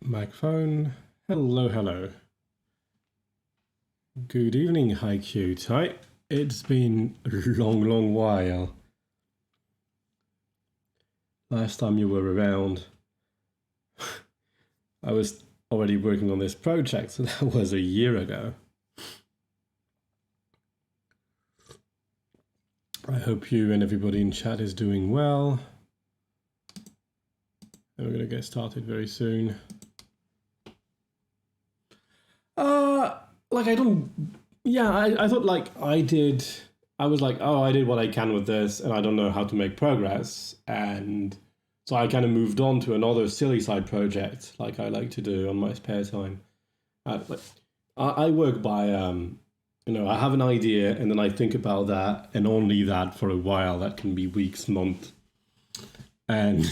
Microphone. Hello, hello. Good evening, hi cute. Hi. It's been a long while. Last time you were around, I was already working on this project, so that was a year ago. I hope you and everybody in chat is doing well. And we're going to get started very soon. I thought I was like, oh, I did what I can with this and I don't know how to make progress. And so I kind of moved on to another silly side project like I like to do on my spare time. I work by, I have an idea and then I think about that and only that for a while. That can be weeks, months. And,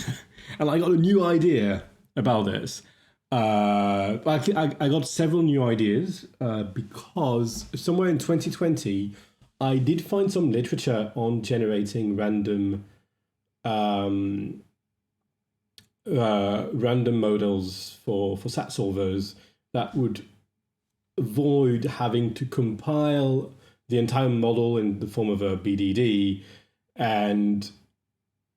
and I got a new idea about this. Actually, I got several new ideas because somewhere in 2020, I did find some literature on generating random models for SAT solvers that would avoid having to compile the entire model in the form of a BDD, and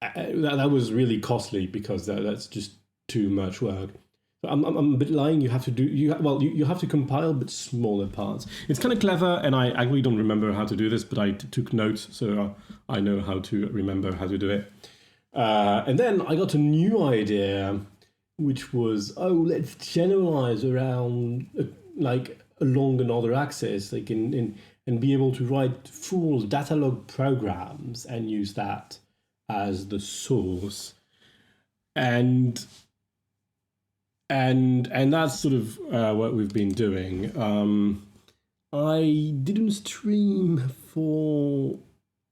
that was really costly because that's just too much work. I'm a bit lying. You have to do you have to compile but smaller parts. It's kind of clever, and I actually don't remember how to do this, but I took notes, so I know how to remember how to do it. And then I got a new idea, which was, let's generalize around along another axis, and be able to write full datalog programs and use that as the source. And that's sort of what we've been doing. I didn't stream for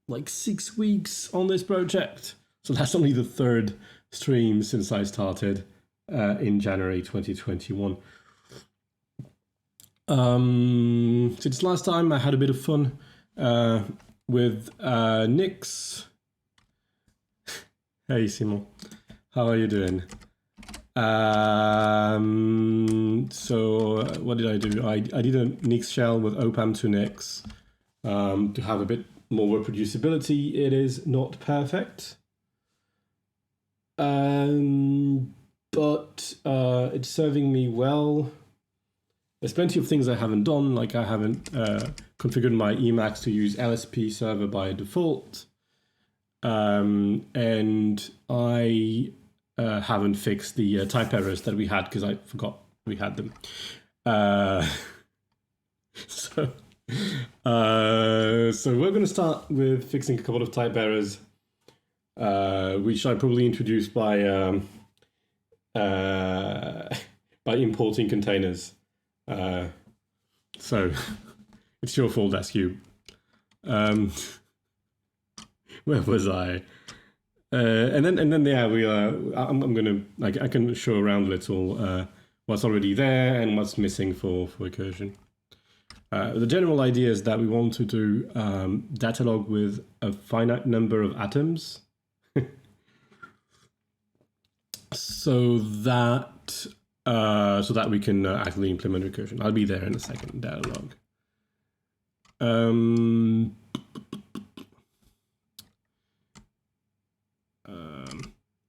like 6 weeks on this project. So that's only the third stream since I started in January 2021. Since last time I had a bit of fun with Nix. Hey Simon, how are you doing? So what did I do? I did a Nix shell with Ocaml to Nix to have a bit more reproducibility. It is not perfect, but it's serving me well. There's plenty of things I haven't done, like I haven't configured my Emacs to use LSP server by default, and I haven't fixed the type errors that we had because I forgot we had them. So we're going to start with fixing a couple of type errors, which I probably introduced by importing containers. So it's your fault, that's you. Where was I? And then yeah, I'm gonna I can show around a little what's already there and what's missing for recursion. The general idea is that we want to do datalog with a finite number of atoms, so that we can actually implement recursion. I'll be there in a second. Datalog.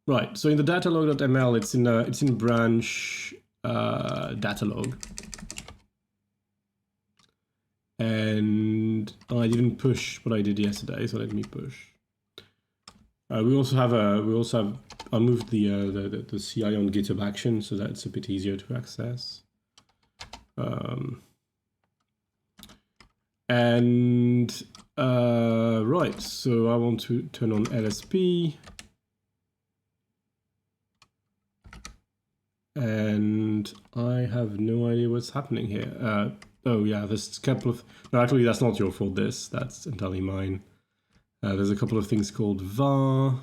Right, so in the datalog.ml, it's in branch datalog, and I didn't push what I did yesterday, so let me push. We also have I moved the CI on GitHub Action, so that's a bit easier to access. Right, so I want to turn on LSP. And I have no idea what's happening here. Oh yeah, there's a couple of... No, actually that's not your fault, that's entirely mine. There's a couple of things called var.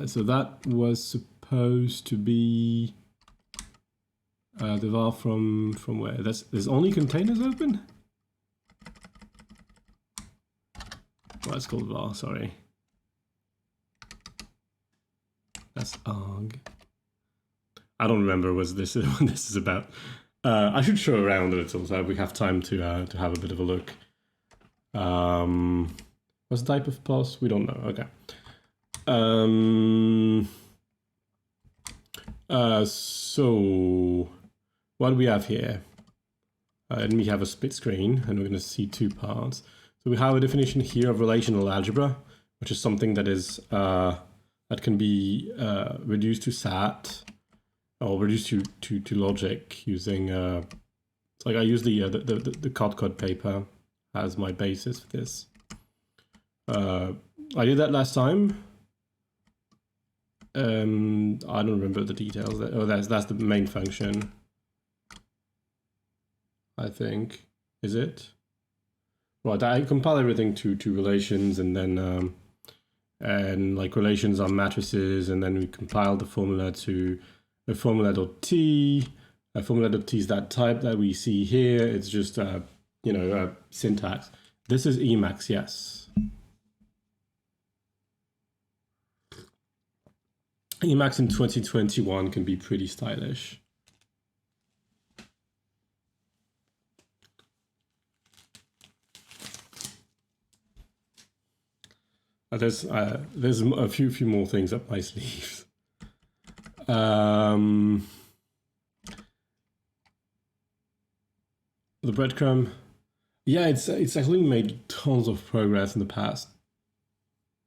So that was supposed to be the var from where? There's only containers open? Well, it's called var, sorry. That's arg. I don't remember what this is about. I should show around a little so we have time to have a bit of a look. What's the type of pass? We don't know. Okay. So what do we have here? And we have a split screen, and we're going to see two parts. So we have a definition here of relational algebra, which is something that is that can be reduced to SAT or reduced to logic using. It's like I use the code paper as my basis for this. I did that last time. I don't remember the details. Oh, that's the main function. I think, is it? Right, I compile everything to relations, and then and like relations are matrices, and then we compile the formula to a formula.t. A formula.t is that type that we see here. It's just you know, syntax. This is Emacs, yes. Emacs in 2021 can be pretty stylish. There's a few more things up my sleeves. The breadcrumb, yeah, it's actually made tons of progress in the past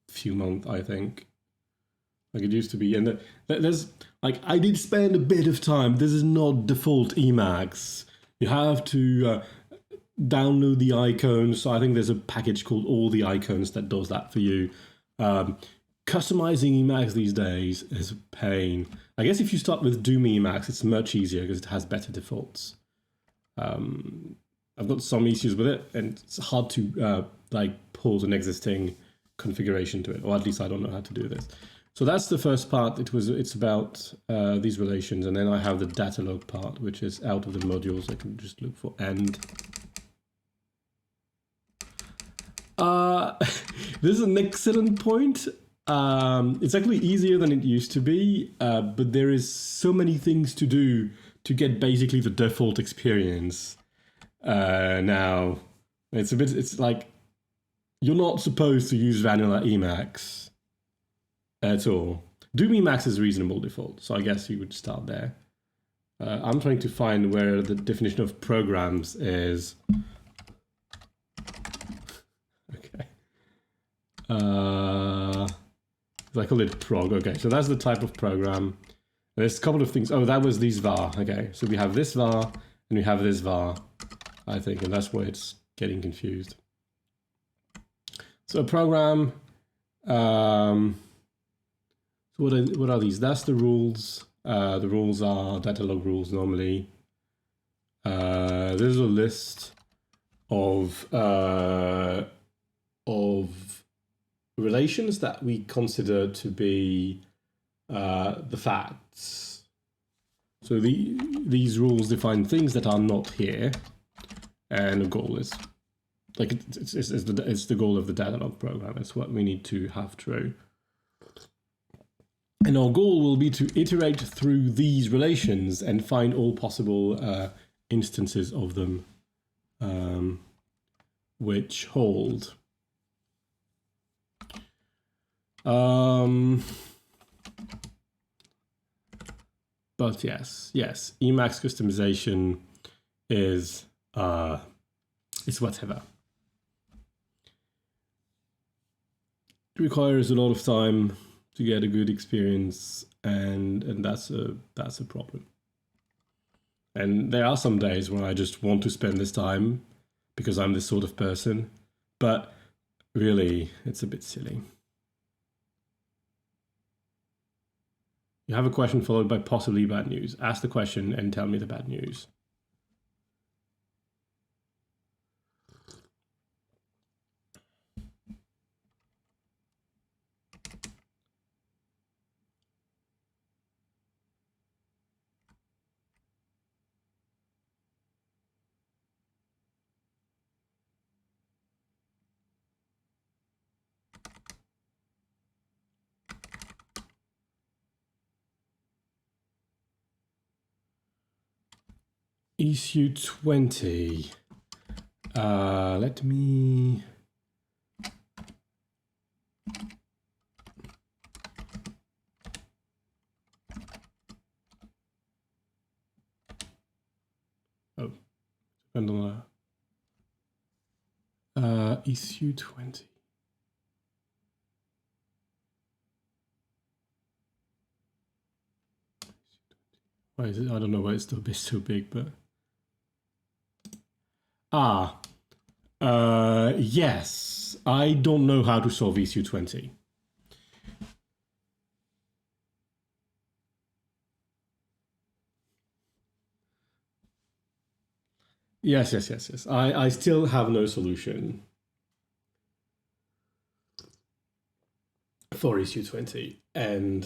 few months, I think. Like it used to be, and there's like I did spend a bit of time. This is not default Emacs. You have to download the icons. So I think there's a package called All the Icons that does that for you. Customizing Emacs these days is a pain. I guess if you start with Doom Emacs, it's much easier because it has better defaults. I've got some issues with it, and it's hard to like port an existing configuration to it, or at least I don't know how to do this. So that's the first part. It's about these relations, and then I have the datalog part, which is out of the modules. I can just look for end. This is an excellent point. It's actually easier than it used to be, but there is so many things to do to get basically the default experience. Now, it's like you're not supposed to use vanilla Emacs at all. Doom Emacs is reasonable default, so I guess you would start there. I'm trying to find where the definition of programs is. Okay. I call it prog. Okay, so that's the type of program. There's a couple of things. Oh, that was these var. Okay, so we have this var and we have this var, I think, and that's where it's getting confused. So a program. So what are these? That's the rules. The rules are datalog rules normally. There's a list of relations that we consider to be the facts. So these rules define things that are not here, and the goal is like it's the goal of the datalog program. It's what we need to have true. And our goal will be to iterate through these relations and find all possible instances of them which hold. But yes, Emacs customization is it's whatever. It requires a lot of time to get a good experience, and that's a problem. And there are some days when I just want to spend this time because I'm this sort of person, but really it's a bit silly. You have a question followed by possibly bad news. Ask the question and tell me the bad news. issue 20. Let me... Oh, depend on issue 20. Why is it? I don't know why it's still so big, but... yes, I don't know how to solve issue 20. Yes. I still have no solution for issue 20. And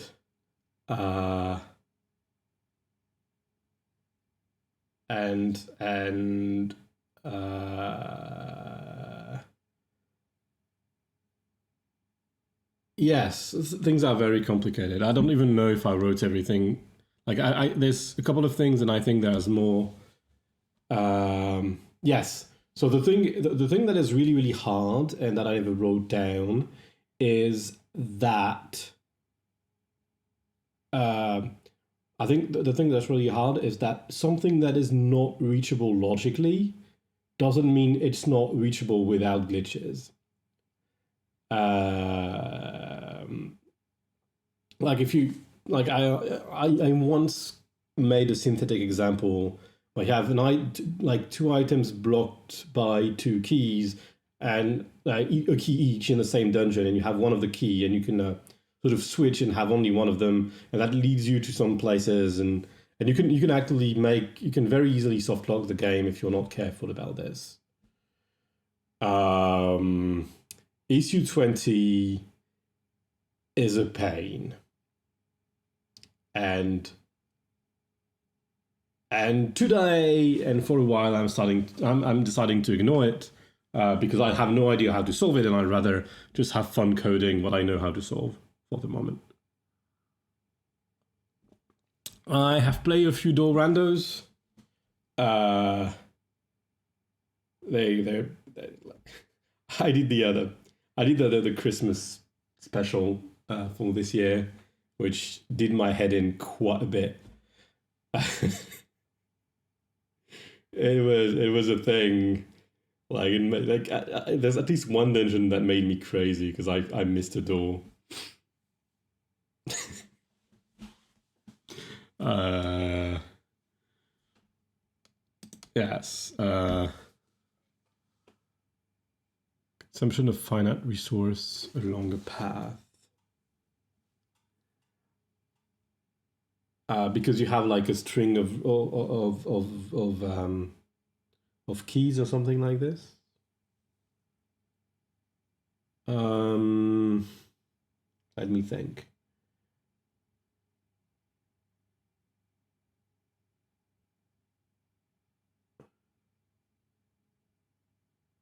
yes, things are very complicated. I don't even know if I wrote everything. Like there's a couple of things, and I think there's more. Yes. So the thing that is really, really hard and that I ever wrote down is that I think the thing that's really hard is that something that is not reachable logically doesn't mean it's not reachable without glitches. Like if you like I once made a synthetic example. I have like 2 items blocked by 2 keys and a key each in the same dungeon, and you have one of the key, and you can sort of switch and have only one of them, and that leads you to some places, and you can actually you can very easily soft lock the game if you're not careful about this. Issue 20 is a pain, and today and for a while I'm deciding to ignore it because I have no idea how to solve it, and I'd rather just have fun coding what I know how to solve for the moment. I have played a few dual randos. They're I did the Christmas special for this year, which did my head in quite a bit. It was a thing. There's at least one dungeon that made me crazy because I missed a door. Yes. Consumption of finite resource along a path. Because you have like a string of keys or something like this. Let me think.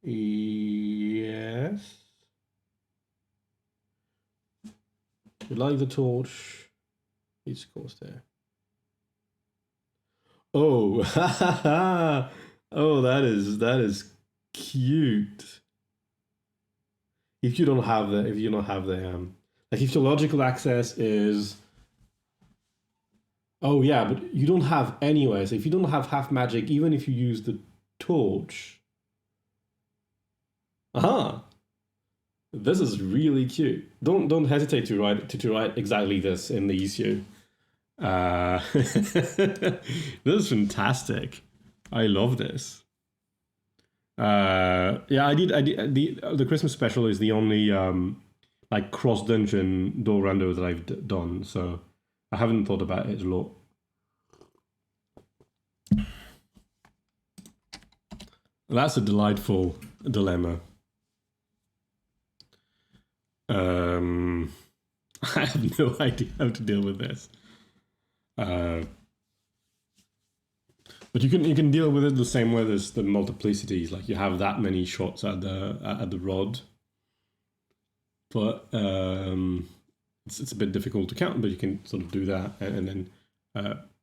Yes. You light the torch. Each course there. Oh, oh, that is cute. If you don't have the, like if your logical access is, oh yeah, but you don't have anyways. If you don't have half magic, even if you use the torch. Aha. This is really cute. Don't hesitate to write exactly this in the issue. This is fantastic. I love this. Yeah, I did the Christmas special is the only like cross dungeon door rando that I've done, so I haven't thought about it a lot. That's a delightful dilemma. I have no idea how to deal with this. But you can deal with it the same way as the multiplicities. Like you have that many shots at the rod, but it's a bit difficult to count. But you can sort of do that and then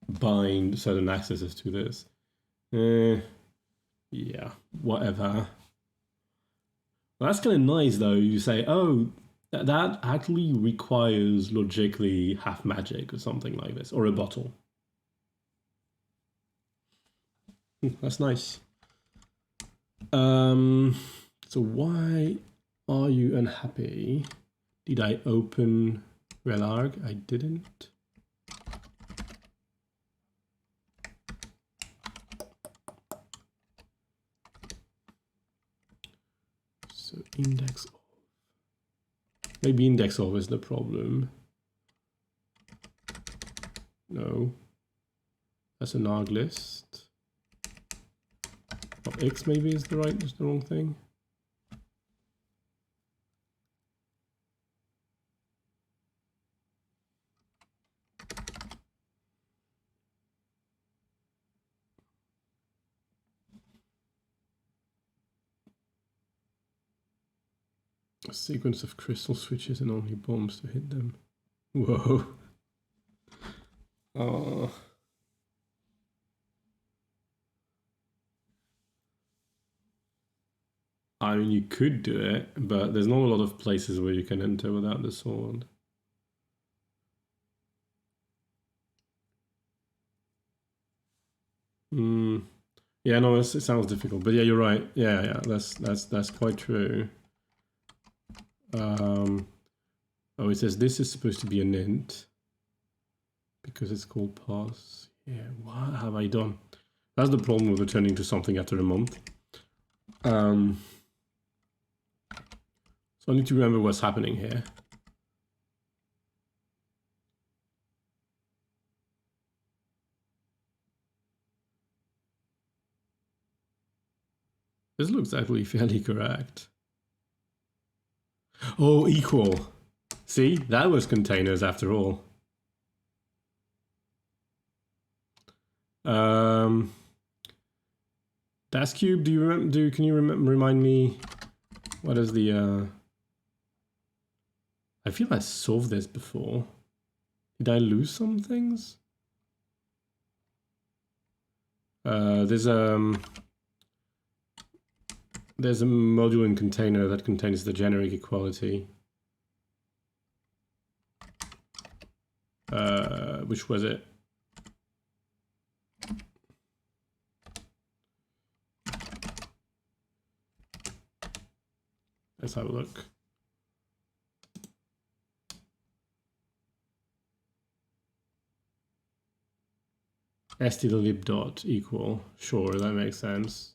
bind certain accesses to this. Yeah, whatever. Well, that's kind of nice though. You say, oh, that actually requires logically half magic or something like this, or a bottle. That's nice. So why are you unhappy? Did I open relarg? I didn't. So index of. Maybe index of is the problem. No. That's an arg list. Oh, X maybe is the wrong thing. A sequence of crystal switches and only bombs to hit them. Whoa. Oh. I mean, you could do it, but there's not a lot of places where you can enter without the sword. Yeah, no, it sounds difficult, but yeah, you're right. Yeah, that's quite true. Oh, it says this is supposed to be an int because it's called pass. Yeah, what have I done? That's the problem with returning to something after a month. So I need to remember what's happening here. This looks actually fairly correct. Oh, equal. See, that was containers after all. Das cube. Do you remember? Can you remind me? What is the? I feel I solved this before. Did I lose some things? There's a module in container that contains the generic equality. Which was it? Let's have a look. stdlib dot equal. Sure, that makes sense.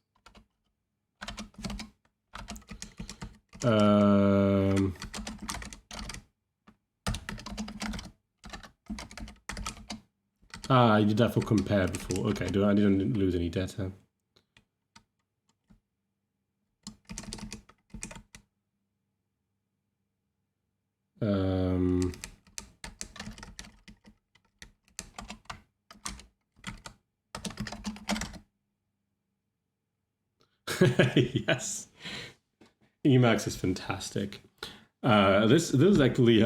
I did that for compare before. Okay, I didn't lose any data. Yes, Emacs is fantastic. This is actually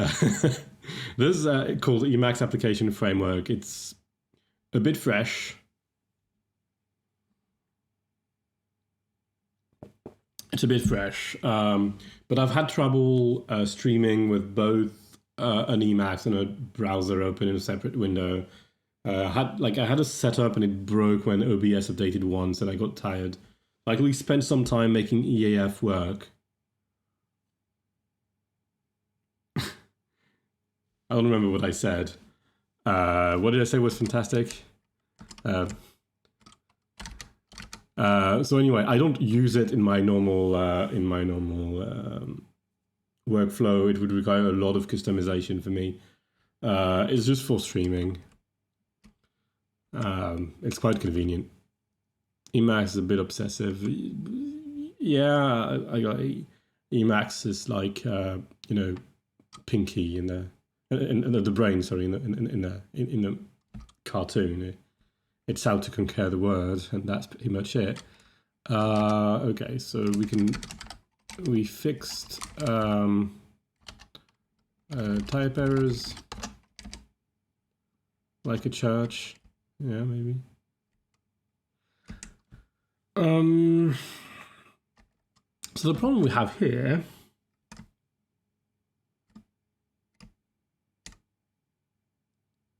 this is called Emacs Application Framework. It's a bit fresh. It's a bit fresh, but I've had trouble streaming with both an Emacs and a browser open in a separate window. I had a setup and it broke when OBS updated once, and I got tired. Like, we spent some time making EAF work. I don't remember what I said. What did I say was fantastic? So anyway, I don't use it in my normal workflow. It would require a lot of customization for me. It's just for streaming. It's quite convenient. Emacs is a bit obsessive. Yeah, I got Emacs is like Pinky in the brain. Sorry, in the cartoon. It's how to conquer the world, and that's pretty much it. Okay, so we fixed type errors like a church. Yeah, maybe. So the problem we have here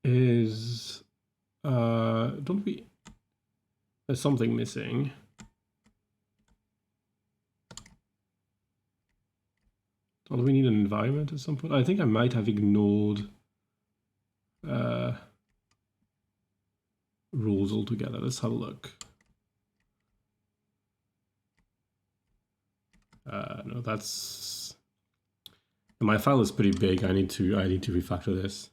is, don't we, there's something missing. Don't we need an environment at some point? I think I might have ignored rules altogether. Let's have a look. No, that's, my file is pretty big. I need to refactor this.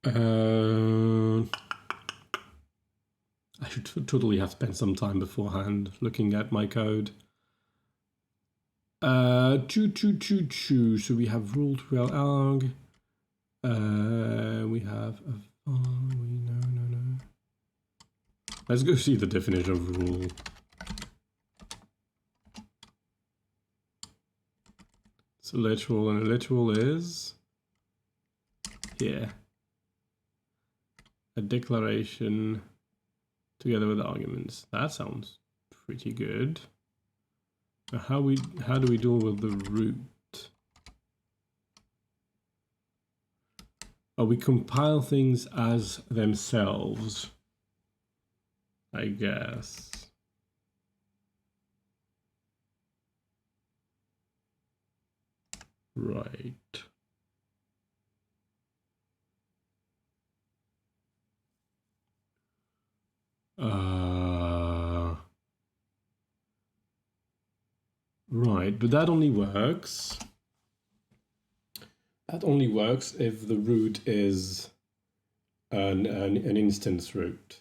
I should totally have spent some time beforehand looking at my code. So we have rule to arg. We have a no. Let's go see the definition of rule. So literal, and a literal is here. A declaration together with arguments. That sounds pretty good. Now how do we deal with the root? Oh, we compile things as themselves, I guess. Right. Right, but that only works. That only works if the root is an instance root,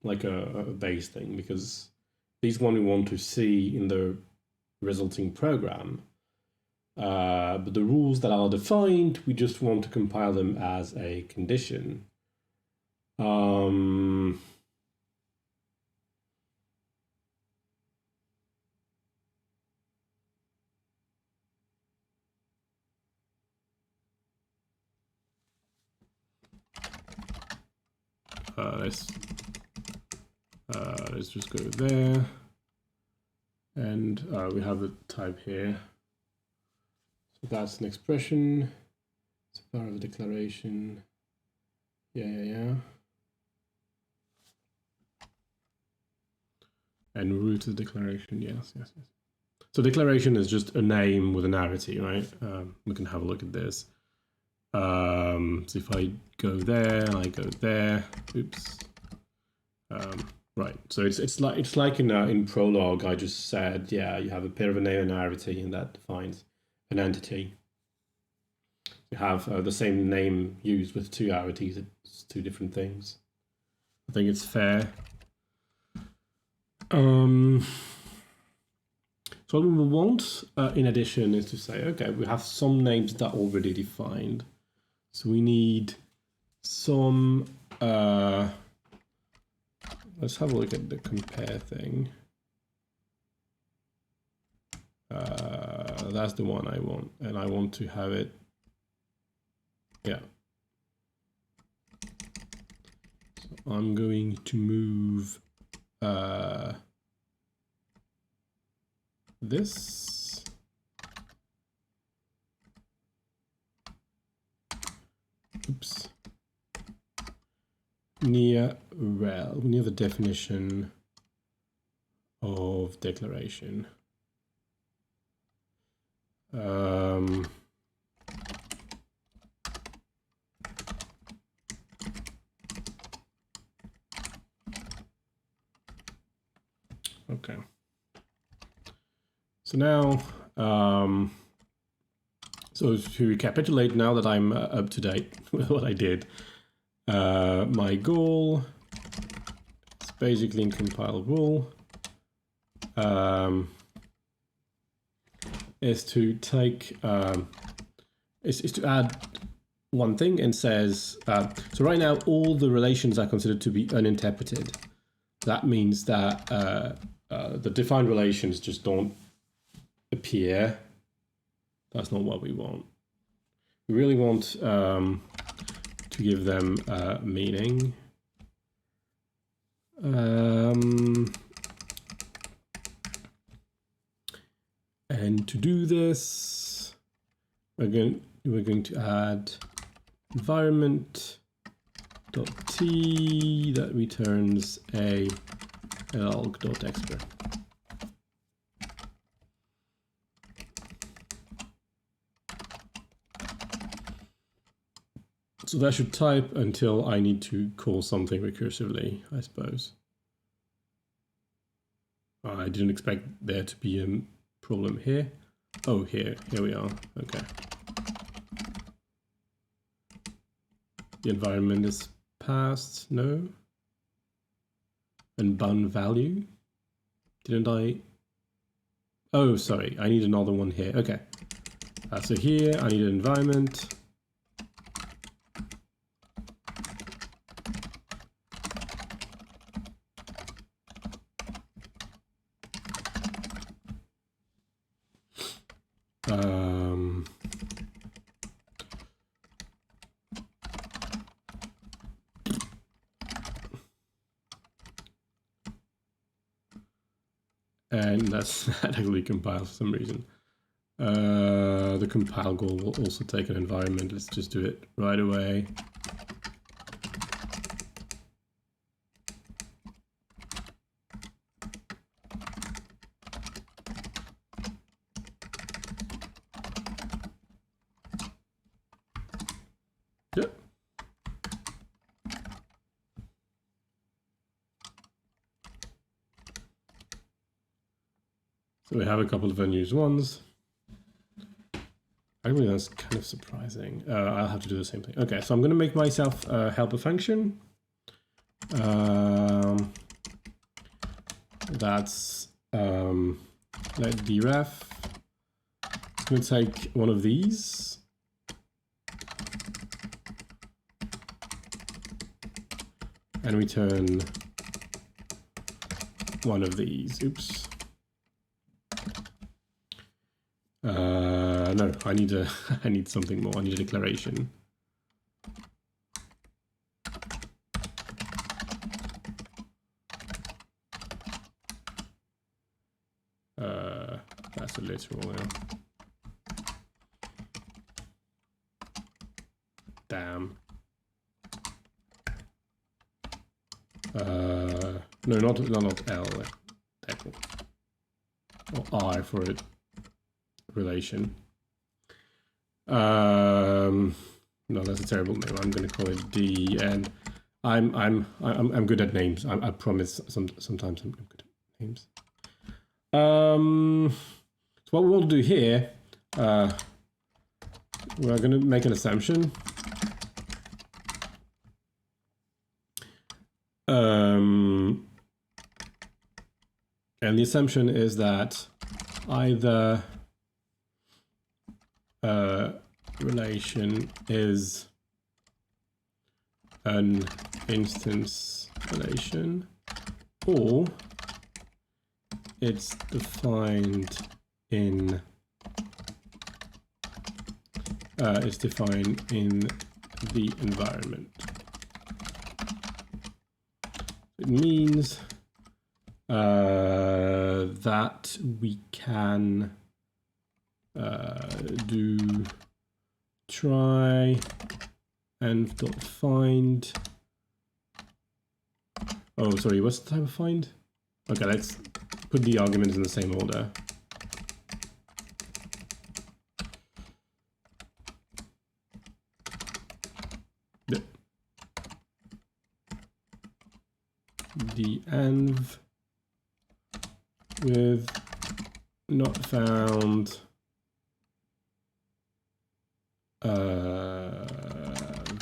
like a base thing, because these one we want to see in the resulting program. But the rules that are defined, we just want to compile them as a condition. Let's just go there, and we have a type here. So that's an expression. It's part of a declaration. Yeah. And root is declaration. Yes. So declaration is just a name with an arity, right? We can have a look at this. So if I go there, I go there. Oops. Right. So it's like in Prolog, I just said, yeah, you have a pair of a name and an arity, and that defines an entity. You have the same name used with two arities. It's two different things. I think it's fair. So what we want, in addition, is to say, okay, we have some names that are already defined. So we need some, let's have a look at the compare thing. That's the one I want, and I want to have it, yeah. So I'm going to move this. Oops. Near rel, near the definition of declaration. Okay. So now, so to recapitulate, now that I'm up to date with what I did, my goal is basically in compile rule is to take is to add one thing, and says so right now all the relations are considered to be uninterpreted. That means that the defined relations just don't appear That's not what we want. We really want to give them meaning. And to do this, we're going to add environment.t that returns a log.expr. So that should type until I need to call something recursively, I suppose. I didn't expect there to be a problem here. Oh, here we are. Okay. The environment is passed, no. And bun value. Didn't I? Oh, sorry. I need another one here. Okay. So here I need an environment. And that actually compiles for some reason. The compile goal will also take an environment. Let's just do it right away. Yep. So we have a couple of unused ones. Actually, that's kind of surprising. I'll have to do the same thing. Okay, so I'm going to make myself a helper function. That's like dref. It's going to take one of these. And return one of these. Oops. No, I need something more. I need a declaration. That's a literal now. Damn. No, not L. Decal. Or I for it. Relation. No, that's a terrible name. I'm going to call it D. And I'm good at names. I promise. Sometimes I'm good at names. So what we want to do here, we're going to make an assumption. And the assumption is that either relation is an instance relation, or it's defined in the environment. It means that we can do try and dot find. Oh, sorry, what's the type of find? Okay, let's put the arguments in the same order. The env with not found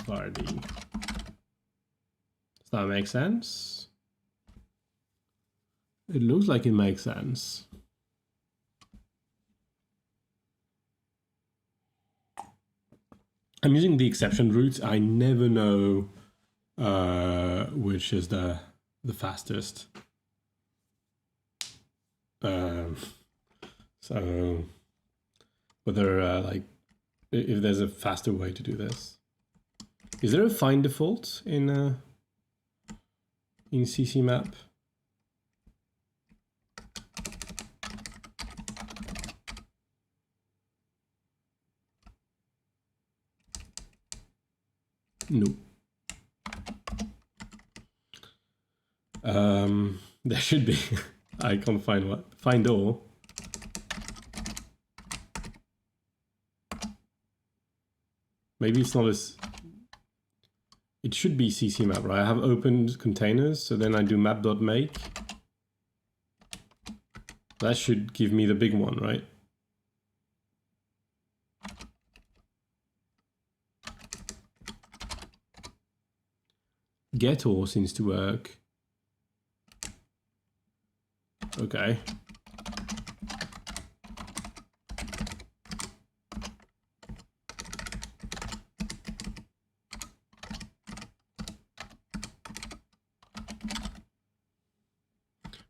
Vardy. Does that make sense? It looks like it makes sense. I'm using the exception route. I never know which is the fastest. So whether like if there's a faster way to do this. Is there a find default in CCmap? No. There should be. I can't find what. Find all. Maybe it's not as. It should be CCmap, right? I have opened containers, so then I do map.make. That should give me the big one, right? Get all seems to work. Okay.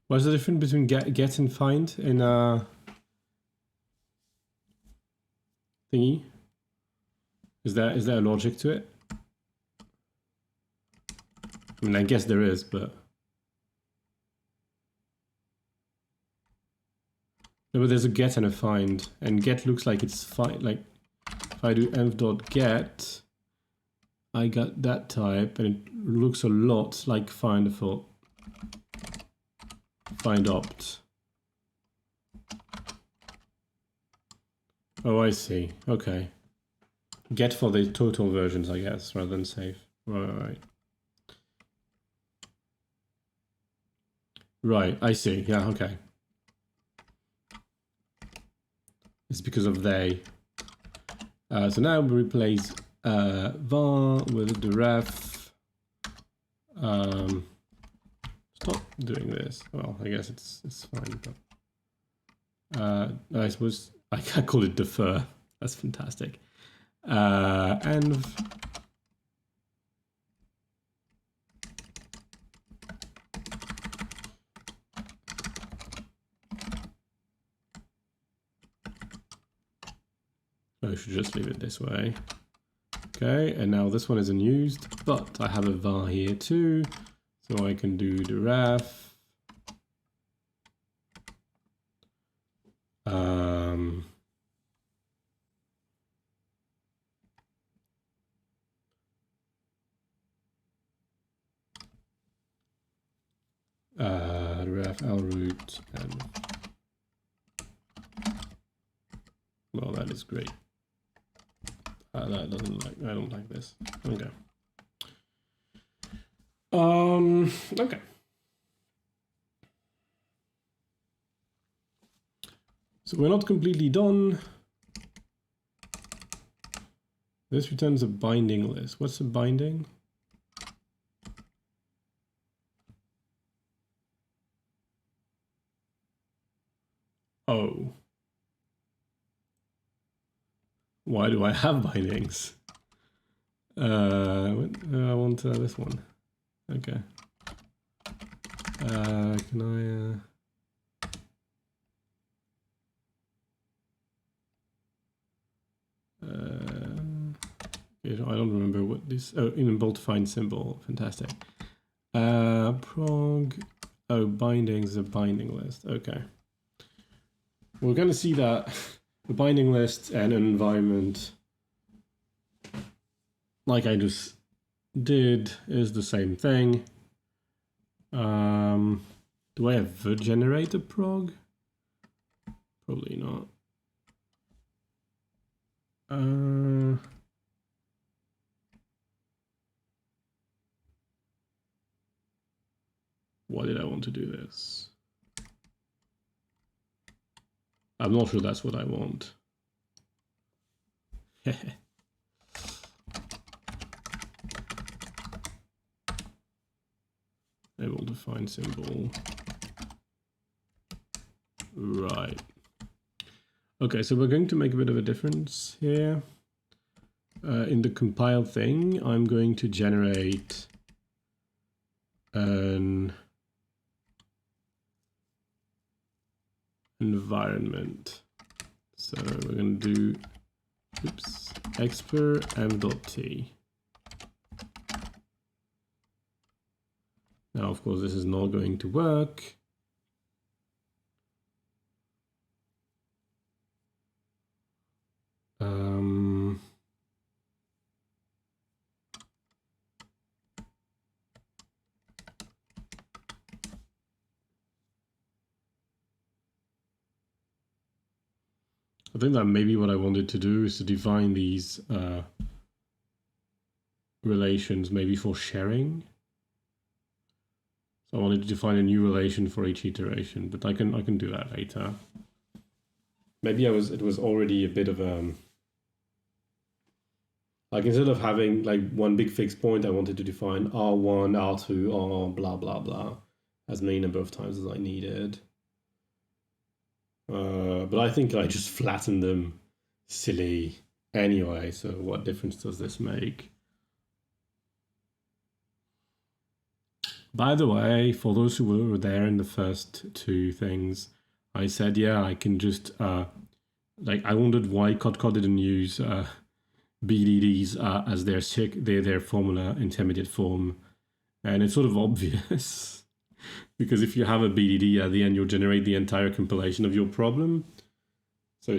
What's the difference between get and find in thingy? Is there a logic to it? I mean, I guess there is, but no, but there's a get and a find, and get looks like it's fine. Like if I do env.get, I got that type, and it looks a lot like find default. Find opt. Oh, I see. Okay. Get for the total versions, I guess, rather than save. Right. Right, I see. Yeah, okay. It's because of they. So now we replace var with the ref. Stop doing this. Well, I guess it's fine. But I suppose I call it defer. That's fantastic. And I should just leave it this way. Okay, and now this one is unused, but I have a var here too, so I can do the ref. Ref lroot and well, that is great. That doesn't like. I don't like this. Okay. Okay. So we're not completely done. This returns a binding list. What's a binding? Oh. Why do I have bindings? I want this one. Okay. Can I don't remember what this. Oh, in bolt find symbol. Fantastic. Prog. Oh, bindings is a binding list. Okay. We're going to see that the binding list and an environment, like I just did, is the same thing. Do I ever generate a prog? Probably not. Why did I want to do this? I'm not sure that's what I want. Able to find symbol. Right. Okay, so we're going to make a bit of a difference here. In the compile thing, I'm going to generate an environment So we're going to do, oops, expr m.t. Now, of course, this is not going to work. I think that maybe what I wanted to do is to define these relations maybe for sharing. So I wanted to define a new relation for each iteration, but I can do that later. Maybe it was already a bit of like instead of having like one big fixed point, I wanted to define R1, R2, R blah blah blah as many number of times as I needed. But I think I just flattened them silly anyway, so what difference does this make? By the way, for those who were there in the first two things, I said, yeah, I can just, like, I wondered why Kotkot didn't use BDDs as their formula intermediate form. And it's sort of obvious. Because if you have a BDD at the end, you'll generate the entire compilation of your problem. So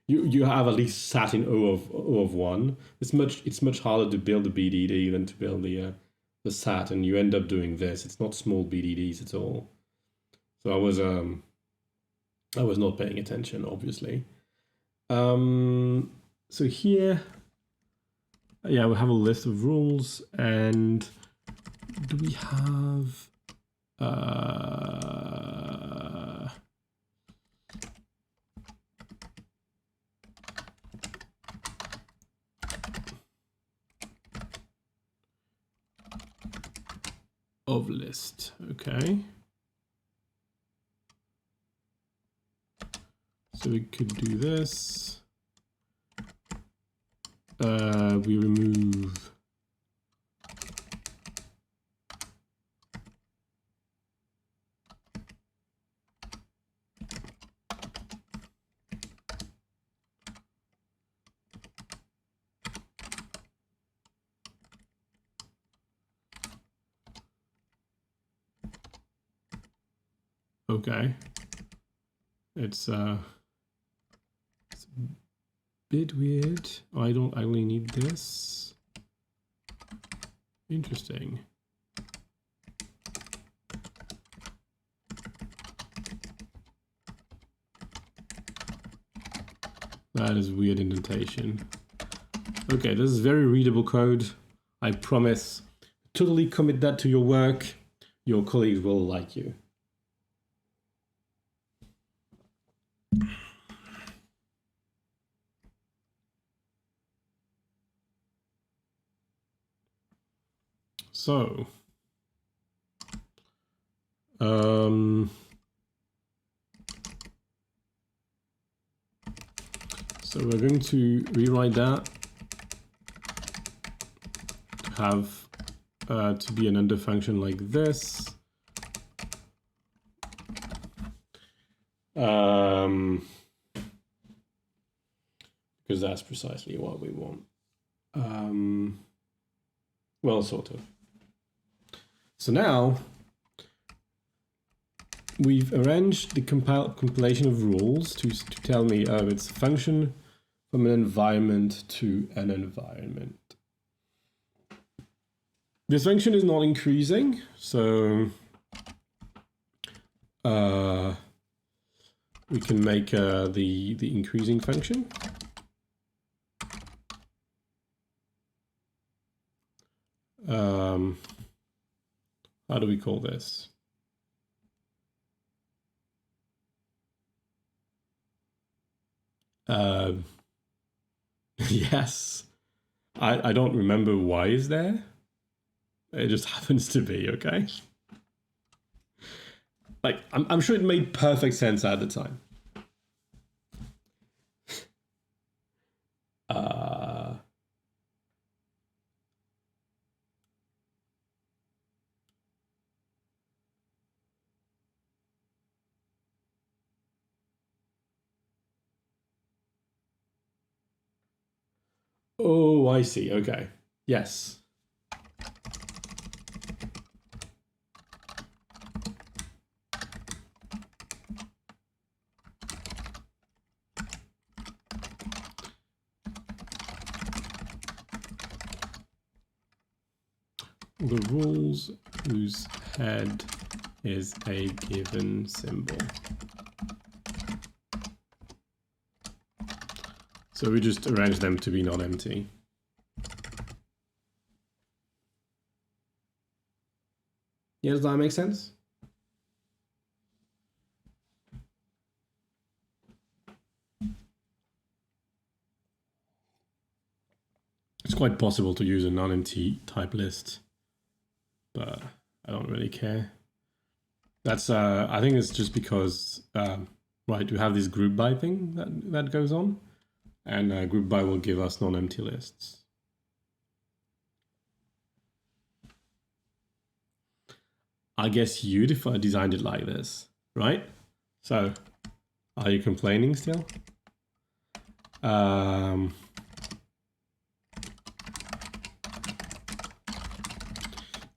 you have at least sat in O of 1. It's much harder to build a BDD than to build the SAT, and you end up doing this. It's not small BDDs at all. So I was not paying attention, obviously. So here, yeah, we have a list of rules, and do we have of list, okay. So we could do this. We remove okay. It's a bit weird. I only need this. Interesting. That is weird indentation. Okay, this is very readable code. I promise. Totally commit that to your work. Your colleagues will like you. So, so we're going to rewrite that to have to be an under function like this. Because that's precisely what we want. Well, sort of. So now we've arranged the compilation of rules to tell me, oh, it's a function from an environment to an environment. This function is not increasing, so we can make the increasing function. How do we call this? Yes. I don't remember why is there. It just happens to be, okay? Like, I'm sure it made perfect sense at the time. Oh, I see. Okay. Yes. The rules whose head is a given symbol. So we just arrange them to be not empty. Yeah, does that make sense? It's quite possible to use a non-empty type list, but I don't really care. That's I think it's just because right, we have this group by thing that goes on, and group by will give us non-empty lists. I guess you'd if I designed it like this, right? So, are you complaining still?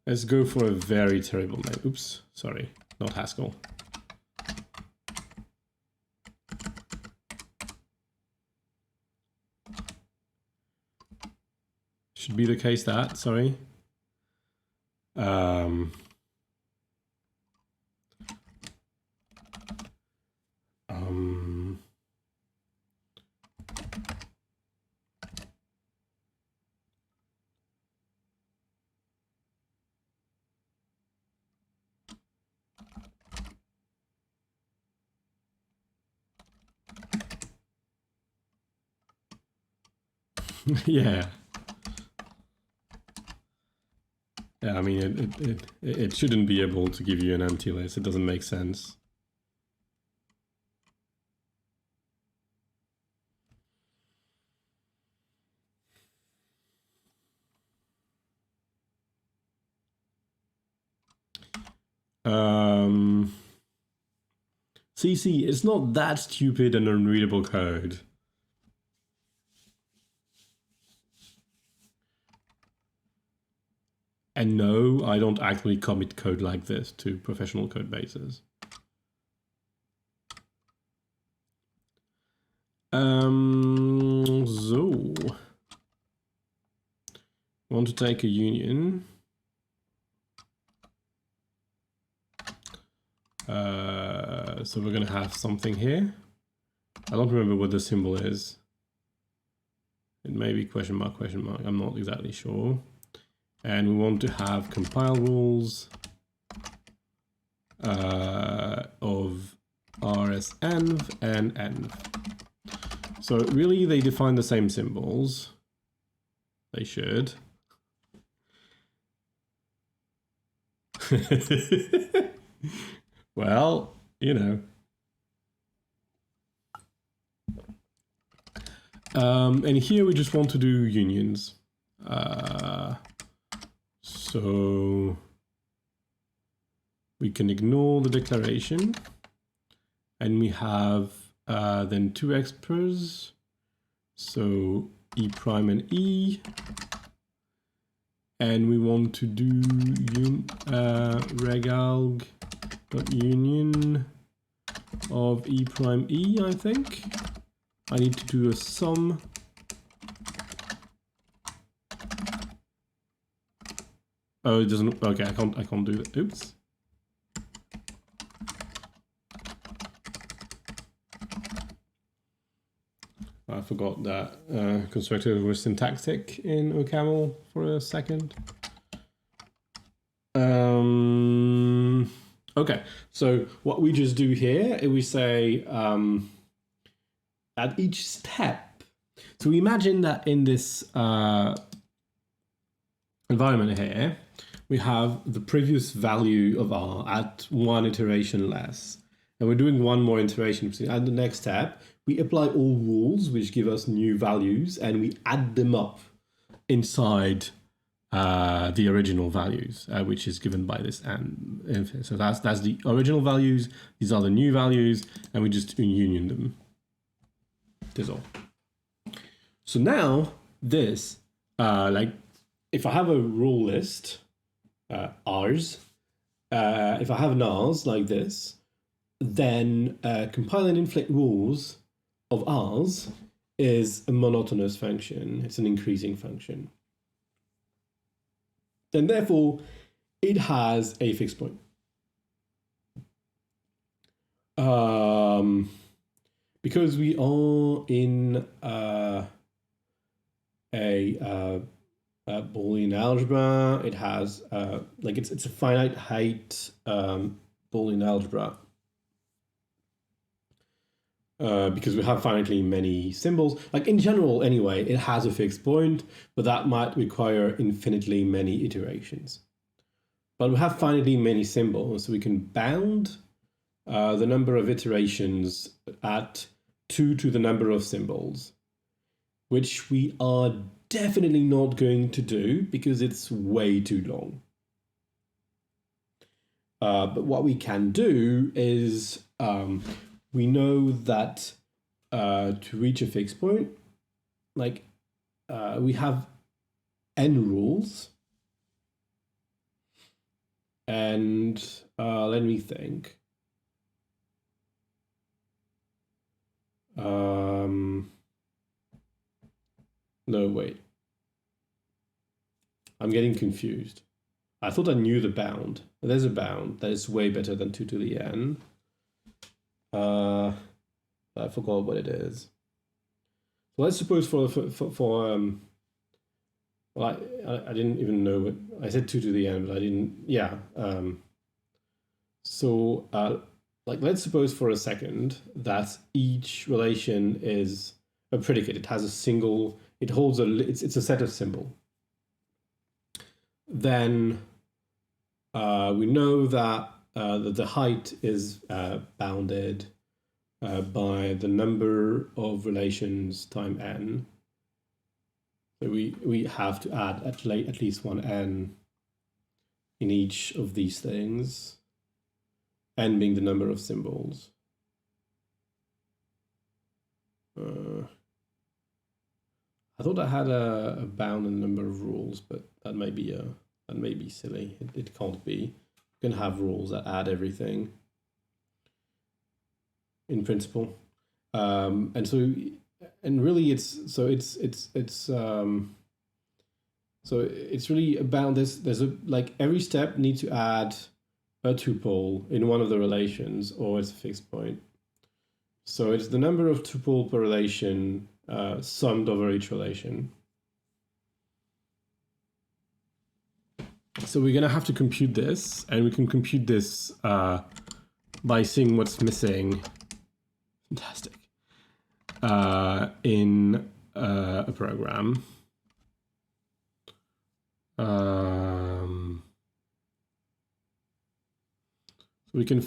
Let's go for a very terrible name. Oops, sorry, not Haskell. Should be the case that, sorry. Yeah. Yeah, I mean, it shouldn't be able to give you an empty list. It doesn't make sense. CC, it's not that stupid and unreadable code. And no, I don't actually commit code like this to professional code bases. So, I want to take a union. So we're going to have something here. I don't remember what the symbol is. It may be question mark, I'm not exactly sure. And we want to have compile rules of rs_env and env. So really they define the same symbols. They should. Well, you know. And here we just want to do unions. So we can ignore the declaration, and we have then two exprs. So E prime and E, and we want to do regalg.union of E prime E, I think. I need to do a sum. Oh, it doesn't. Okay, I can't do that. Oops. I forgot that constructor was syntactic in Ocaml for a second. Okay, so what we just do here is we say at each step. So we imagine that in this environment here, we have the previous value of R at one iteration less. And we're doing one more iteration. At the next step, we apply all rules, which give us new values, and we add them up inside the original values, which is given by this and. So that's the original values. These are the new values, and we just union them. That's all. So now this, like if I have a rule list, Rs, if I have an Rs like this, then compile and inflate rules of Rs is a monotonous function. It's an increasing function. And therefore, it has a fixed point. Because we are in a Boolean algebra, it has like it's a finite height Boolean algebra. Because we have finitely many symbols. Like in general, anyway, it has a fixed point, but that might require infinitely many iterations. But we have finitely many symbols, so we can bound the number of iterations at 2 to the number of symbols, which we are definitely not going to do because it's way too long. But what we can do is we know that to reach a fixed point, like we have n rules. And let me think. No, wait. I'm getting confused. I thought I knew the bound. There's a bound that is way better than 2 to the n. I forgot what it is. So let's suppose well, I didn't even know what I said 2 to the n, but I didn't. Yeah. So like let's suppose for a second that each relation is a predicate. It has a single. It holds it's a set of symbol. Then we know that the height is bounded by the number of relations times n. So we have to add at least one n in each of these things, n being the number of symbols. I thought I had a bound in the number of rules, but that may be silly. It can't be. You can have rules that add everything in principle, and really it's really about this. There's like every step needs to add a tuple in one of the relations, or it's a fixed point. So it's the number of tuple per relation summed over each relation. So we're going to have to compute this, and we can compute this by seeing what's missing. Fantastic. In a program. So we can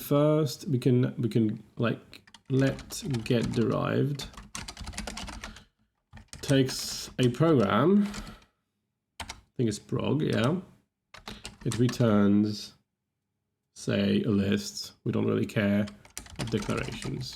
like let get derived takes a program. I think it's prog, yeah. It returns, say, a list. We don't really care of declarations.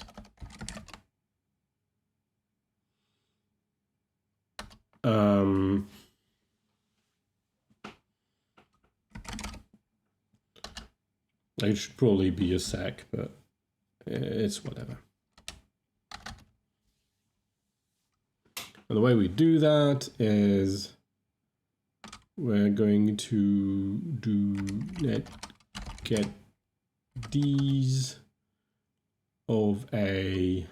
It should probably be a sec, but it's whatever. And the way we do that is we're going to do let get these of a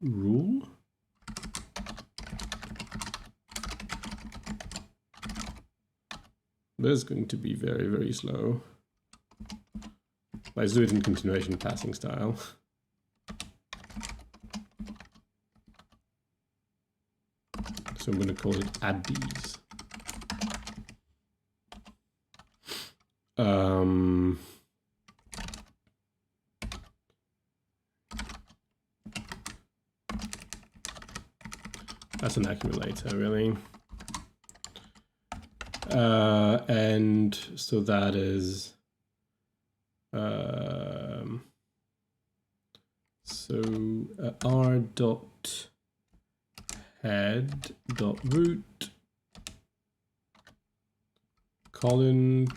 rule. This is going to be very, very slow. Let's do it in continuation passing style. So I'm going to call it add these. That's an accumulator, really. And so that is r dot head.root colon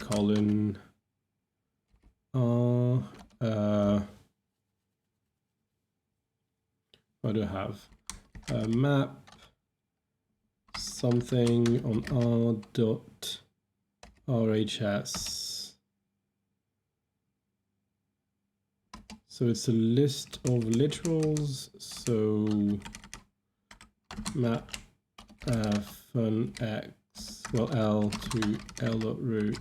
what do I have? Map something on r.rhs. So it's a list of literals. So map fun x, well, L to L.root.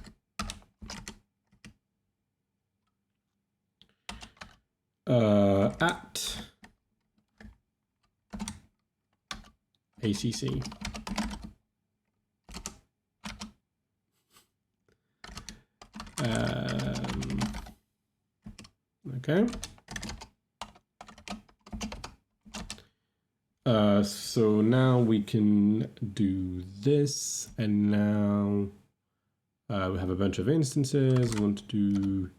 At ACC. Okay. So now we can do this, and now we have a bunch of instances. We want to do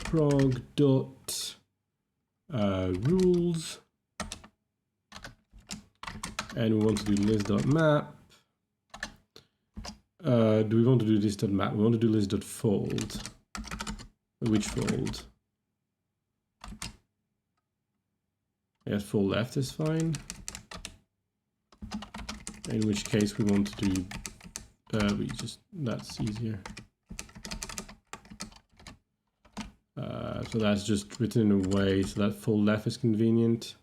prog dot rules, and we want to do list.map. Do we want to do list.map? We want to do list.fold. Which fold? Yes, full left is fine. In which case we want to do, that's easier. So that's just written in a way so that full left is convenient.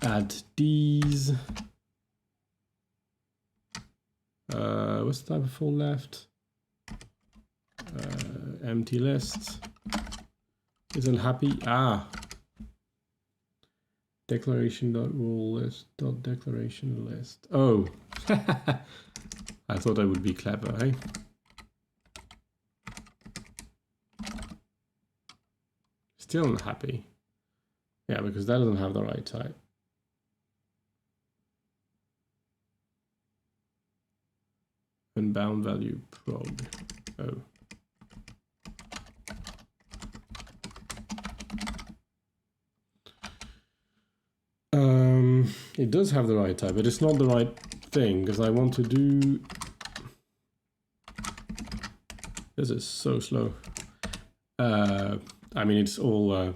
Add these. What's the type of full left? Empty list. Isn't happy. Declaration.rule list.declaration list. Oh, I thought I would be clever, eh? Still not happy. Yeah, because that doesn't have the right type. Unbound value prog. Oh. It does have the right type, but it's not the right thing because I want to do. This is so slow. I mean, it's all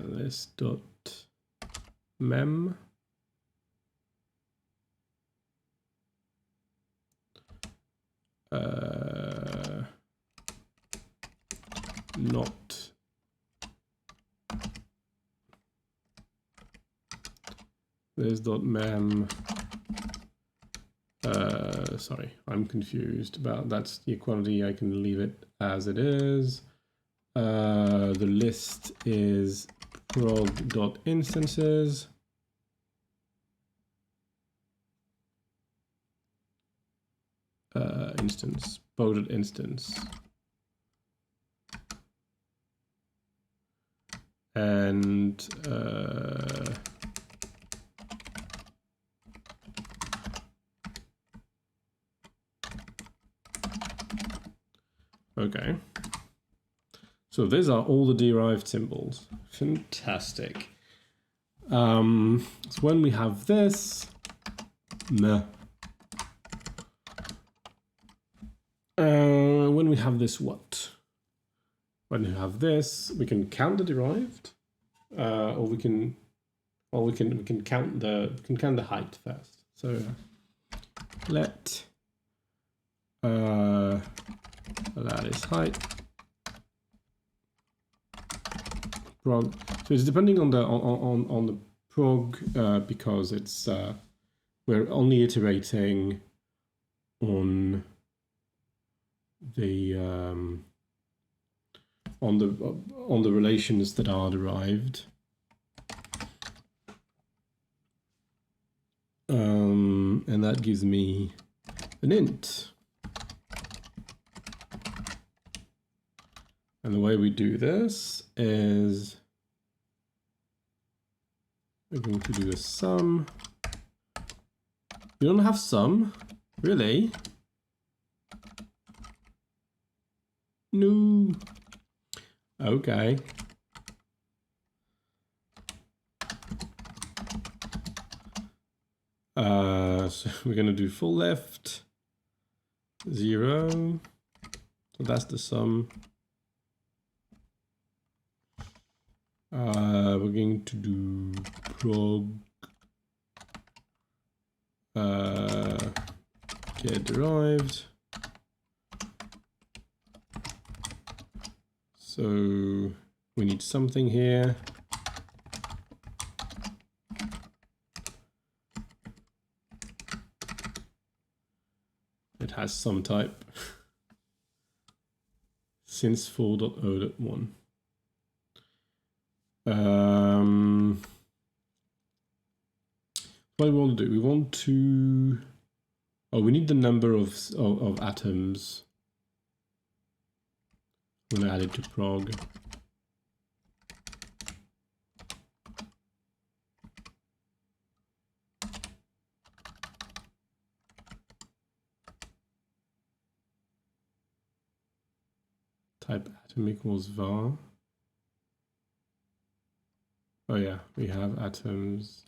list.mem. Not this.mem. Sorry, I'm confused about that's the equality. I can leave it as it is. The list is prog.instances. Instance, prog.instance. And okay. So these are all the derived symbols. Fantastic. So when we have this, when we have this, what? When we have this, we can count the derived, or we can count the height first. So let that is height. Prog. So it's depending on the prog because it's we're only iterating on the relations that are derived. And that gives me an int. And the way we do this is we're going to do a sum. You don't have sum? Really? No. Okay. So we're going to do full left, 0. So that's the sum. We're going to do prog get derived. So we need something here. It has some type. Since 4.0.1. What do we want to do? We want to. Oh, we need the number of atoms. I'm going to add it to prog. Type atom equals var. Oh yeah, we have atoms.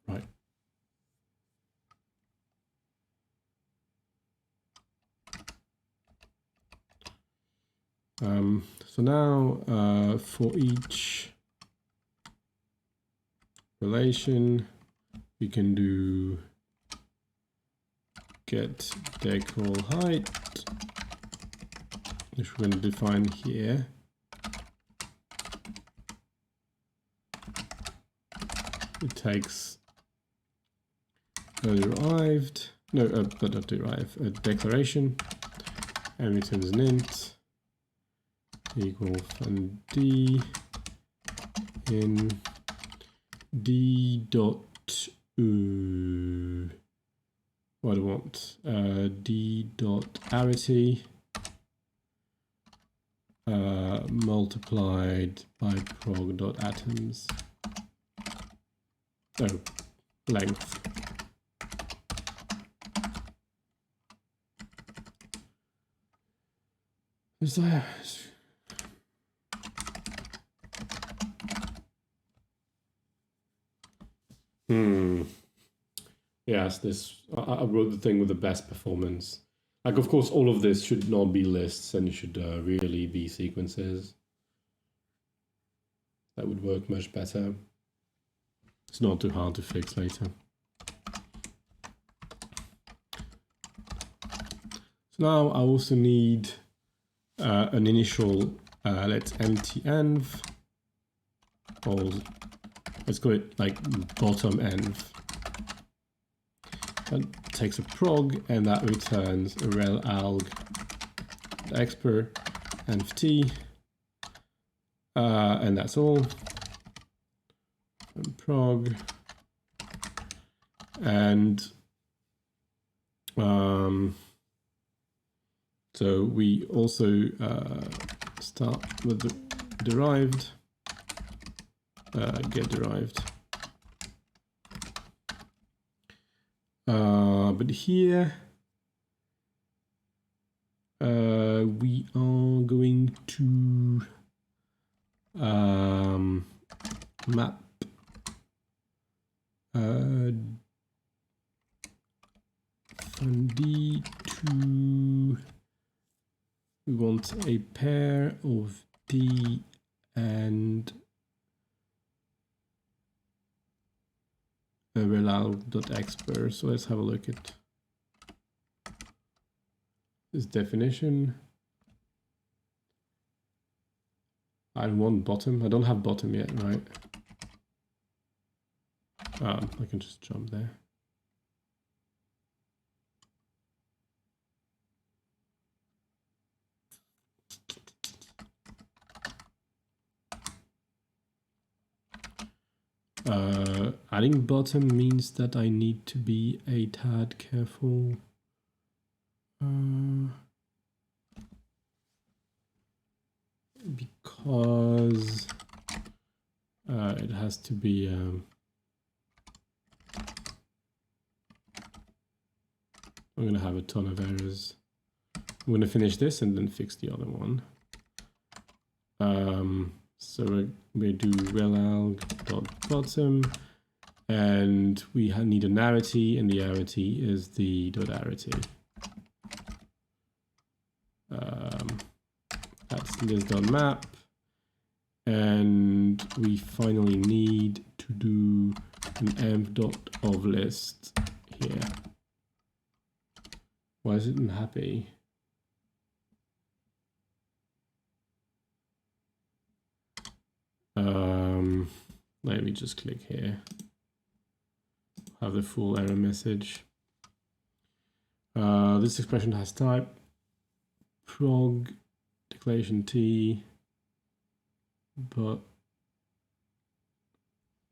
Right. So now for each relation, we can do get decol height, which we're going to define here. It takes a derived, no, not derived, a declaration, and returns an int equal fun d in d dot what do I want? D dot arity multiplied by prog dot atoms. Oh, length. Is that? Yes, this I wrote the thing with the best performance. Like, of course, all of this should not be lists, and it should really be sequences. That would work much better. It's not too hard to fix later. So now I also need an initial, let's empty env, or let's call it like bottom env. That takes a prog, and that returns a rel alg expr env t, and that's all. And prog, and so we also start with the derived, get derived. But here we are going to map from D to, we want a pair of D and rel.expr. So let's have a look at this definition. I want bottom. I don't have bottom yet, right? I can just jump there. Adding bottom means that I need to be a tad careful. Because it has to be I'm going to have a ton of errors. I'm going to finish this and then fix the other one. So we do relalg.bottom, and we need an arity, and the arity is the .arity. That's list.map, and we finally need to do an env.ofList here. Why is it unhappy? Let me just click here. Have the full error message. This expression has type prog declaration t, but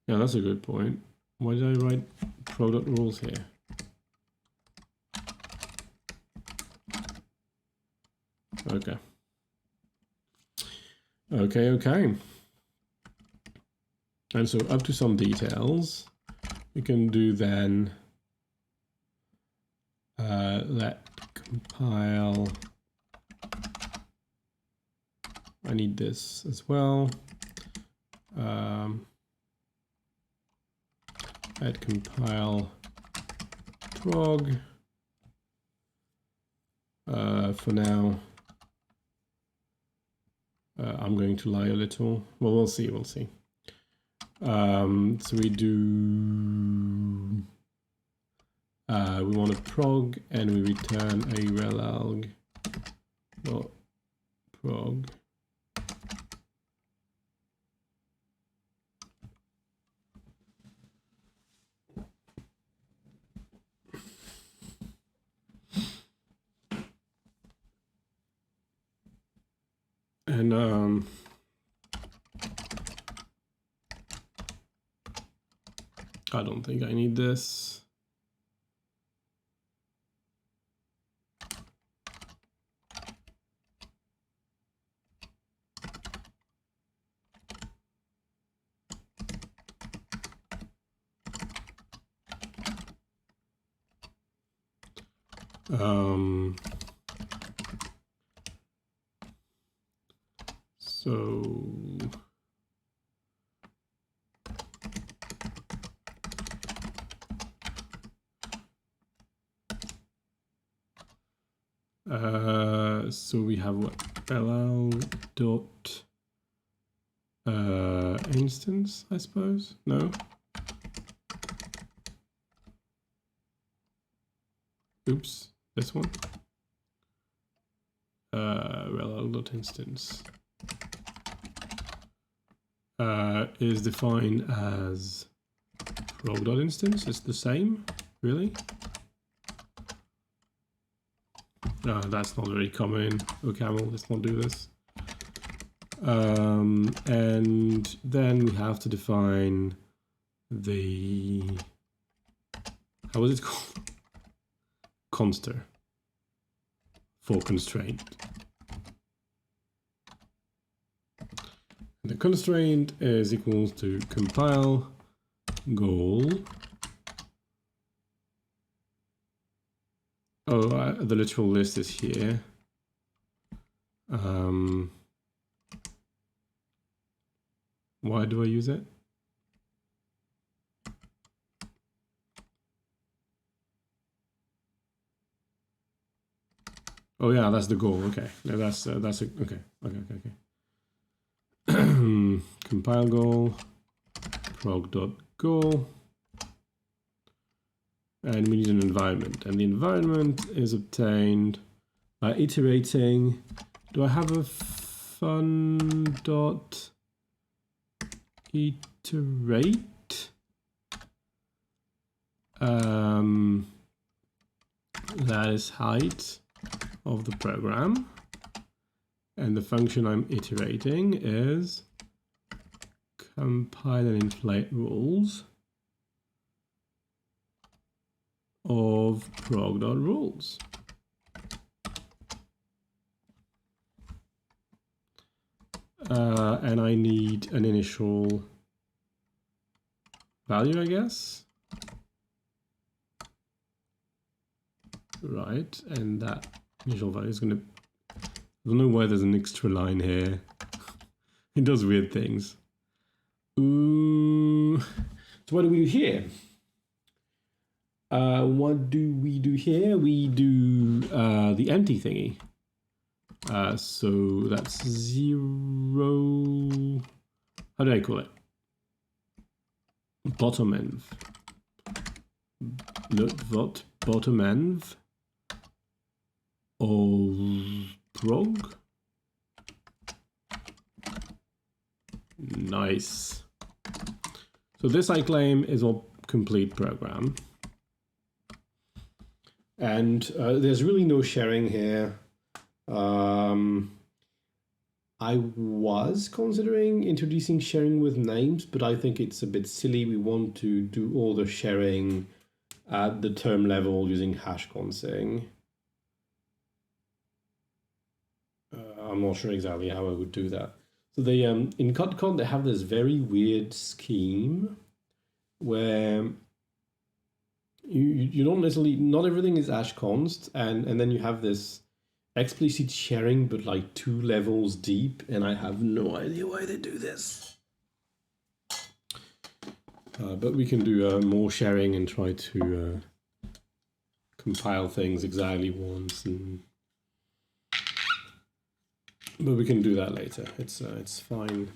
yeah, that's a good point. Why did I write prog.rules here? Okay. Okay. And so up to some details, we can do then let compile. I need this as well. Let compile prog. For now, I'm going to lie a little. Well, we'll see. So we do, we want a prog, and we return a relalg.prog. And I don't think I need this. So we have what? Instance, I suppose? No? Oops, this one. Relalg.instance is defined as prog.instance. It's the same, really? That's not very common in Ocaml. Let's not do this. And then we have to define the, how is it called? Conster for constraint. The constraint is equals to compile goal. Oh, the literal list is here. Why do I use it? Oh yeah, that's the goal. Okay, no, that's okay. Compile goal, prog.goal, and we need an environment, and the environment is obtained by iterating. Do I have a fun dot iterate? That is height of the program, and the function I'm iterating is compile and inflate rules of prog.rules. And I need an initial value, I guess. right, and that initial value is going to, I don't know why there's an extra line here. It does weird things. Ooh. So what do we do here? What do we do here? We do the empty thingy. So that's 0. How do I call it? Bottom env. What bottom env of prog. Nice. So this I claim is a complete program. And there's really no sharing here. I was considering introducing sharing with names, but I think it's a bit silly. We want to do all the sharing at the term level using hash consing. I'm not sure exactly how I would do that. So they in CutCon they have this very weird scheme where you don't necessarily, not everything is hash const, and then you have this explicit sharing, but like 2 levels deep, and I have no idea why they do this. But we can do more sharing and try to compile things exactly once, but we can do that later. It's fine.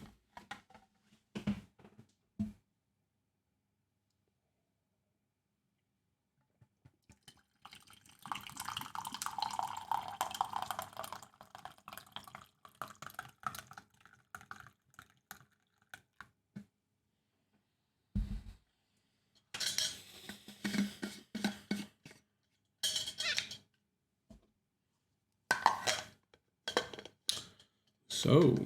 So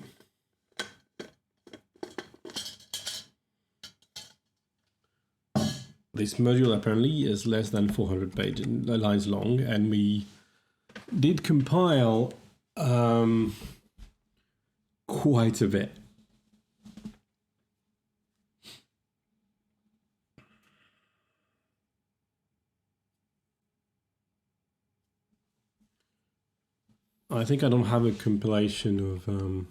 this module apparently is less than 400 lines long, and we did compile quite a bit. I think I don't have a compilation of so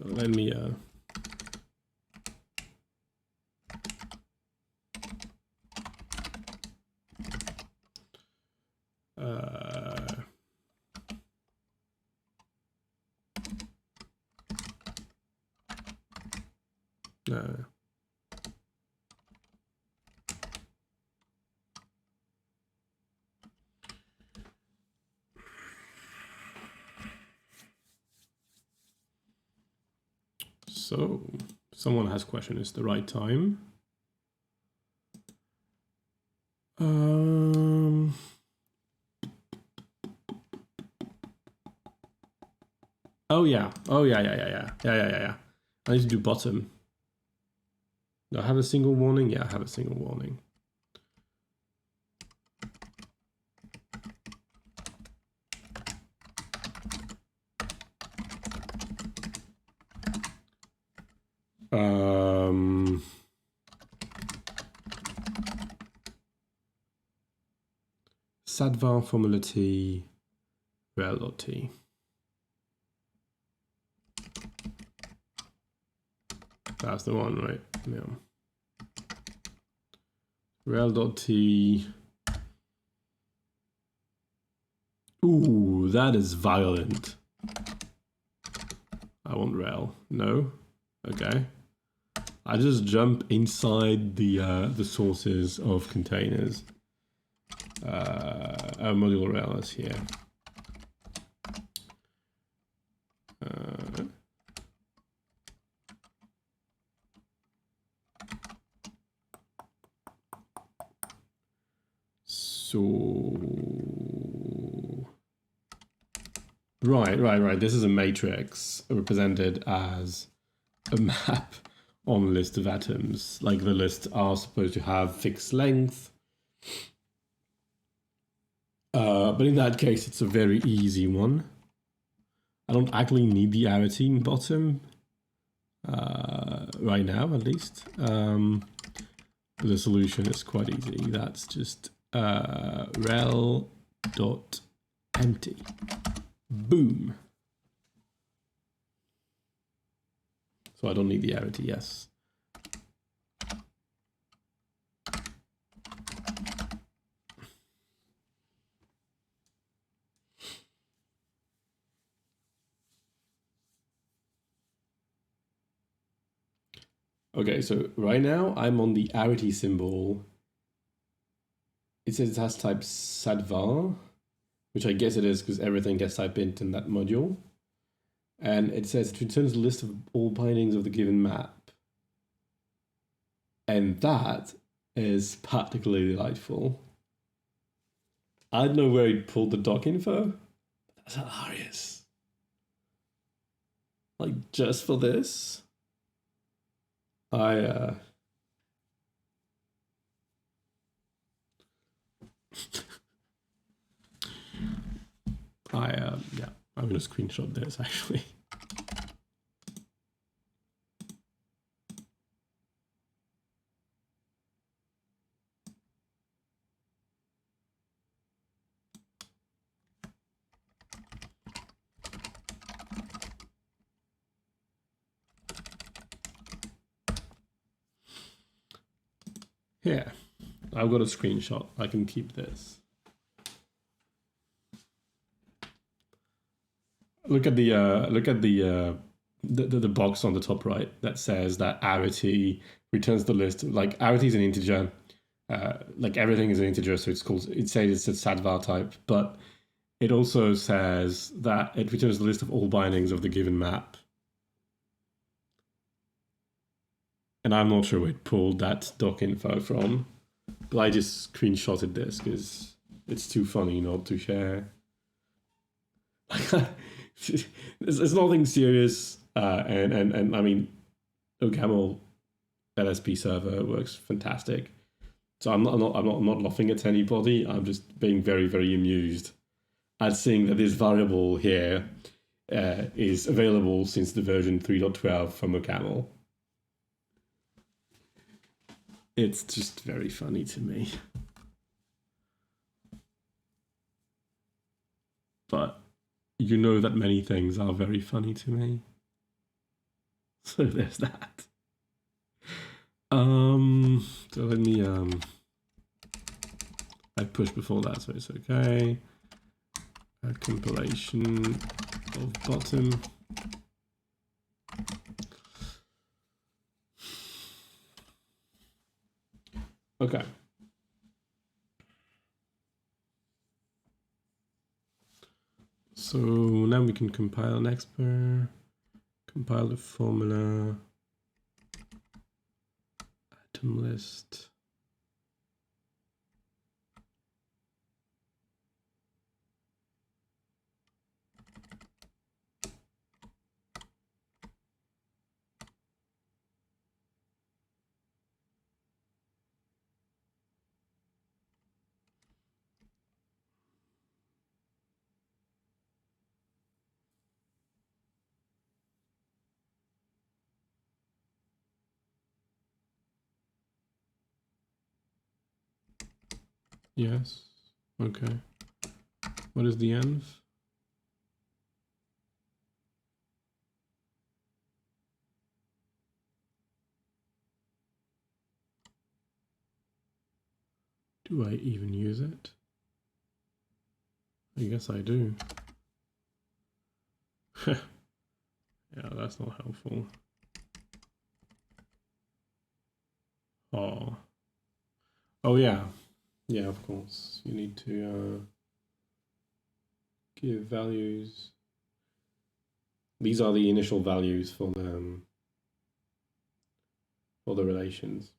let me so someone has question, is the right time? Oh yeah. I need to do bottom. Do I have a single warning? Yeah, I have a single warning. Sadvar formula T, rel.t. That's the one, right? Yeah. Rel.t. Ooh, that is violent. I want rel. No? Okay. I just jump inside the sources of containers. Module rel is here. Right. This is a matrix represented as a map on a list of atoms. Like the lists are supposed to have fixed length. But in that case, it's a very easy one. I don't actually need the arity in bottom right now, at least. The solution is quite easy. That's just rel dot empty. Boom. So I don't need the arity, yes. Okay, so right now I'm on the arity symbol. It says it has type sadvar, which I guess it is because everything gets type int in that module. And it says it returns a list of all bindings of the given map. And that is particularly delightful. I don't know where he pulled the doc info, but that's hilarious. Like, just for this, yeah, I'm gonna screenshot this actually. Here, I've got a screenshot. I can keep this. Look at the box on the top right that says that arity returns the list. Like arity is an integer, like everything is an integer, so it says it's a sadvar type, but it also says that it returns the list of all bindings of the given map. And I'm not sure where it pulled that doc info from, but I just screenshotted this because it's too funny not to share. It's nothing serious, and I mean, Ocaml LSP server works fantastic. So I'm not laughing at anybody. I'm just being very, very amused at seeing that this variable here is available since the version 3.12 from Ocaml. It's just very funny to me. But you know that many things are very funny to me. So there's that. So let me I pushed before that, so it's okay. A compilation of bottom. Okay. So now we can compile an expert, compile the formula, atom list. Yes. Okay. What is the env? Do I even use it? I guess I do. Yeah, that's not helpful. Oh yeah. Yeah, of course. You need to give values. These are the initial values for the relations.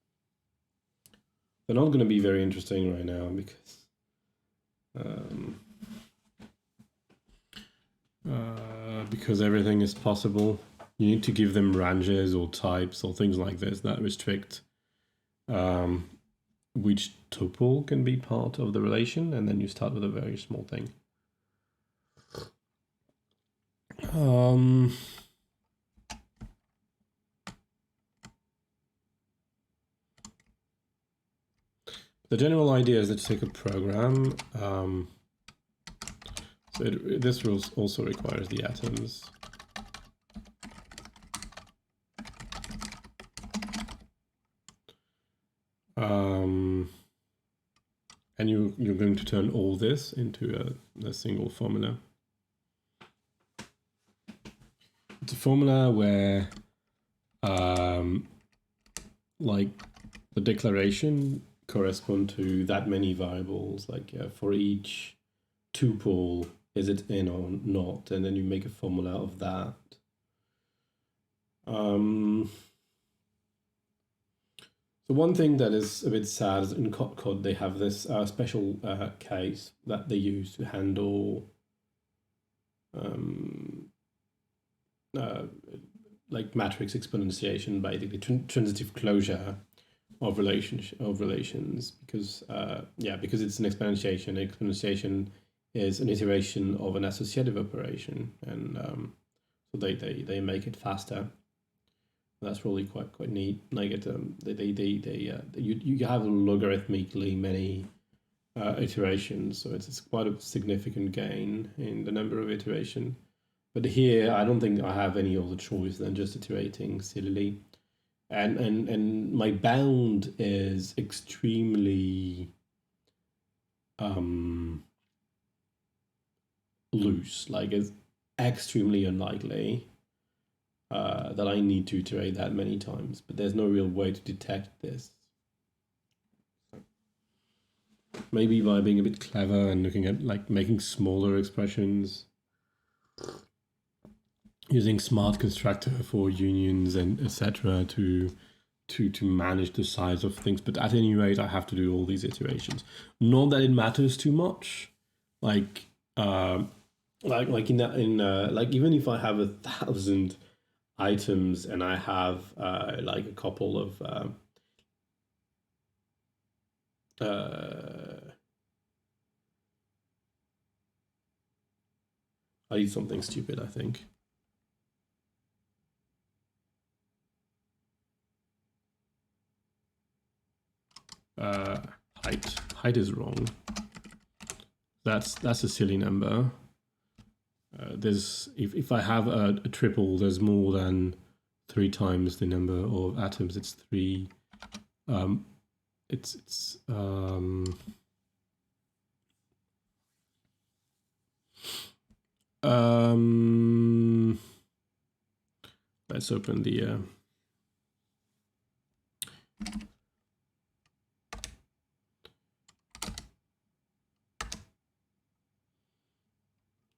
They're not going to be very interesting right now because everything is possible. You need to give them ranges or types or things like this that restrict which tuple can be part of the relation, and then you start with a very small thing. the general idea is that you take a program. So this rule also requires the atoms. And you're going to turn all this into a single formula. It's a formula where like the declaration correspond to that many variables, like for each tuple, is it in or not? And then you make a formula of that. So one thing that is a bit sad is in code they have this special case that they use to handle like matrix exponentiation, basically transitive closure of relations, because because it's an exponentiation. Exponentiation is an iteration of an associative operation, and so they make it faster. That's really quite neat. Like it, you have logarithmically many iterations, so it's quite a significant gain in the number of iterations. But here, I don't think I have any other choice than just iterating sillily, and my bound is extremely loose. Like it's extremely unlikely that I need to iterate that many times, but there's no real way to detect this. Maybe by being a bit clever and looking at like making smaller expressions, using smart constructor for unions and etc. to manage the size of things. But at any rate, I have to do all these iterations. Not that it matters too much, like even if I have 1,000 items and I have like a couple of I did something stupid, I think. Height is wrong. That's a silly number. There's if I have a triple, there's more than 3 times the number of atoms. It's 3. Let's open the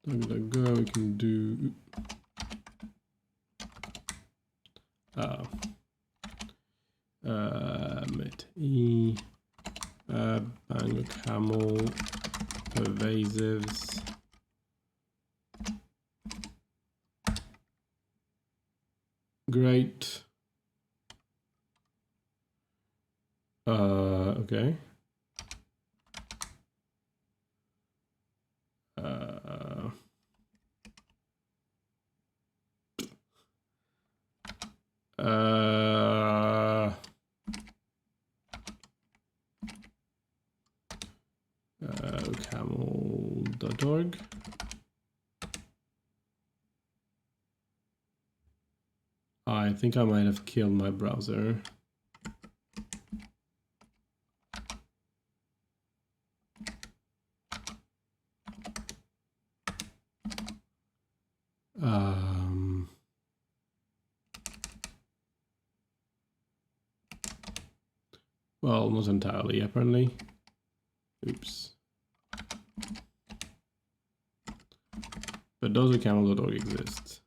I'm gonna go, we can do met e bang Ocaml pervasives great. Okay. Ocaml.org. I think I might have killed my browser. Well, not entirely, apparently. Oops. But does Ocaml.org exist?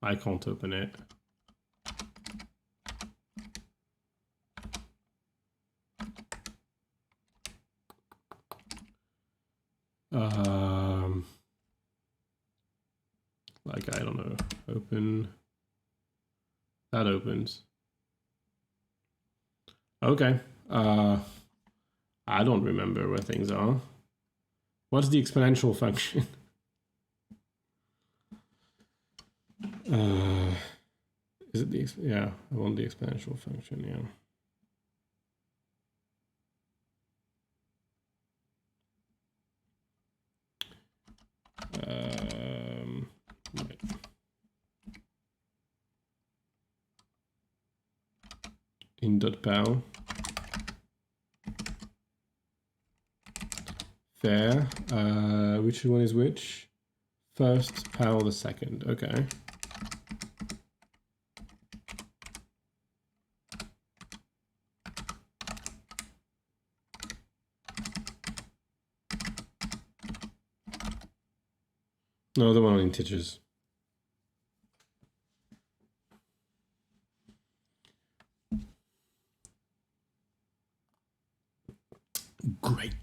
I can't open it. Like, I don't know, open. That opens. Okay. I don't remember where things are. What's the exponential function? Is it the, yeah, I want the exponential function, yeah. Right. In .pow. There. Which one is which? First pow the second. Okay. No, the one on integers. Great.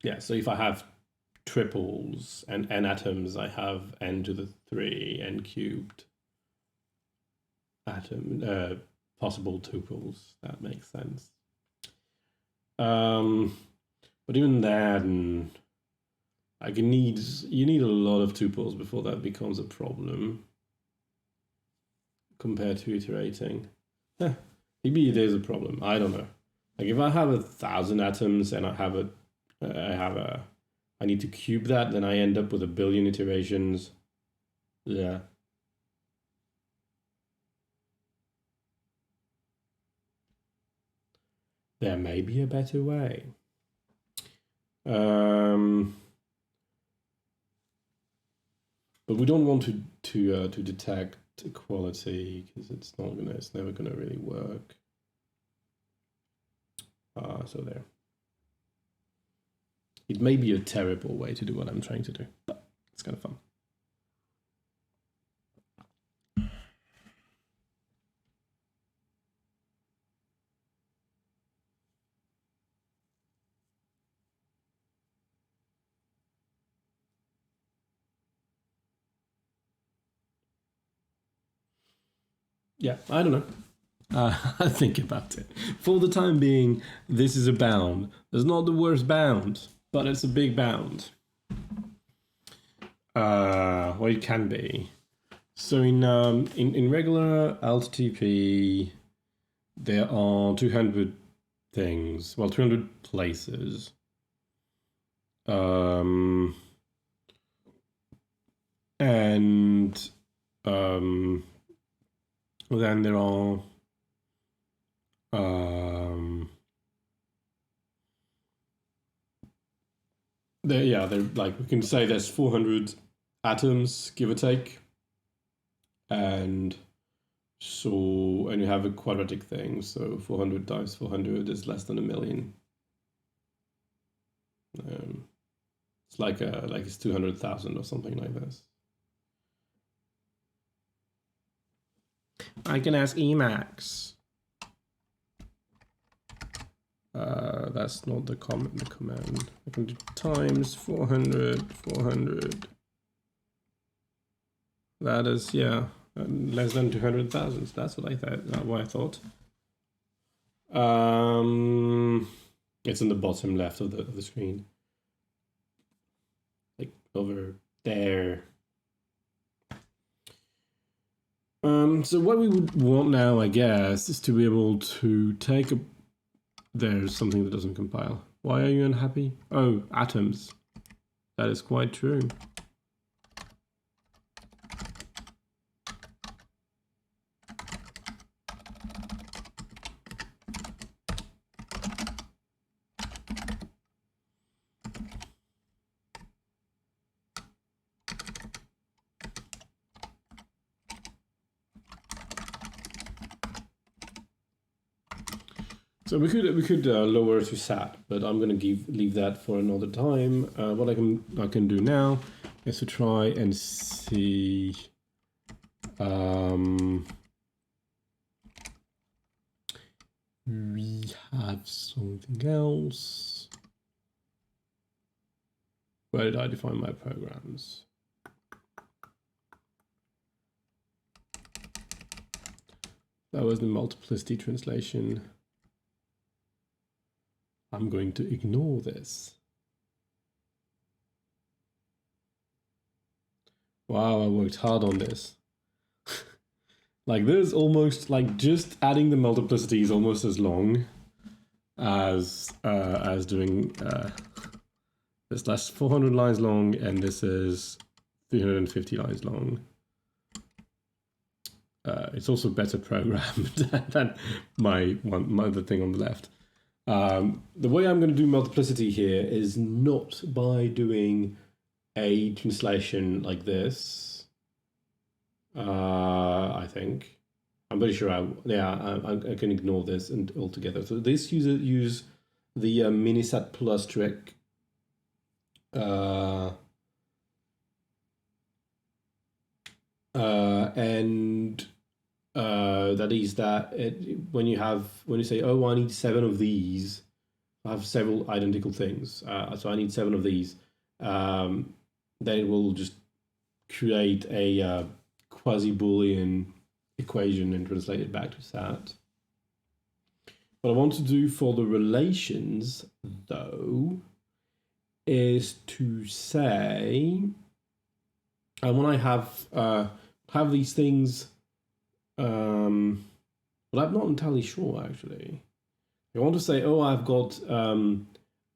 Yeah, so if I have triples and n atoms, I have n to the 3, n cubed atom, possible tuples. That makes sense. But even then, like you need a lot of tuples before that becomes a problem compared to iterating. Maybe it is a problem. I don't know. Like if I have 1,000 atoms and I need to cube that, then I end up with 1 billion iterations. Yeah. There may be a better way. But we don't want to detect equality because it's never gonna really work. So there. It may be a terrible way to do what I'm trying to do, but it's kind of fun. Yeah, I don't know. I think about it. For the time being, this is a bound. It's not the worst bound, but it's a big bound. Well, it can be. So in regular LTP, there are 200 things. Well, 200 places. And then there are they're like, we can say there's 400 atoms, give or take, and you have a quadratic thing, so 400 times 400 is less than 1 million. It's like it's 200,000 or something like this. I can ask Emacs. That's not the command. I can do times 400. That is, yeah, less than 200,000. That's what I thought. It's in the bottom left of the screen, like over there. So what we would want now, I guess, is to be able to take a. There's something that doesn't compile. Why are you unhappy? Oh, atoms. That is quite true. So we could lower to sat, but I'm gonna leave that for another time. What I can do now is to try and see. We have something else. Where did I define my programs? That was the multiplicity translation. I'm going to ignore this. Wow, I worked hard on this. Like there's almost like just adding the multiplicity is almost as long as doing this last 400 lines long, and this is 350 lines long. It's also better programmed than my other thing on the left. The way I'm going to do multiplicity here is not by doing a translation like this. I think I'm pretty sure I can ignore this and altogether. So this use the minisat plus trick. And that is that when you say, oh, I need 7 of these, I have several identical things, so I need 7 of these, then it will just create a quasi-Boolean equation and translate it back to sat. What I want to do for the relations, though, is to say, and when I have these things, but I'm not entirely sure actually. I want to say, oh, I've got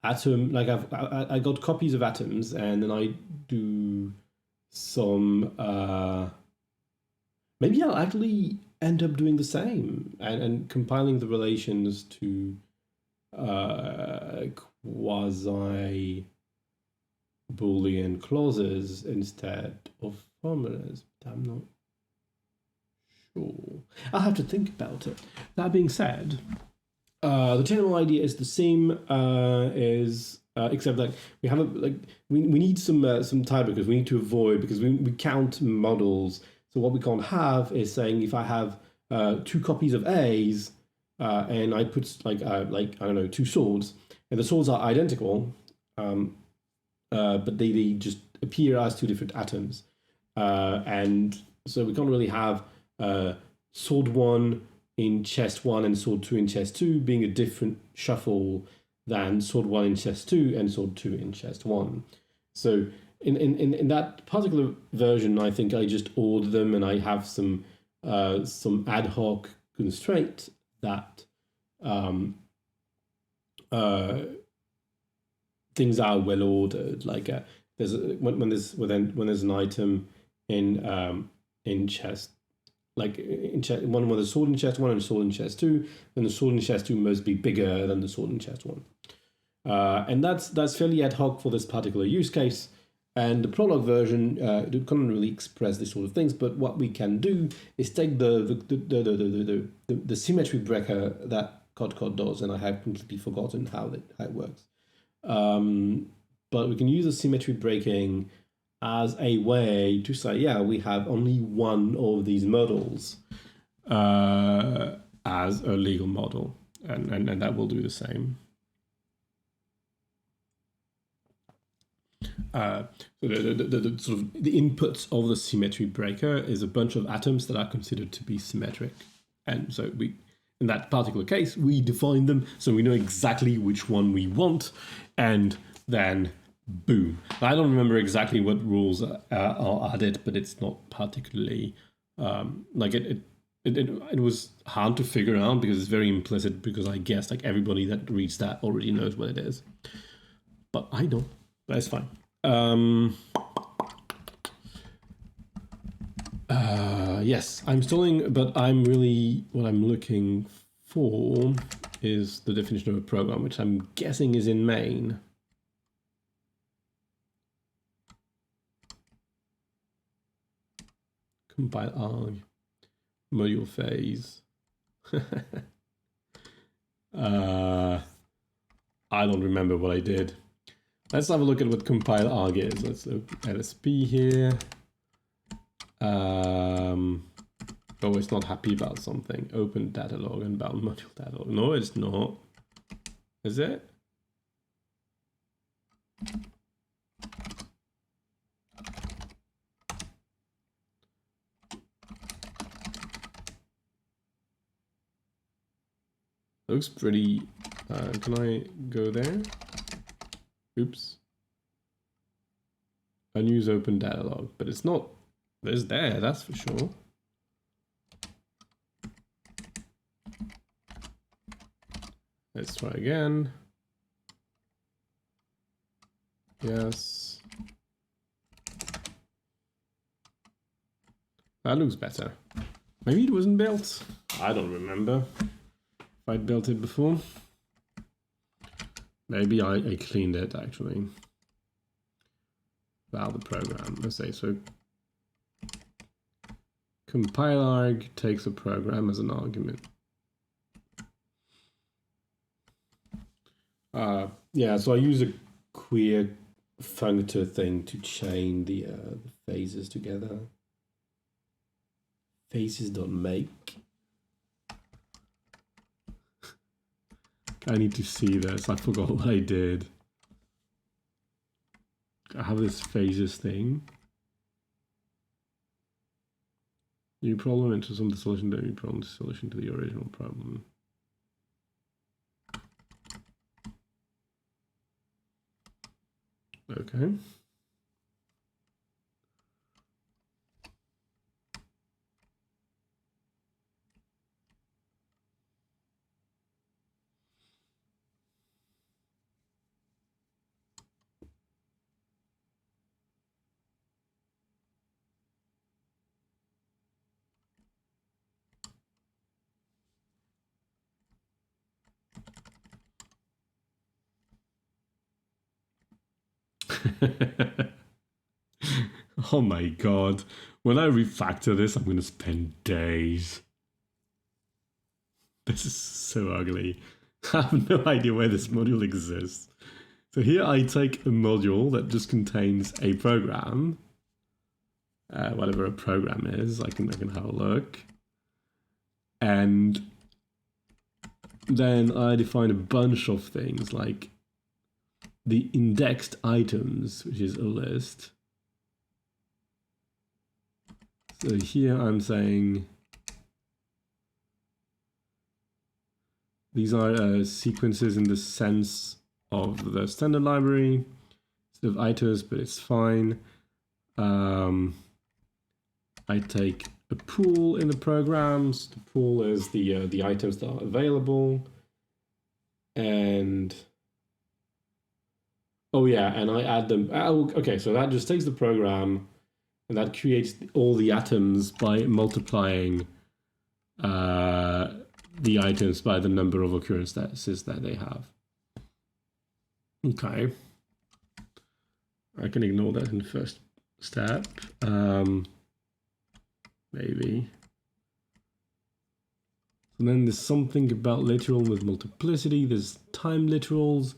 atom, like I got copies of atoms, and then I do some. Maybe I'll actually end up doing the same and compiling the relations to quasi Boolean clauses instead of formulas. But I'm not sure. I'll have to think about it. That being said, the general idea is the same except like we have we need some tiebreakers. We need to avoid, because we count models. So what we can't have is saying if I have 2 copies of A's and I put like I don't know, 2 swords, and the swords are identical, but they just appear as 2 different atoms, and so we can't really have sword 1 in chest 1 and sword 2 in chest 2 being a different shuffle than sword 1 in chest 2 and sword 2 in chest 1. So in that particular version, I think I just order them, and I have some ad hoc constraint that things are well ordered. Like there's when there's an item in chest, like in chest one with a sword in chest 1 and a sword in chest 2, then the sword in chest 2 must be bigger than the sword in chest 1. And that's fairly ad hoc for this particular use case. And the prolog version can't really express these sort of things, but what we can do is take the symmetry breaker that Cod does, and I have completely forgotten how it works. But we can use the symmetry breaking as a way to say, yeah, we have only one of these models as a legal model, and that will do the same. So the sort of the inputs of the symmetry breaker is a bunch of atoms that are considered to be symmetric, and so we, in that particular case, we define them so we know exactly which one we want, and then boom. I don't remember exactly what rules are added, but it's not particularly like it was hard to figure out because it's very implicit, because I guess like everybody that reads that already knows what it is, but I don't. That's fine. Yes, I'm stalling, but I'm really, what I'm looking for is the definition of a program, which I'm guessing is in main. Compile arg, module phase. I don't remember what I did. Let's have a look at what compile arg is. Let's look at LSP here. Oh, it's not happy about something. Open datalog and bound module datalog. No, it's not. Is it? Looks pretty. Can I go there? Oops. Unuse open datalog, but it's not There's there, that's for sure. Let's try again. Yes. That looks better. Maybe it wasn't built. I don't remember if I'd built it before. Maybe I cleaned it actually. Val the program. Let's say so. Compile arg takes a program as an argument. Yeah, so I use a queer functor thing to chain the phases together. Phases.make. I need to see this. I forgot what I did. I have this phases thing. New problem into some solution to new problem, solution to the original problem. Okay. Oh my god. When I refactor this, I'm going to spend days. This is so ugly. I have no idea where this module exists. So here I take a module that just contains a program. Whatever a program is, I can have a look. And then I define a bunch of things like the indexed items, which is a list. So here I'm saying these are sequences in the sense of the standard library, instead of items, but it's fine. I take a pool in the programs. The pool is the items that are available. And oh yeah, and I add them. Okay, so that just takes the program and that creates all the atoms by multiplying the items by the number of occurrences that they have. Okay. I can ignore that in the first step. Maybe. And then there's something about literal with multiplicity. There's time literals,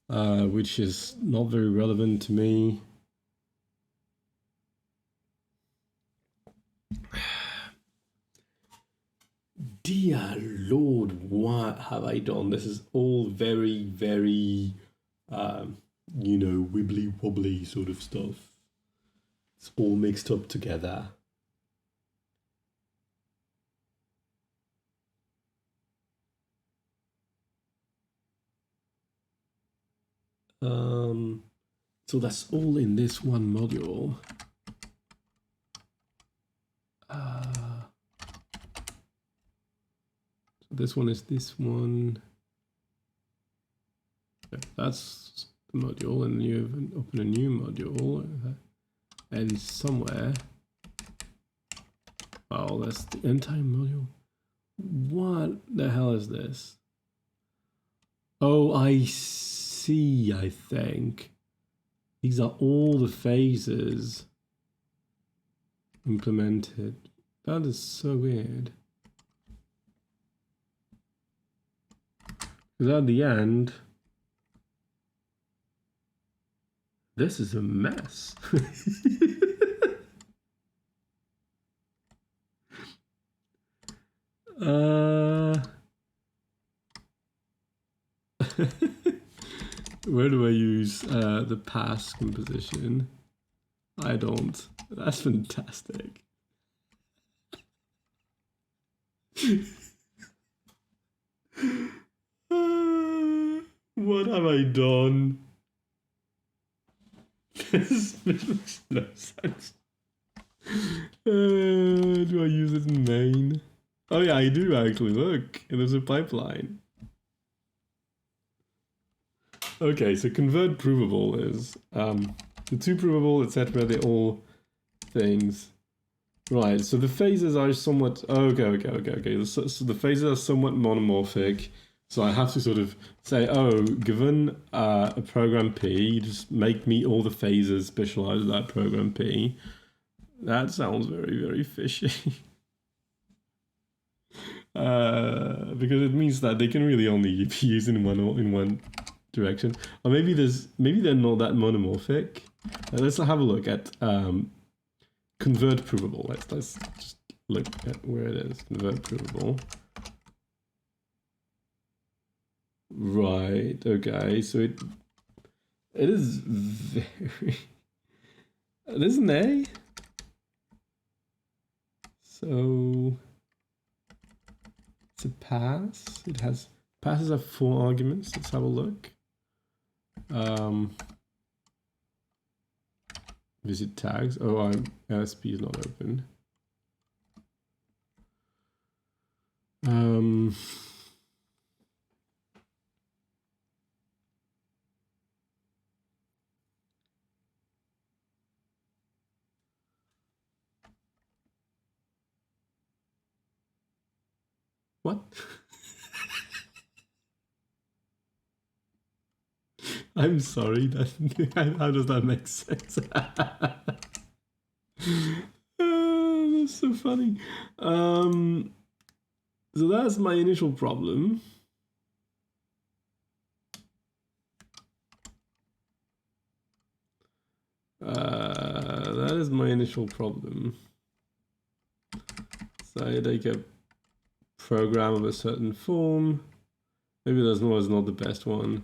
which is not very relevant to me. Dear Lord, what have I done? This is all very, very, you know, wibbly wobbly sort of stuff. It's all mixed up together. So that's all in this one module. This one is this one. That's the module, and you open a new module, and somewhere. Oh, that's the entire module. What the hell is this? Oh, I see, I think. These are all the phases implemented. That is so weird. Because at the end, this is a mess. Where do I use the pass composition? I don't. That's fantastic. What have I done? This makes no sense. Do I use it in main? Oh yeah, I do actually. Look, there's a pipeline. Okay, so convert provable is the two provable, etc. They're all things. Right, so the phases are somewhat... Okay. So the phases are somewhat monomorphic. So I have to sort of say, oh, given a program P, just make me all the phases specialized that program P. That sounds very, very fishy. Because it means that they can really only be used in one direction. Or maybe they're not that monomorphic. Let's have a look at convert provable. Let's just look at where it is. Convert provable. Right. Okay. So it is very. It is an A. So it's a pass. It has passes have 4 arguments. Let's have a look. Visit tags. Oh, LSP is not open. What? I'm sorry. How does that make sense? That's so funny. So that's my initial problem. That is my initial problem. So I take a program of a certain form. Maybe that was not the best one.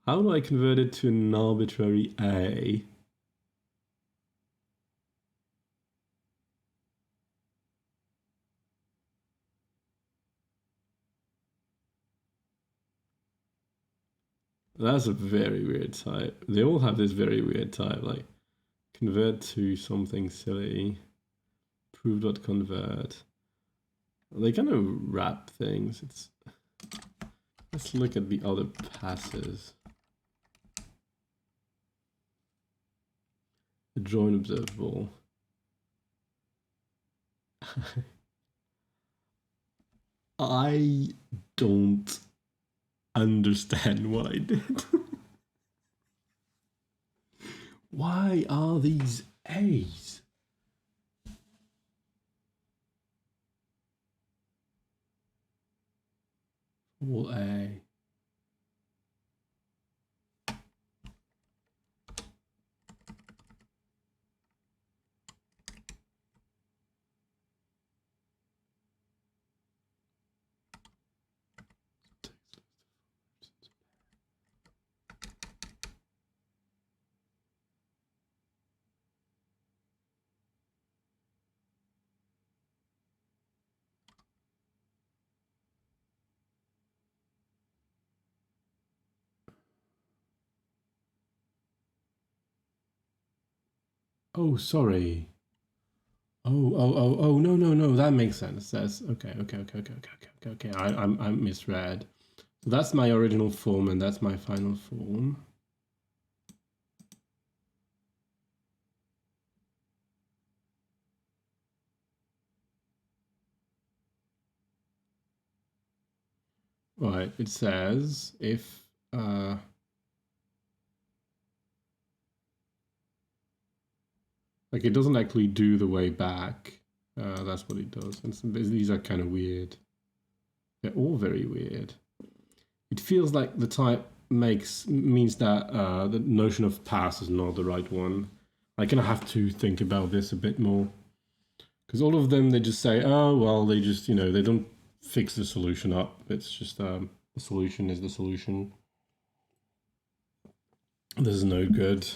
How do I convert it to an arbitrary A? That's a very weird type. They all have this very weird type, like convert to something silly. Prove.convert. They kind of wrap things. Let's look at the other passes. The join observable. I don't understand what I did. Why are these A's? All A. Oh, sorry. Oh, no, that makes sense. That's okay. I misread. So that's my original form and that's my final form. Right, it says if like it doesn't actually do the way back. That's what it does. And these are kind of weird. They're all very weird. It feels like the type means that the notion of pass is not the right one. I kind of have to think about this a bit more. Because all of them, they just say, oh, well, they just, they don't fix the solution up. It's just the solution is the solution. This is no good.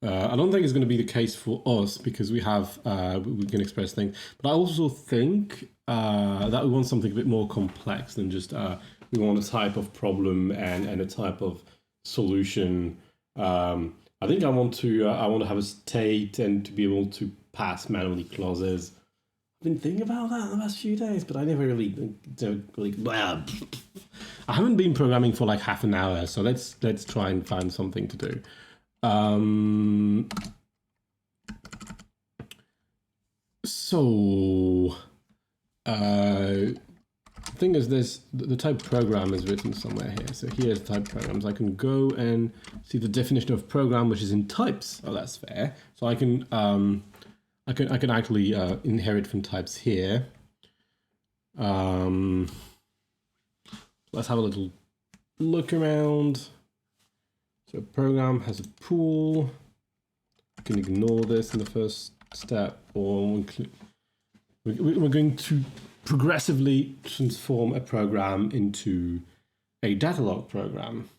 I don't think it's going to be the case for us because we have we can express things. But I also think that we want something a bit more complex than just we want a type of problem and a type of solution. I think I want to have a state and to be able to pass manually clauses. I've been thinking about that in the last few days, but I never really, well, I haven't been programming for like half an hour, so let's try and find something to do. The thing is, the type program is written somewhere here. So here's type programs. I can go and see the definition of program, which is in types. Oh, that's fair. So I can actually inherit from types here. Let's have a little look around. So a program has a pool. You can ignore this in the first step, or we're going to progressively transform a program into a datalog program.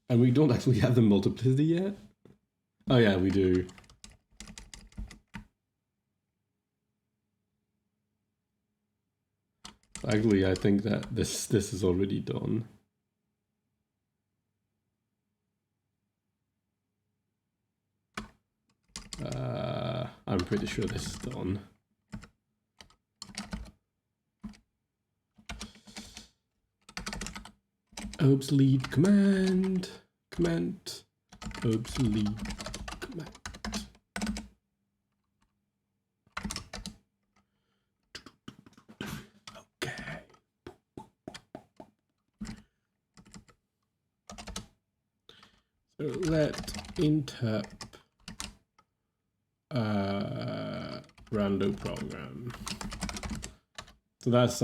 And we don't actually have the multiplicity yet. Oh yeah, we do. Actually, I think that this is already done. I'm pretty sure this is done. Obsolete command, obsolete command. Okay. So let interp rando program. So that's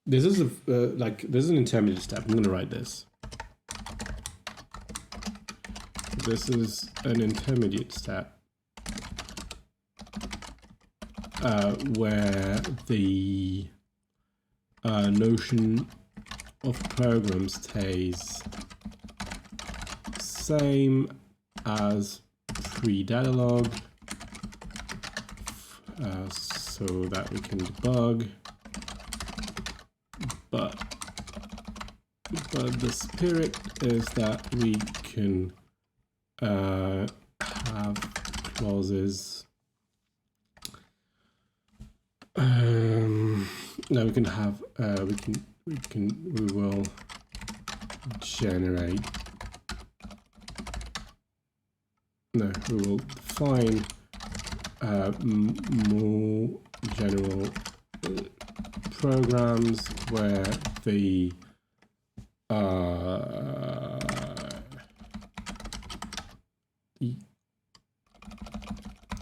this is there's an intermediate step. I'm going to write this. This is an intermediate step where the notion of program stays same as pre-datalog, so that we can debug. But the spirit is that we can have clauses. No, we can have we will generate. No, we will define more general programs where the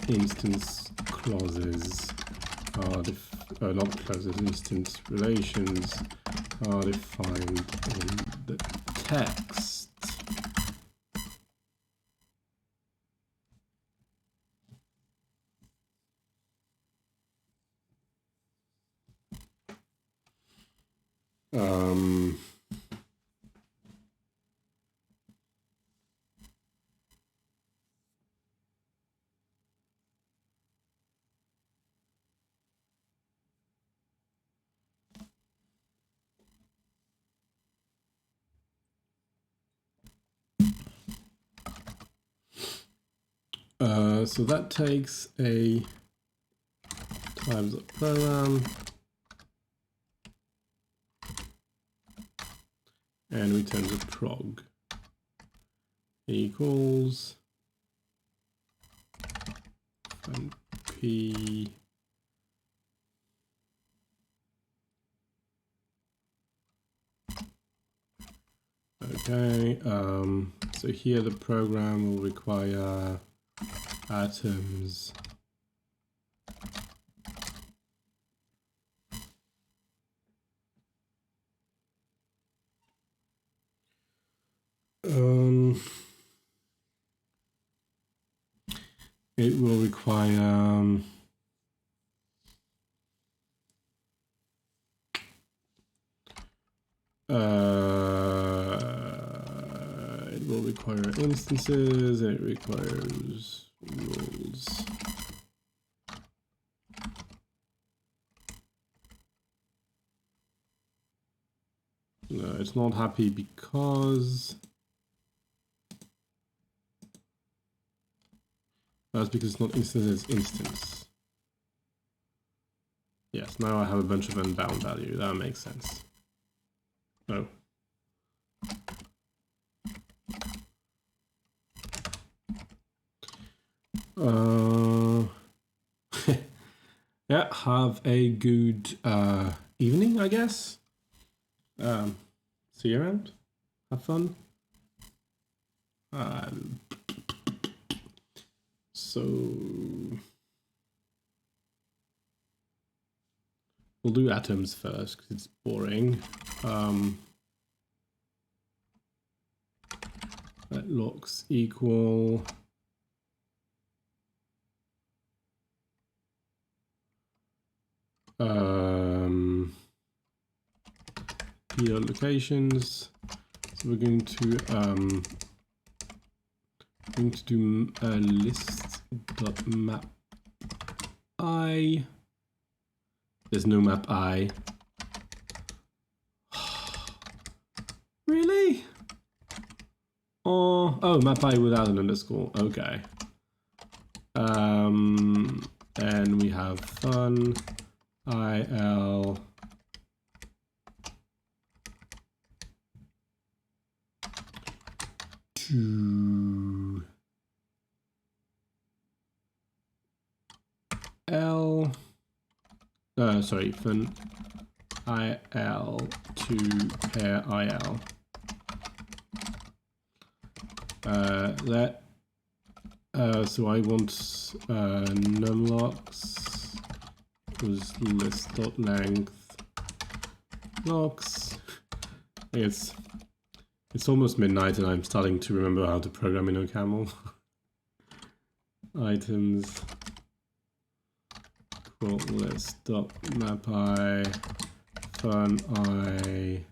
instance clauses are not clauses, instance relations are defined in the text. So that takes a times of program and returns a prog equals and p okay. So here the program will require atoms it will require it will require instances, and it requires rules. No, it's not happy because that's because it's not instance, it's instance. Yes, now I have a bunch of unbound value. That makes sense. No. Yeah, have a good evening, I guess. See you around. Have fun. So we'll do atoms first because it's boring. Let locks equal p locations. So we're going to do a list.map I. There's no map I. Really? Oh, map I without an underscore. Okay. And we have fun IL to L. Sorry, fun IL to pair IL. So I want numlocks was list.length locks. It's almost midnight and I'm starting to remember how to program in Ocaml. Items equal list.mapi fun I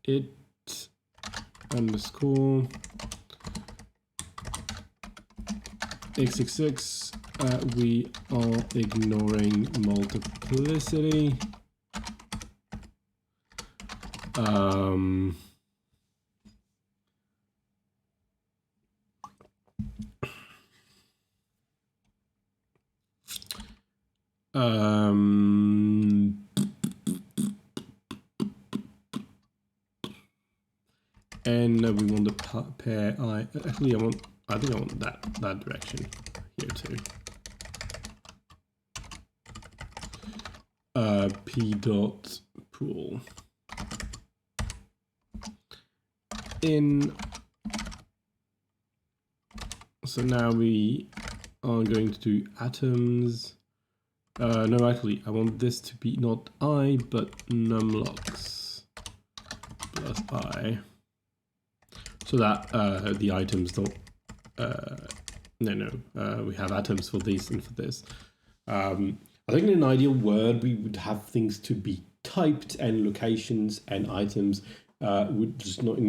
it underscore x66. We are ignoring multiplicity. And we want the pair I. Actually, I think I want that direction here too. P dot pool in. So now we are going to do atoms. No, actually, I want this to be not I, but numlocks plus I. So that the items don't. We have atoms for this and for this. I think in an ideal world, we would have things to be typed and locations and items would just not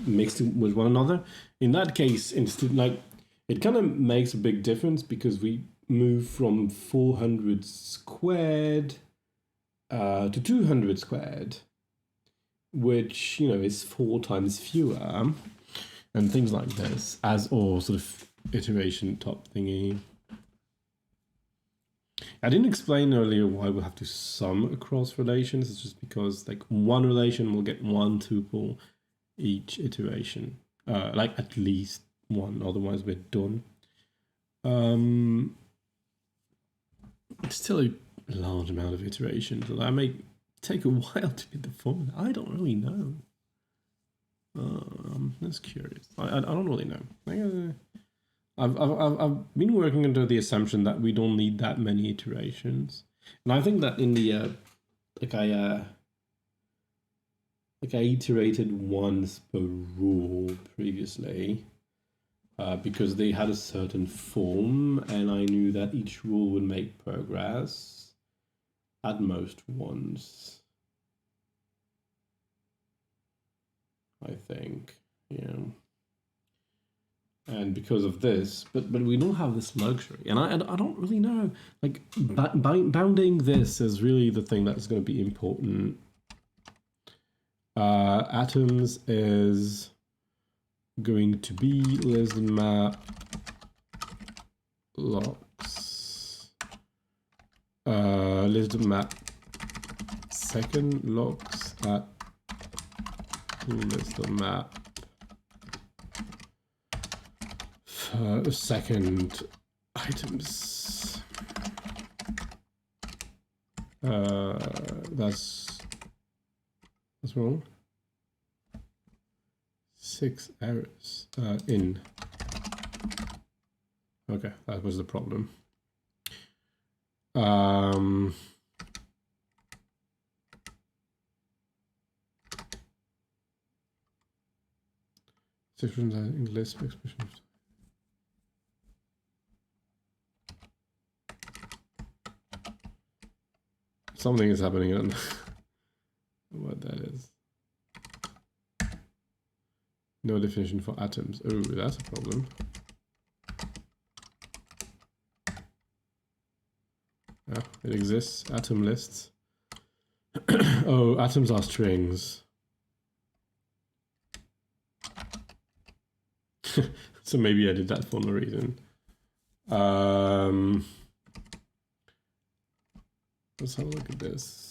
mixed with one another. In that case, instead, like it kind of makes a big difference because we move from 400 squared to 200 squared, which is 4 times fewer. And things like this, as or sort of iteration top thingy. I didn't explain earlier why we have to sum across relations. It's just because like one relation will get one tuple each iteration, like at least one. Otherwise, we're done. It's still a large amount of iterations. That may take a while to get the formula. I don't really know. That's curious. I don't really know. I've been working under the assumption that we don't need that many iterations, and I think that in the I iterated once per rule previously because they had a certain form, and I knew that each rule would make progress at most once. I think, And because of this, but we don't have this luxury, and I don't really know. Like bounding this is really the thing that's going to be important. Atoms is going to be list map locks. List map second locks at list map second items. That's wrong. 6 errors in. Okay, that was the problem. In list expression. Something is happening. I don't know what that is. No definition for atoms. Oh, that's a problem. Yeah, it exists. Atom lists. Oh, atoms are strings. So maybe I did that for no reason. Let's have a look at this.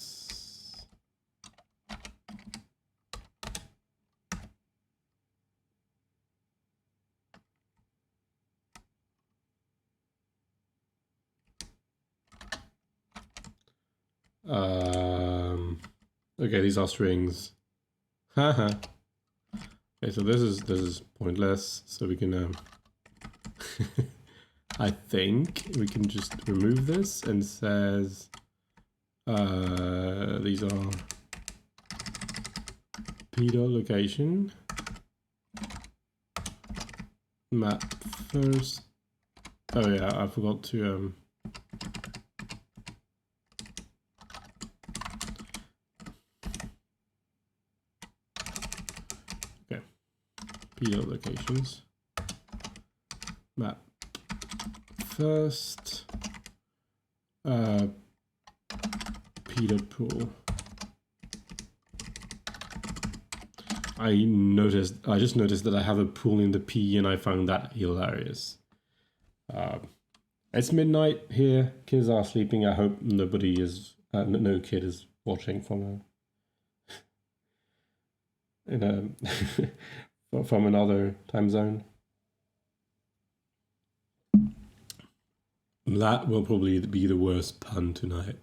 Okay, these are strings. Haha. Okay, so this is pointless. So we can I think we can just remove this, and it says these are p.location location map first. Oh yeah, I forgot to okay, p.locations locations map first p.pool. I just noticed that I have a pool in the P, and I found that hilarious. It's midnight here. Kids are sleeping. I hope nobody is, no kid is watching from from another time zone. That will probably be the worst pun tonight.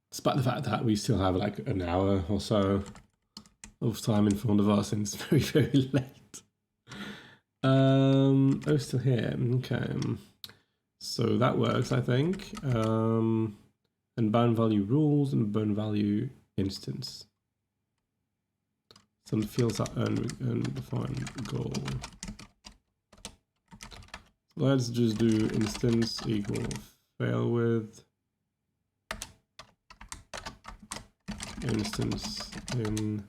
Despite the fact that we still have like an hour or so of time in front of us, and it's very, very late. Oh, still here. Okay. So that works, I think. And bound value rules and bound value instance. Some fields are undefined goal. Let's just do instance equal fail with instance in.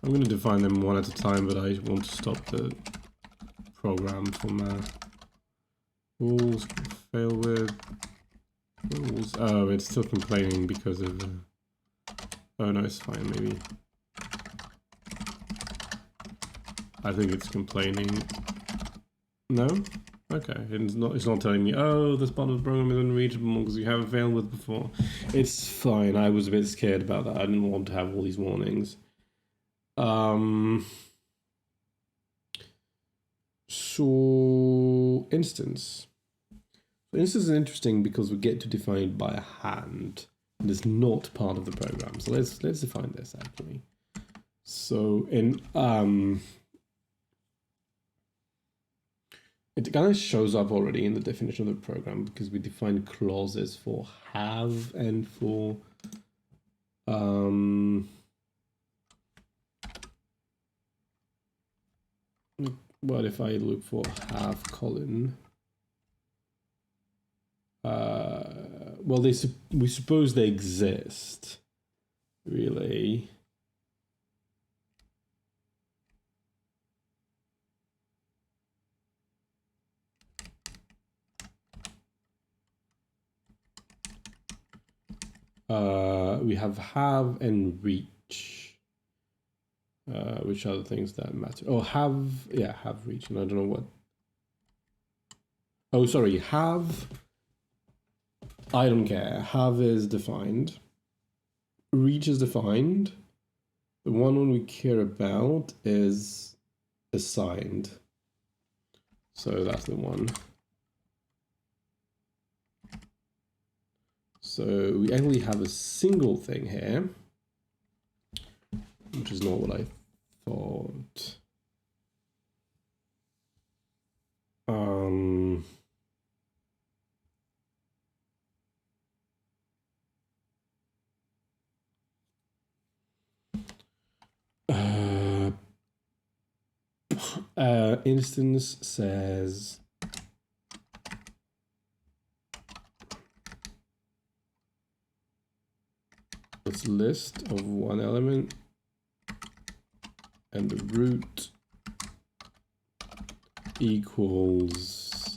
I'm going to define them one at a time, but I want to stop the program from rules fail with rules. Oh, it's still complaining because of. Oh no, it's fine. Maybe. I think it's complaining. No? Okay, it's not telling me, oh, this part of the program is unreachable because you haven't failed with before. It's fine. I was a bit scared about that. I didn't want to have all these warnings. So instance. So instance is interesting because we get to define it by hand, and it's not part of the program. So let's define this actually. So in it kind of shows up already in the definition of the program because we define clauses for have and for what if I look for have colon? Well, we suppose they exist, really. we have and reach, which are the things that matter. Oh, have reach, and I don't know what. Oh, sorry, have. I don't care. Have is defined. Reach is defined. The one we care about is assigned. So that's the one. So we actually have a single thing here, which is not what I thought. Instance says it's list of one element and the root equals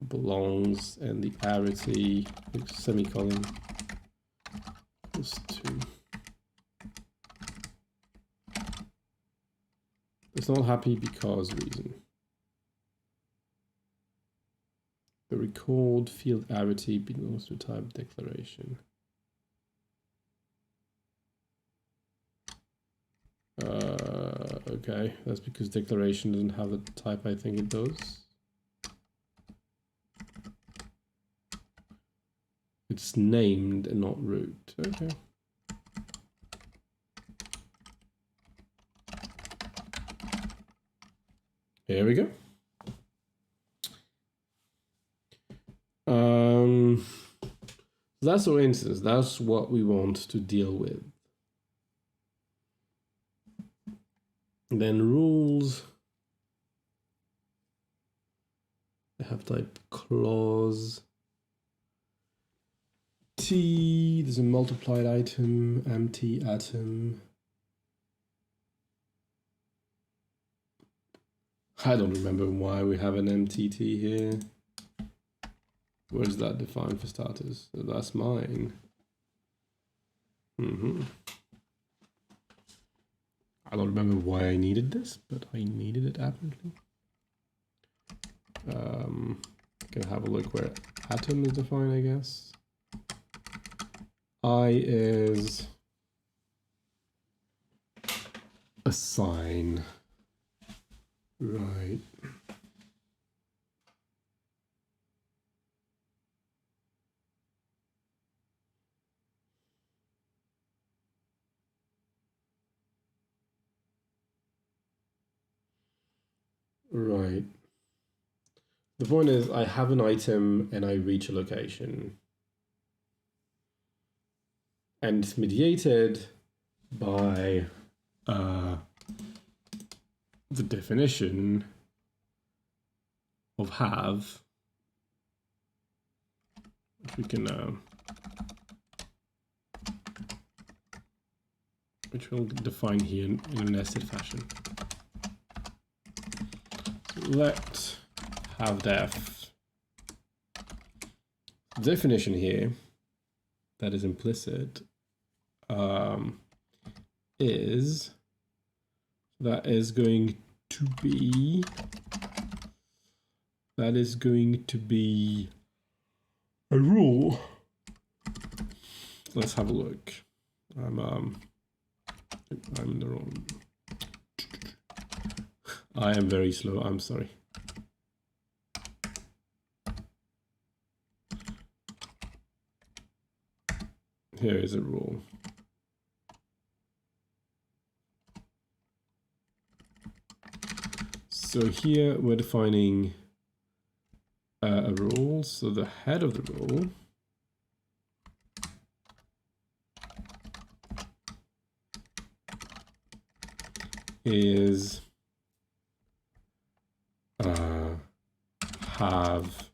belongs and the arity semicolon is 2. It's not happy because reason. The record field arity belongs to type declaration. Okay, that's because declaration doesn't have the type I think it does. It's named and not root. Okay. Here we go. That's our instance. That's what we want to deal with. Then rules. I have type clause. T, there's a multiplied item, empty atom. I don't remember why we have an MTT here. Where is that defined for starters? So that's mine. I don't remember why I needed this, but I needed it apparently. Gonna have a look where atom is defined, I guess. I is assign. Right. Right. The point is I have an item and I reach a location. And it's mediated by the definition of have, which we can which we'll define here in a nested fashion. So let have def. The definition here that is implicit is that is going to be a rule. Let's have a look. I'm in the wrong. I am very slow. I'm sorry. Here is a rule. So here we're defining a rule. So the head of the rule is have.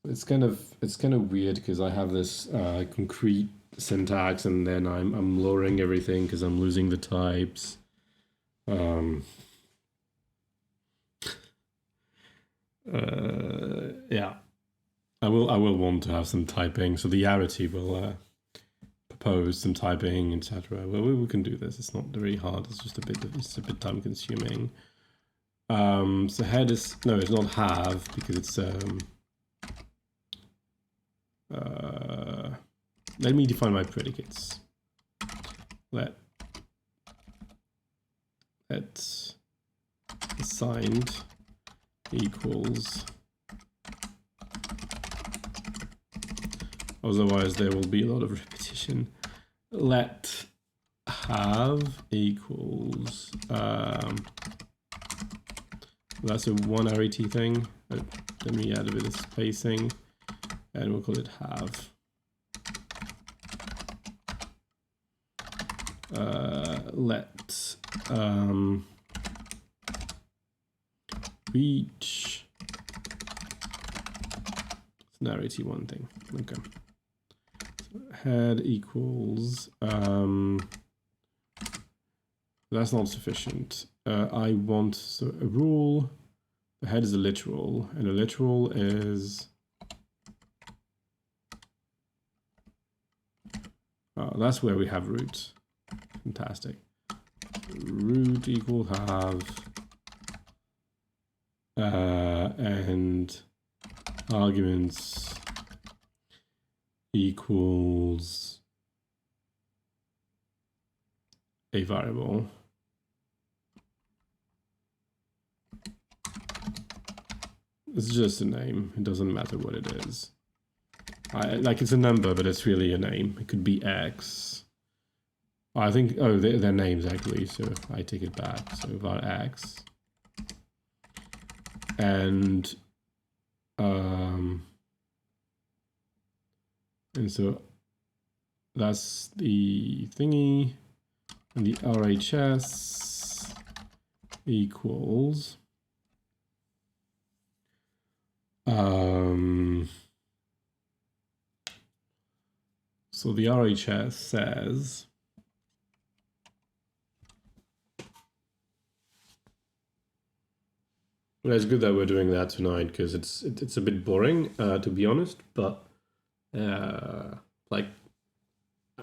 It's kind of weird because I have this concrete syntax and then I'm lowering everything because I'm losing the types. Yeah. I will want to have some typing, so the Yarity will propose some typing, etc. Well, we can do this. It's not very hard. It's just a bit time consuming. So head is no, it's not have because it's let me define my predicates. Let assigned equals. Otherwise, there will be a lot of repetition. Let have equals. That's a one arity thing. Let me add a bit of spacing, and we'll call it have. Let reach. It's an arity one thing. Okay. Head equals, that's not sufficient. I want a rule. The head is a literal, and a literal is, that's where we have root. Fantastic. Root equal have, and arguments equals a variable. It's just a name. It doesn't matter what it is. Like it's a number, but it's really a name. It could be X. I think, oh, they're names actually, so I take it back. So var X. And so that's the thingy, and the RHS equals so the RHS says well, it's good that we're doing that tonight because it's a bit boring to be honest, but like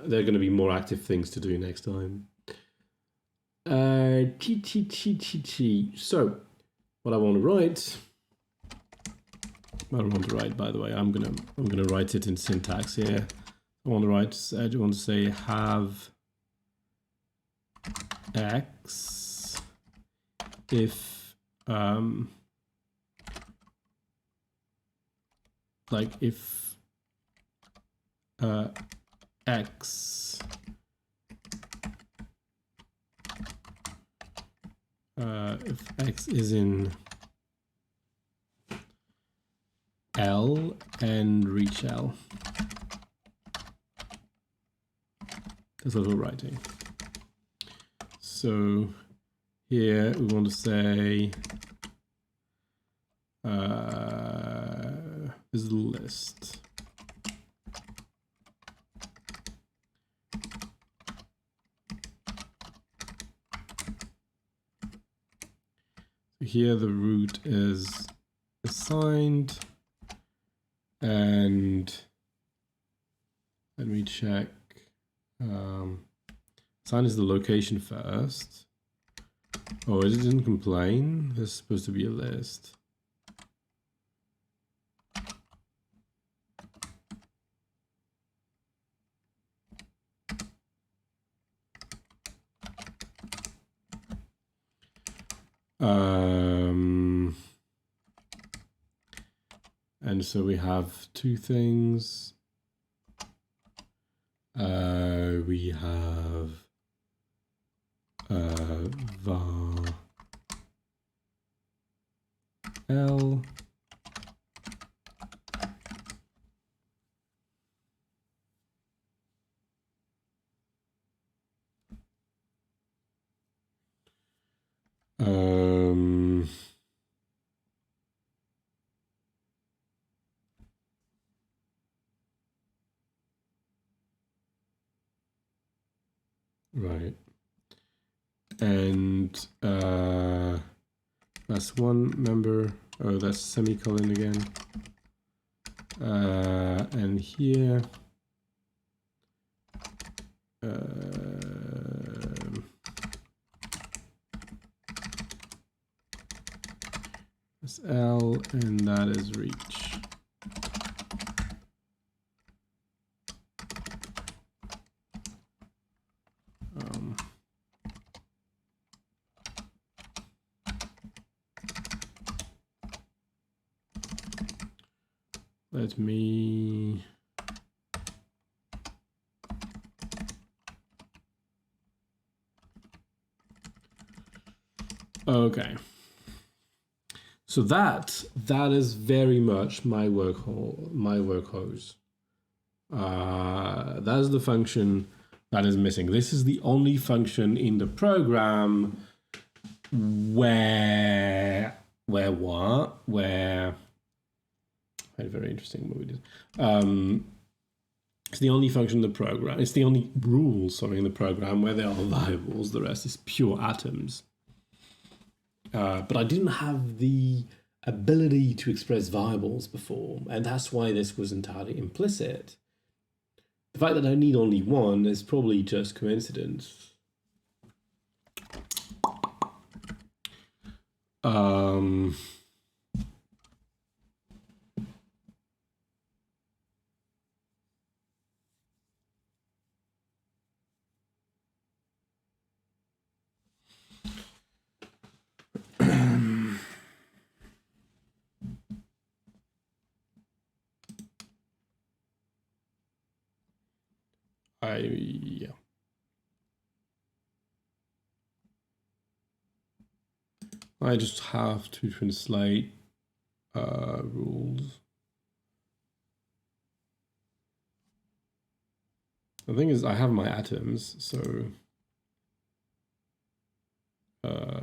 there are going to be more active things to do next time. So what I want to write, by the way, I'm gonna write it in syntax here. I want to say have X if like if X if X is in L and reach L. That's what we're writing. So here we want to say this is the list. So here the root is assigned, and let me check. Assign is the location first. Oh, it didn't complain. There's supposed to be a list. And so we have two things. We have var L right, and that's one member. Oh, that's semicolon again. here. That's L, and that is reach. Let me okay. So that is very much my workhorse. That is the function that is missing. This is the only function in the program where very interesting what we did. It's the only function in the program. It's the only rule, sorry, in the program where there are variables. The rest is pure atoms. But I didn't have the ability to express variables before, and that's why this was entirely implicit. The fact that I need only one is probably just coincidence. Yeah. I just have to translate rules. The thing is, I have my atoms, so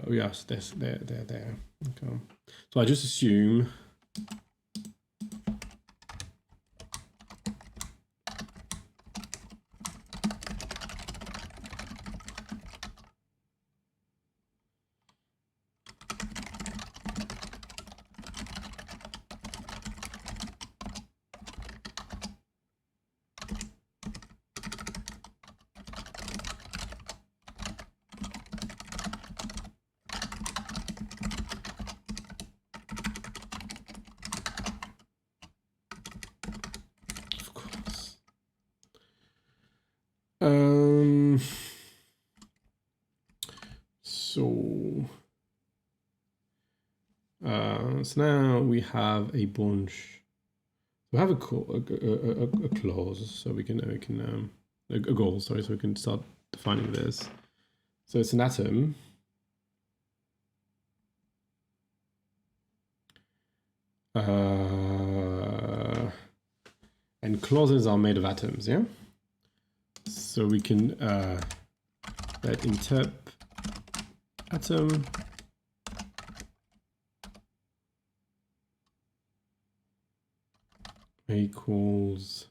yes, they're there. Okay. So I just assume so now we have a bunch. We have a clause, so we can a goal. Sorry, so we can start defining this. So it's an atom. And clauses are made of atoms, yeah? So we can let interp atom equals,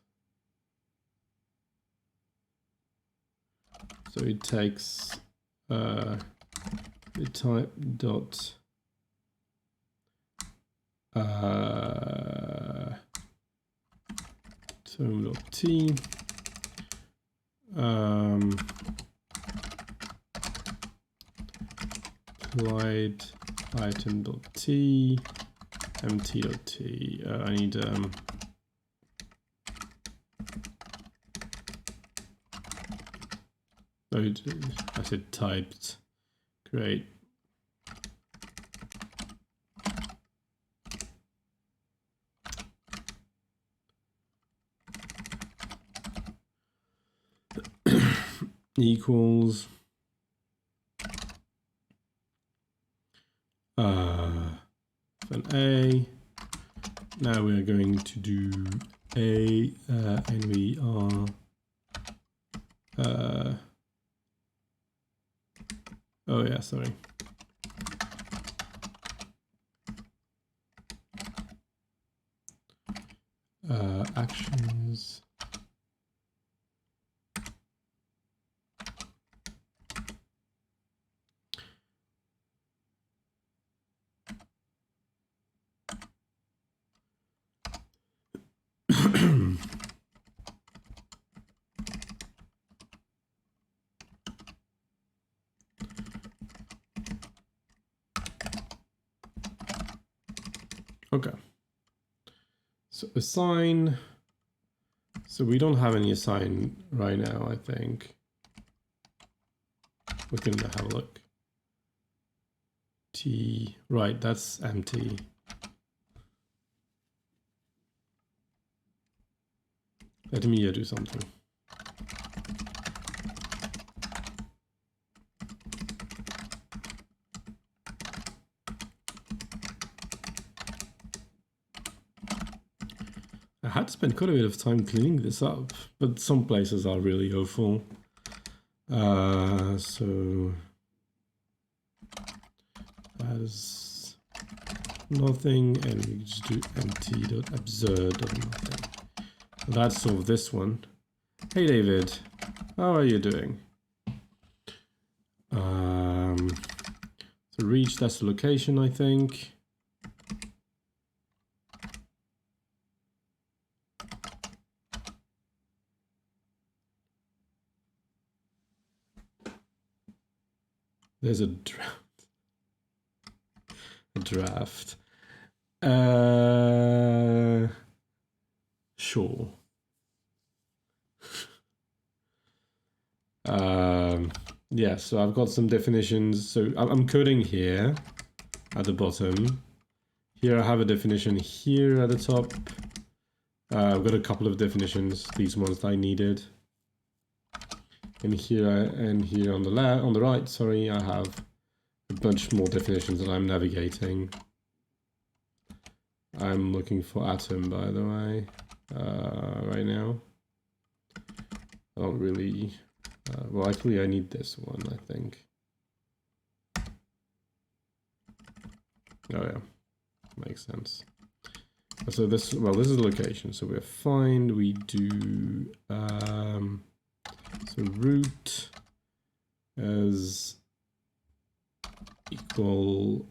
so it takes the type dot term dot t applied item dot t mt dot t. I need I said typed. Great. Equals an A. Now we are going to do A and we are oh yeah, sorry. Actions. Okay. So assign. So we don't have any assign right now, I think. We can have a look. T, right, that's empty. Let me do something. I had to spend quite a bit of time cleaning this up, but some places are really awful. So as nothing, and we just do empty.absurd.nothing. That solved this one. Hey David, how are you doing? So reach, that's the location, I think. There's a draft. Sure. Yeah, so I've got some definitions. So I'm coding here at the bottom. Here I have a definition here at the top. I've got a couple of definitions, these ones that I needed. And here on the right, sorry, I have a bunch more definitions that I'm navigating. I'm looking for atom, by the way, right now. I don't really, well, actually I need this one, I think. Oh yeah, makes sense. So this, well, this is the location, so we're fine. We do, so root as equal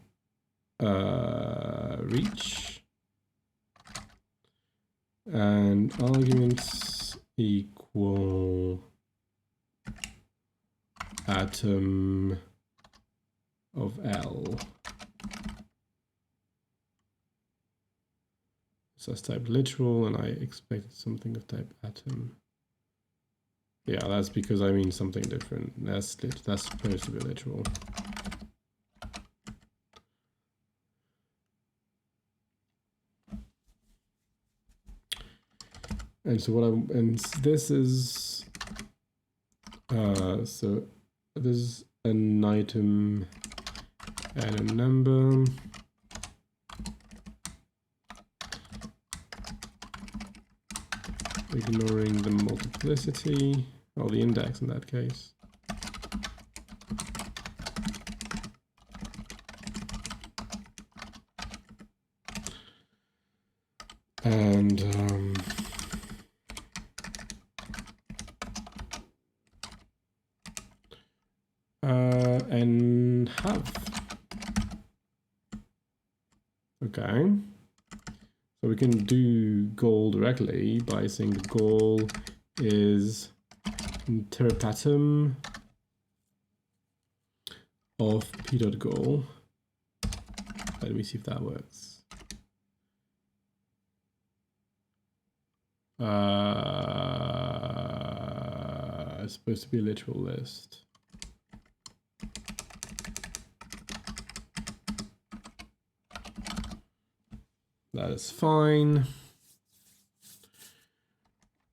reach, and arguments equal atom of L. So that's type literal, and I expected something of type atom. Yeah, that's because I mean something different. That's supposed to be literal. And so this is so this is an item and a number. Ignoring the multiplicity, or the index in that case. And have. Okay. So we can do goal directly by saying the goal is interpatum of p.goal. Let me see if that works. It's supposed to be a literal list. That is fine.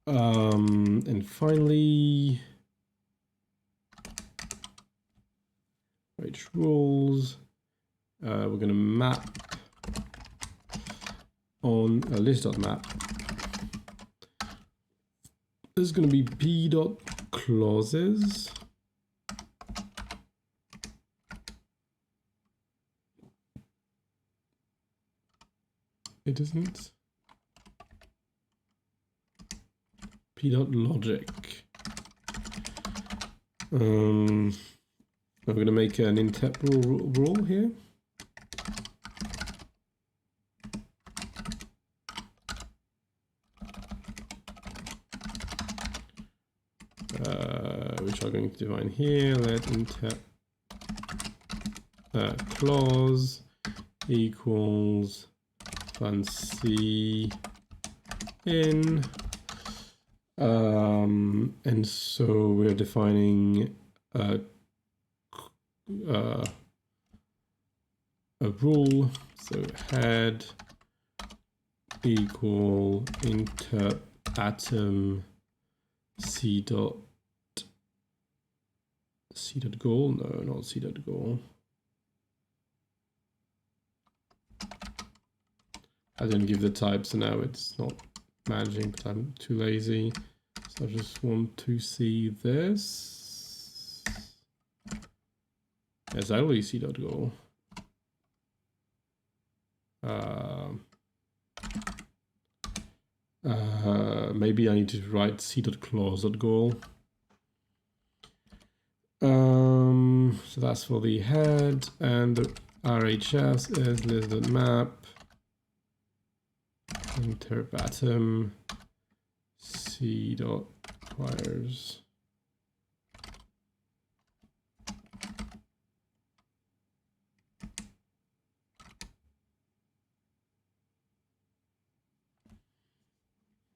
And finally, which rules? We're going to map on a list.map. This is going to be p.clauses. It isn't. p.logic. I'm going to make an interpretable rule here. Which I'm going to define here. Let clause equals span C in. And so we're defining a rule. So head equal inter atom c dot goal. No, not c dot goal. I didn't give the type, so now it's not managing, but I'm too lazy. So I just want to see this. Yes, I already see that goal. Maybe I need to write c.clause.goal. So that's for the head, and the RHS is list.map interbatum c.quires.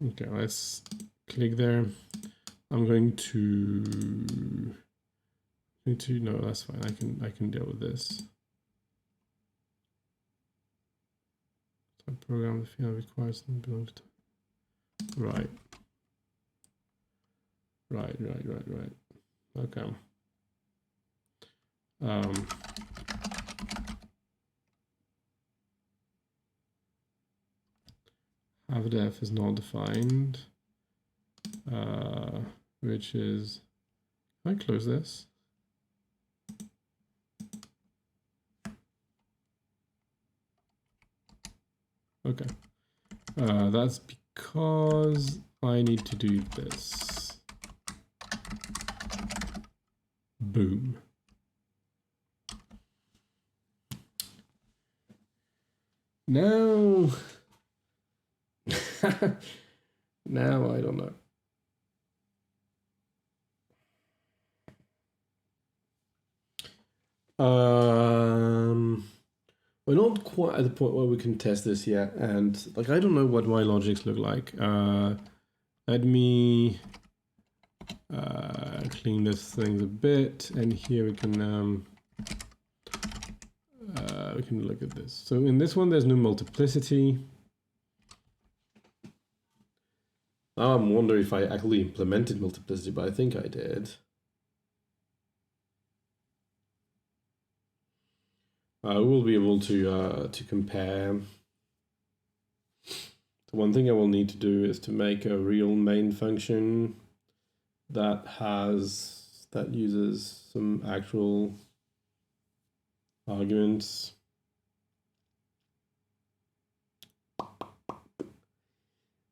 Okay, let's click there. I'm going to no, that's fine. I can deal with this. So program the field requires them belong to. Right. Okay. Have def is not defined, which is, can I close this? Okay, that's because I need to do this. Boom. Now, now I don't know. We're not quite at the point where we can test this yet, and like I don't know what my logics look like. Let me clean this thing a bit, and here we can look at this. So in this one, there's no multiplicity. Now I'm wondering if I actually implemented multiplicity, but I think I did. We'll be able to compare. The one thing I will need to do is to make a real main function that uses some actual arguments.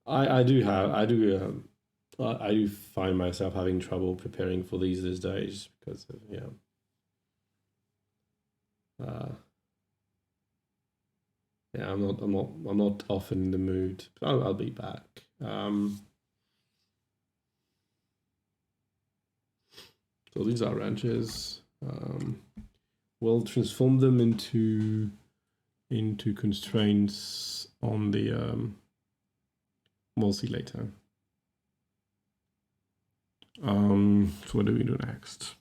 I do find myself having trouble preparing for these days because of I'm not often in the mood, but I'll be back. So these are ranches. We'll transform them into constraints on the we'll see later. So what do we do next?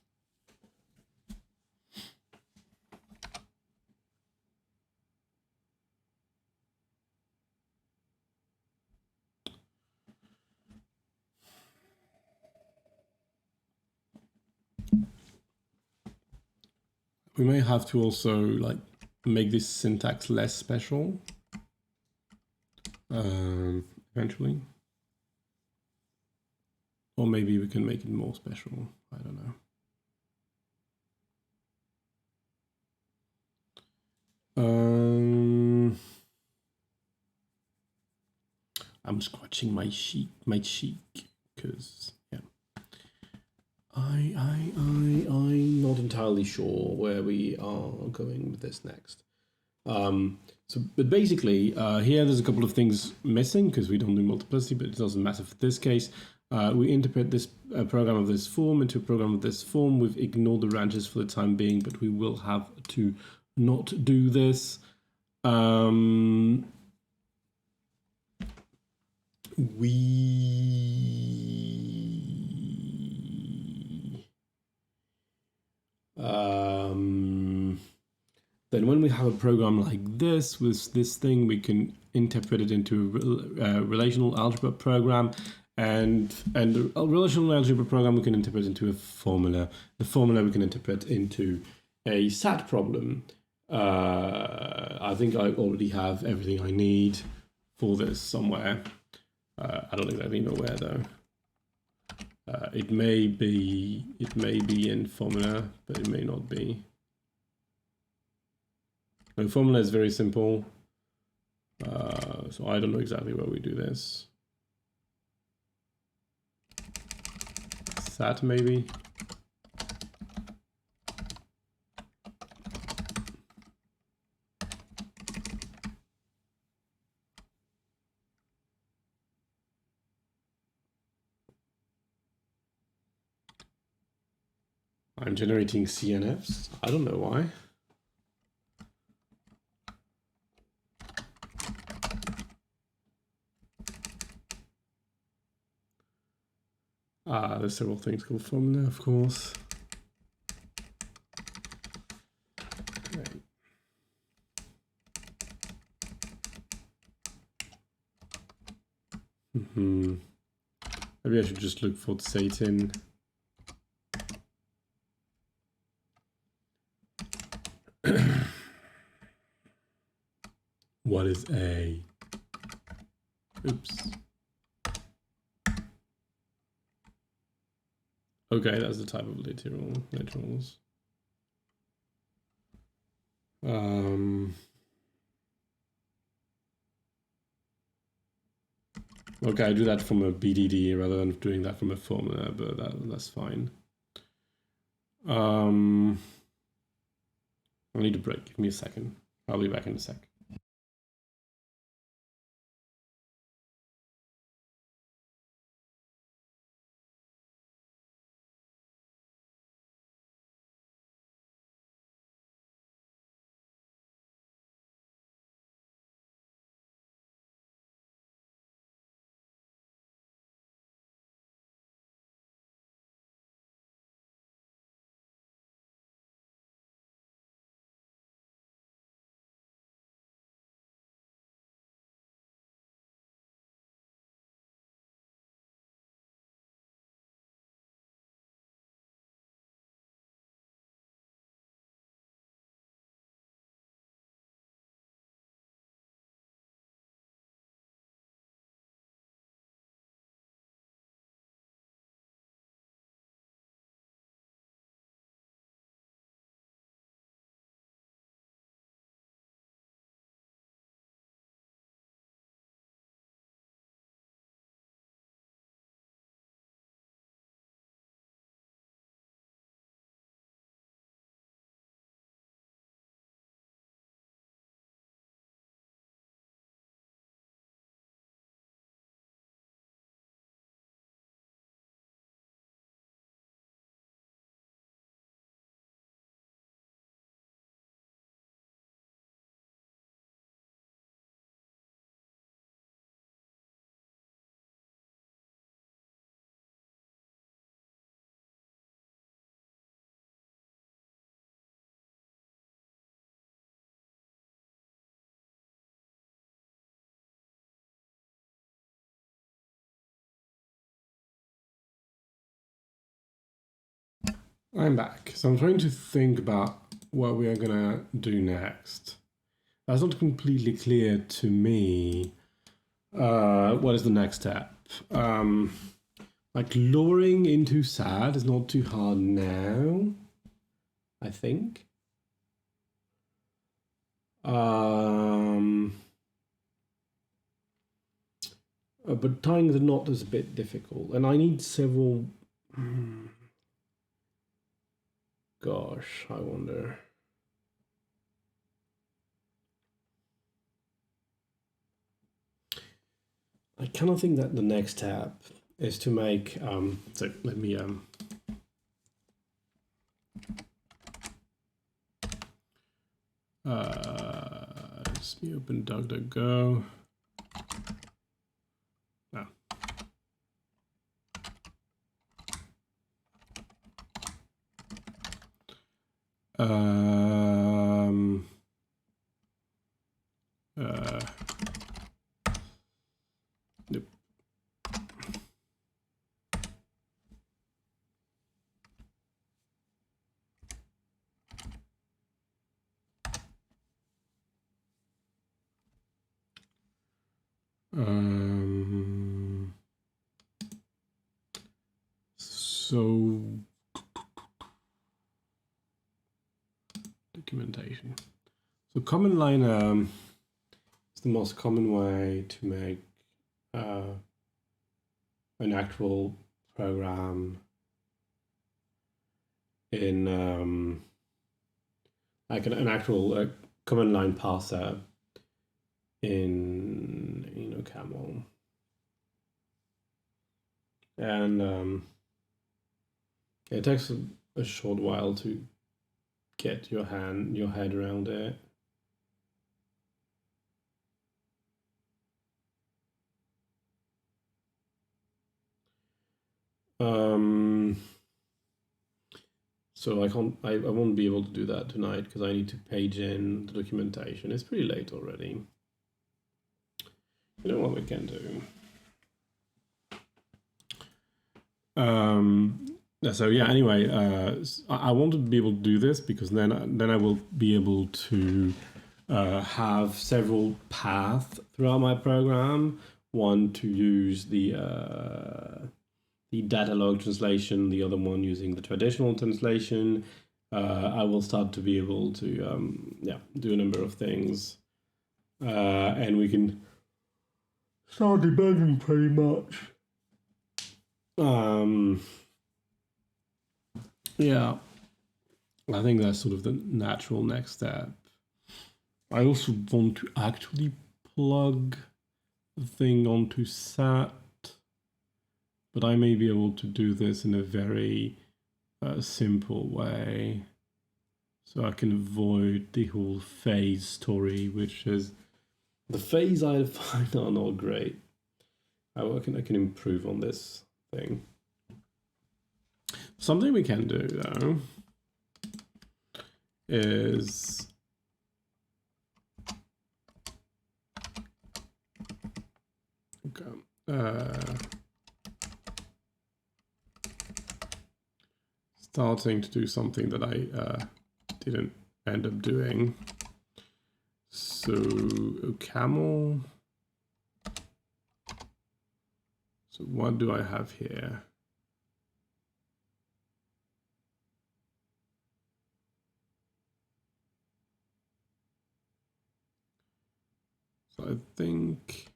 We may have to also like make this syntax less special eventually. Or maybe we can make it more special. I don't know. I'm scratching my cheek because I'm not entirely sure where we are going with this next. But basically, here there's a couple of things missing because we don't do multiplicity, but it doesn't matter for this case. We interpret this program of this form into a program of this form. We've ignored the ranches for the time being, but we will have to not do this. then when we have a program like this with this thing, we can interpret it into a relational algebra program, and the relational algebra program we can interpret into a formula. The formula we can interpret into a SAT problem. I think I already have everything I need for this somewhere. I don't think I even know where though. It may be in formula, but it may not be. The formula is very simple, so I don't know exactly where we do this. SAT maybe. I'm generating CNFs. I don't know why. There's several things called formula, of course. Right. Maybe I should just look for Satan. What is A? Oops. Okay, that's the type of literals. Okay, I do that from a BDD rather than doing that from a formula, but that's fine. I need a break. Give me a second. I'll be back in a sec. I'm back. So I'm trying to think about what we are gonna do next. That's not completely clear to me. What is the next step? Like lowering into SAT is not too hard now, I think. But tying the knot is a bit difficult, and I need several. Gosh, I wonder. I kind of think that the next step is to make. So let me. Let me open DuckDuckGo. Oh, Nope. So documentation. So command line is the most common way to make an actual program in like an actual command line parser in Ocaml. And it takes a short while to get your head around it. So I won't be able to do that tonight because I need to page in the documentation. It's pretty late already. You know what we can do? So yeah, anyway, I want to be able to do this because then I will be able to have several paths throughout my program. One to use the datalog translation, the other one using the traditional translation. I will start to be able to do a number of things, and we can start debugging pretty much. Yeah, I think that's sort of the natural next step. I also want to actually plug the thing onto SAT, but I may be able to do this in a very simple way. So I can avoid the whole phase story, which is the phase I find are not great. I can improve on this thing. Something we can do though is starting to do something that I didn't end up doing. So Ocaml. So what do I have here? So I think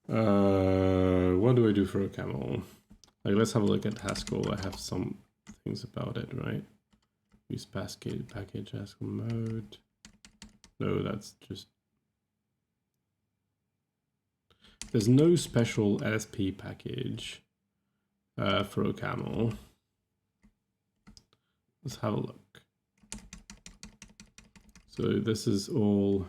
what do I do for Ocaml? Like, let's have a look at Haskell. I have some things about it, right? Use package Haskell mode. No, that's just. There's no special LSP package for Ocaml. Let's have a look. So this is all.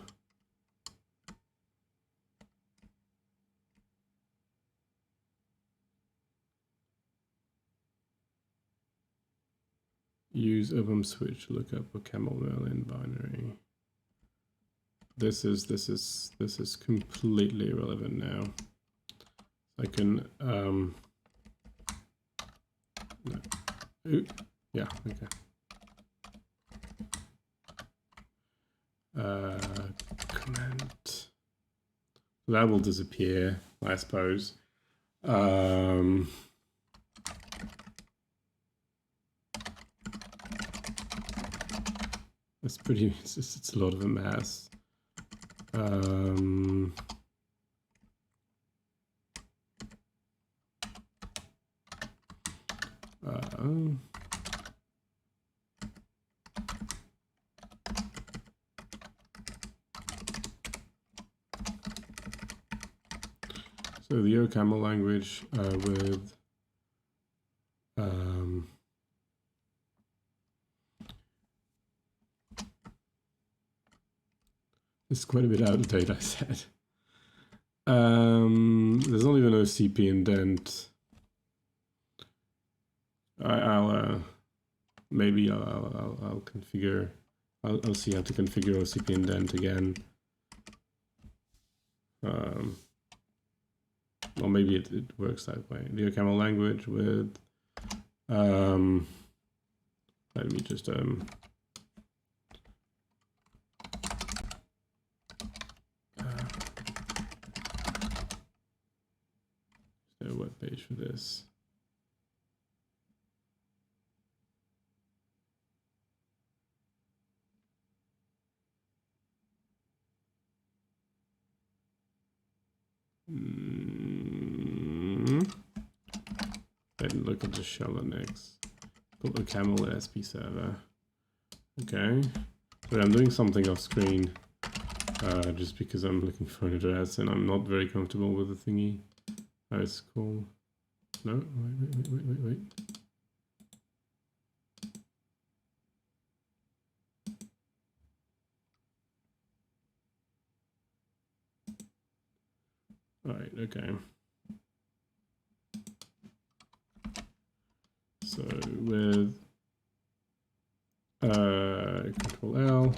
Use OpenSwitch to look up Ocaml Merlin binary. This is completely irrelevant now. I can no. Ooh, yeah, okay. Comment. That will disappear, I suppose. It's pretty. It's a lot of a mess. So the Ocaml language with it's quite a bit out of date, I said. There's not even no CP indent. Maybe I'll configure. I'll see how to configure OCP indent again. Or maybe it works that way. The Ocaml language with. Let me just a web page for this. Then look at the shell next. Put Ocaml SP server. Okay. So I'm doing something off screen just because I'm looking for an address and I'm not very comfortable with the thingy. Oh, it's cool. No, wait. All right, okay. So with Control L,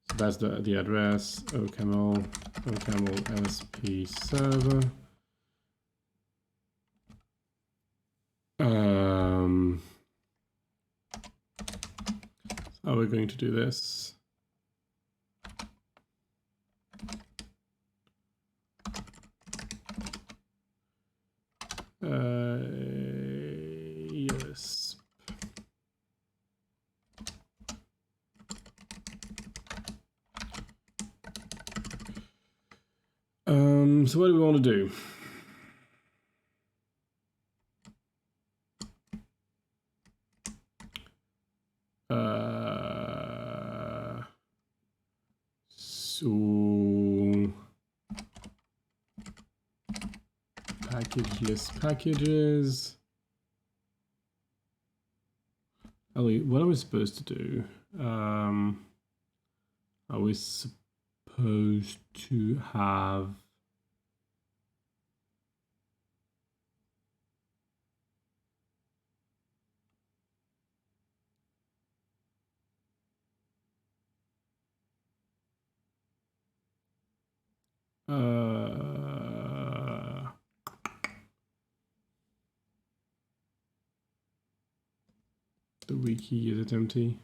so that's the address, Ocaml SP server. How are we going to do this? Yes. So what do we want to do? So package list packages. What are we supposed to do? Are we supposed to have the wiki, is it empty?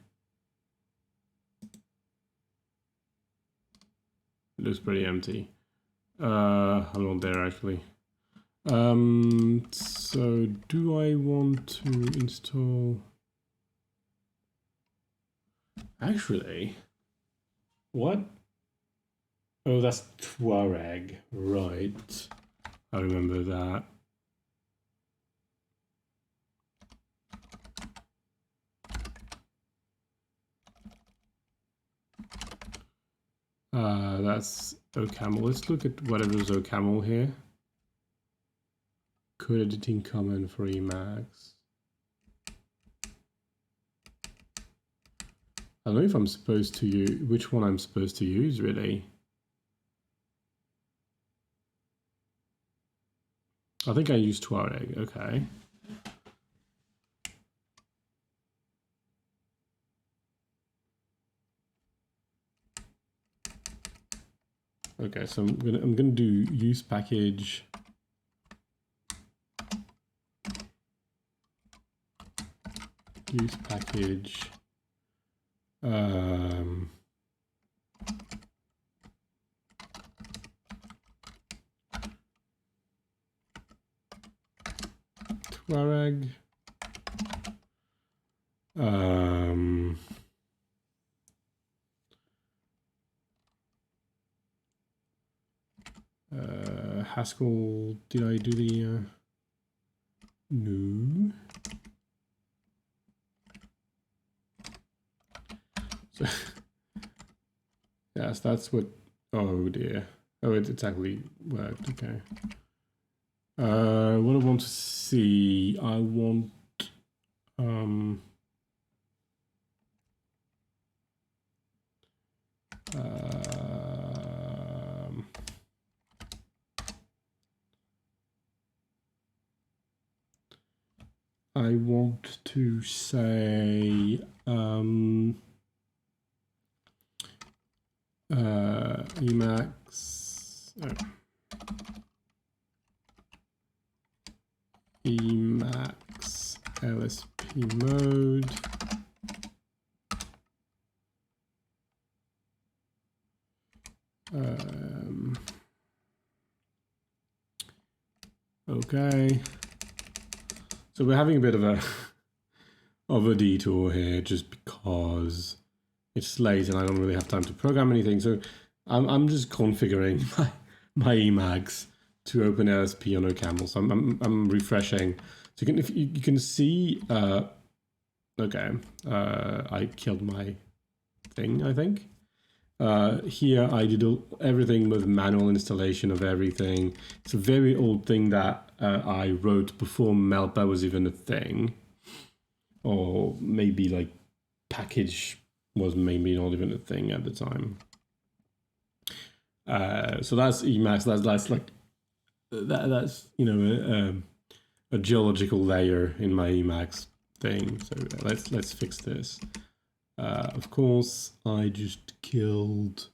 It looks pretty empty. I'm not there actually. So do I want to install? Actually, what? Oh, that's Tuareg, right? I remember that. That's Ocaml. Let's look at whatever's Ocaml here. Code editing common for Emacs. I don't know if I'm supposed to use which one I'm supposed to use really. I think I used Tuareg. Okay. Okay, so I'm gonna do use package. Use package. Tuareg. Haskell, did I do the no? So yes, that's what, oh dear. Oh, it's actually worked, okay. What I want to see, I want I want to say Emacs, Emacs LSP mode. Okay, so we're having a bit of a detour here just because it's late and I don't really have time to program anything. So I'm just configuring my Emacs to open LSP on Ocaml. So I'm refreshing. So you can see. Okay, I killed my thing, I think. Here I did everything with manual installation of everything. It's a very old thing that I wrote before Melpa was even a thing, or maybe like package was maybe not even a thing at the time. So that's Emacs. That's like that's you know a geological layer in my Emacs thing. So let's fix this. Of course, I just killed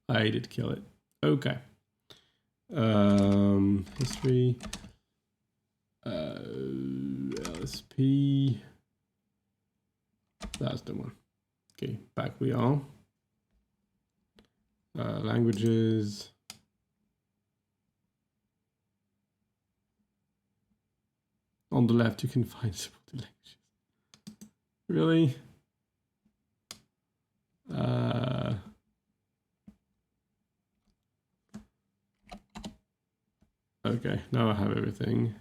I did kill it. Okay. History. LSP. That's the one. Okay, back we are. Languages. On the left, you can find supported languages. Really? Okay, now I have everything.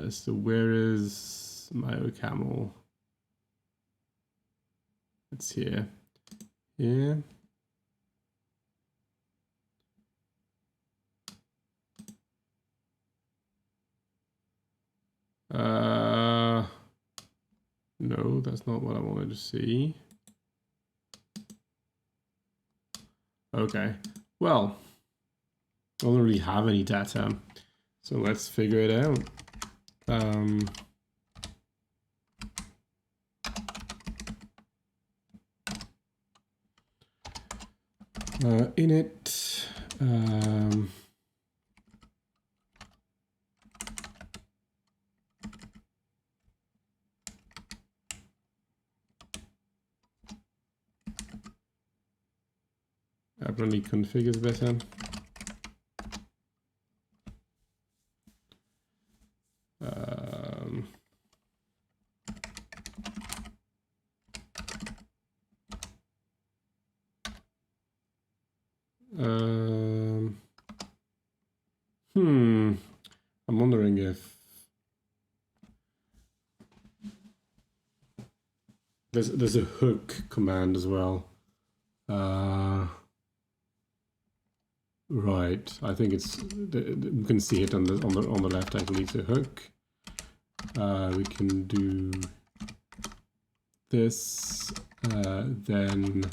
So where is my Ocaml? It's here. Here. No, that's not what I wanted to see. Okay, well, I don't really have any data, so let's figure it out. Init. Apparently config is better. I'm wondering if there's a hook command as well. Right, I think it's you can see it on the left actually. It's a hook. We can do this, then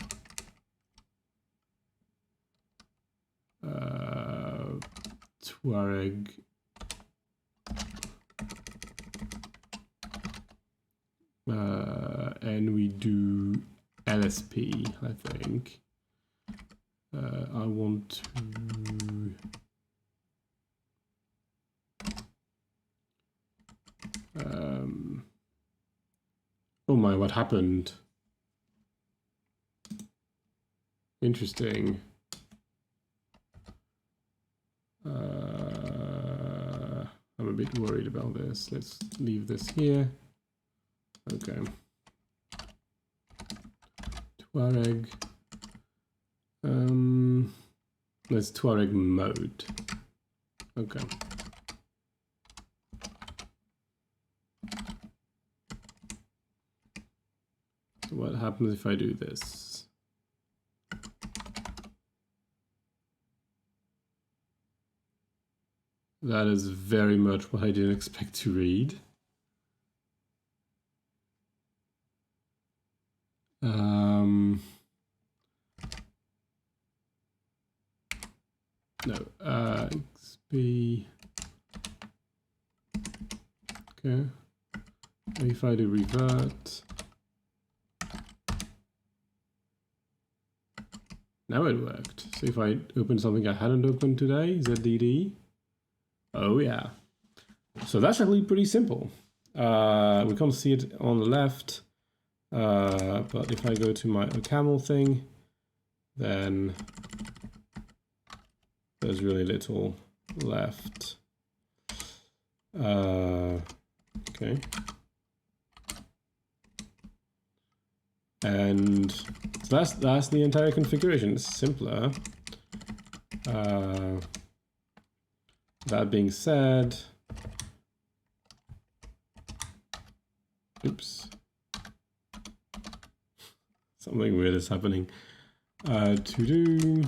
Tuareg. And we do LSP, I think. I want to oh my, what happened? Interesting. I'm a bit worried about this. Let's leave this here. Okay. Tuareg. Let's Tuareg mode. Okay. So what happens if I do this? That is very much what I didn't expect to read. no, XP. Okay. If I do revert, now it worked. So if I open something I hadn't opened today, ZDD. Oh yeah. So that's actually pretty simple. We can't see it on the left, but if I go to my Ocaml thing, then there's really little left. Okay. And so that's the entire configuration. It's simpler. That being said, oops, something weird is happening. To do,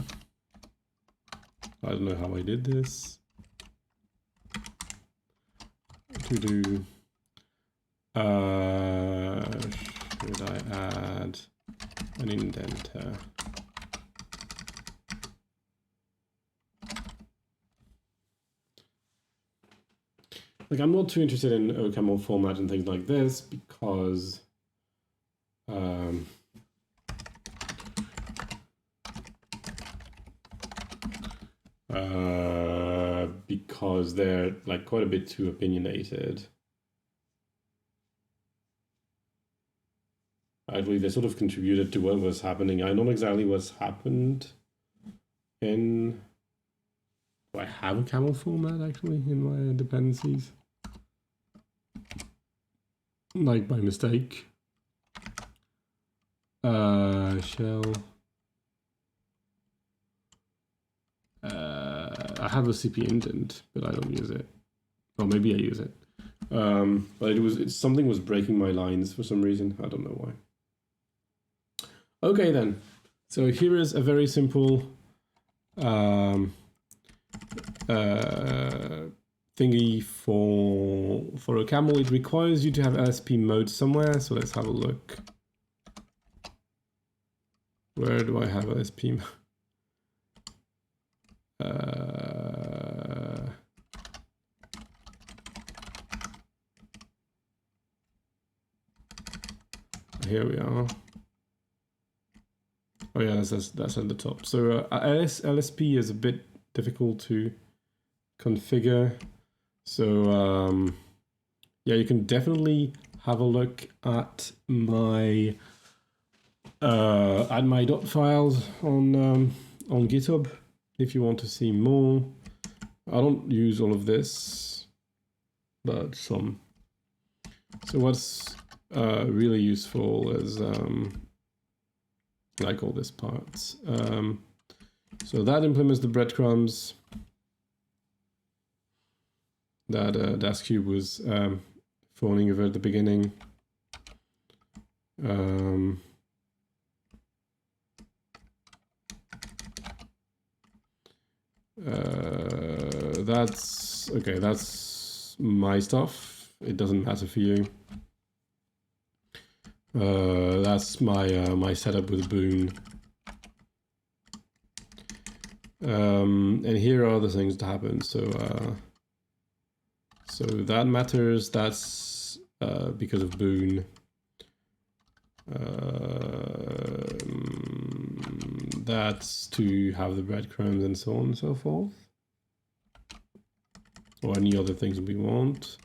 I don't know how I did this. To do, should I add an indenter? Like, I'm not too interested in Ocaml format and things like this because they're like quite a bit too opinionated. Actually, they sort of contributed to what was happening. I know exactly what's happened in. Do I have a camel format actually in my dependencies? Like by mistake. Shell. I have a CP indent, but I don't use it. Or maybe I use it. But something was breaking my lines for some reason. I don't know why. Okay then. So here is a very simple thingy for Ocaml. It requires you to have LSP mode somewhere. So let's have a look. Where do I have LSP mode? Here we are. Oh yeah, that's at the top. So LSP is a bit difficult to configure. So yeah, you can definitely have a look at my dot files on GitHub if you want to see more. I don't use all of this, but some. So what's really useful is like all these parts. So that implements the breadcrumbs that Dascube was phoning over at the beginning. That's okay. That's my stuff. It doesn't matter for you. That's my my setup with Boon. And here are the things that happen. So so that matters. That's because of Boon. That's to have the breadcrumbs and so on and so forth, or any other things we want.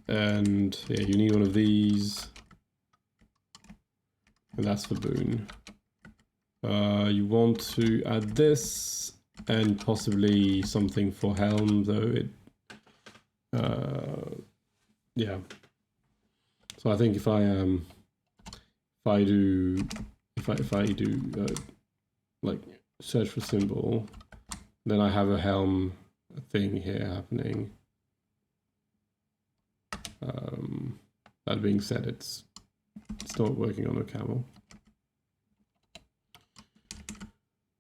And yeah, you need one of these, and that's for Boon. You want to add this and possibly something for Helm, though it yeah. So I think if I do like search for symbol, then I have a Helm thing here happening. That being said, it's not working on Ocaml.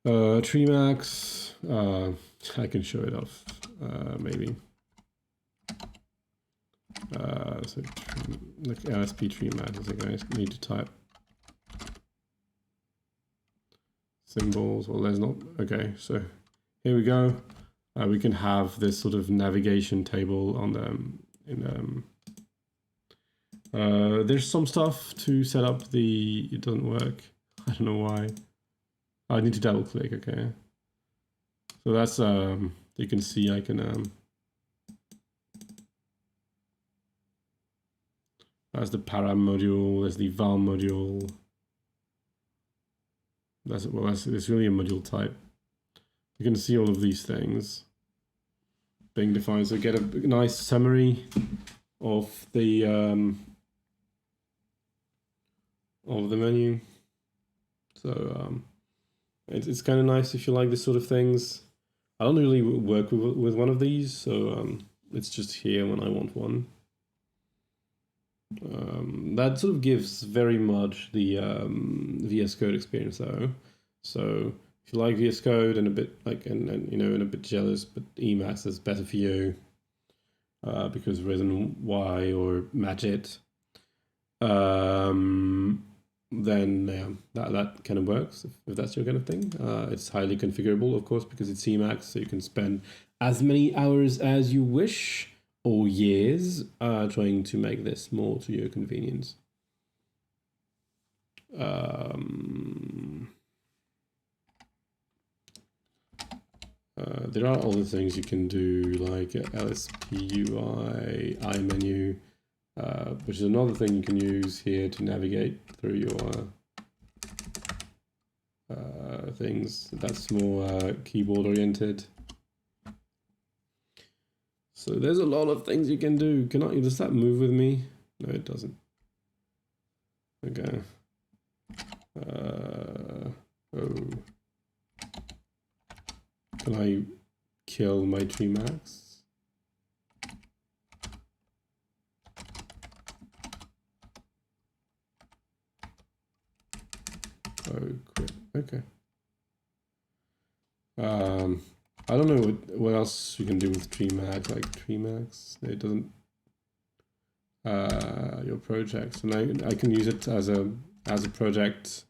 Treemax, I can show it off maybe. So like LSP Treemax, I think I need to type. symbols. Well, there's not. Okay, so here we go. We can have this sort of navigation table on them. There's some stuff to set up the. It doesn't work. I don't know why. I need to double click. Okay. So that's you can see I can that's the param module. There's the val module. That's it's really a module type. You can see all of these things being defined. So get a nice summary of the menu. So it's kind of nice if you like this sort of things. I don't really work with one of these, so it's just here when I want one. That sort of gives very much the VS Code experience though. So if you like VS Code and a bit like and you know and a bit jealous, but Emacs is better for you because Resin Y or Magit, then that kind of works if that's your kind of thing. It's highly configurable, of course, because it's Emacs, so you can spend as many hours as you wish or years trying to make this more to your convenience. There are other things you can do, like LSPUI, iMenu, which is another thing you can use here to navigate through your things. That's more keyboard oriented. So there's a lot of things you can do. Does that move with me? No, it doesn't. Okay. Oh. Can I kill my tree max? Oh, quit. Okay. I don't know what else you can do with tree max, like tree max. It doesn't. Your projects, and I can use it as a project.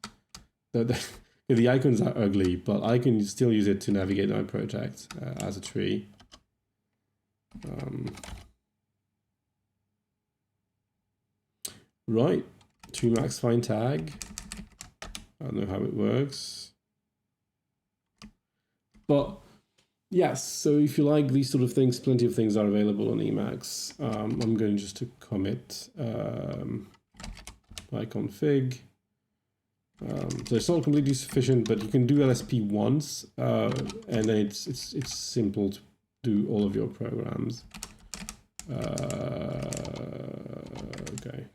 The icons are ugly, but I can still use it to navigate my project as a tree. Right, tree max find tag. I don't know how it works, but yes. So if you like these sort of things, plenty of things are available on Emacs. I'm going just to commit my config. So it's not completely sufficient, but you can do LSP once, and then it's simple to do all of your programs. Okay.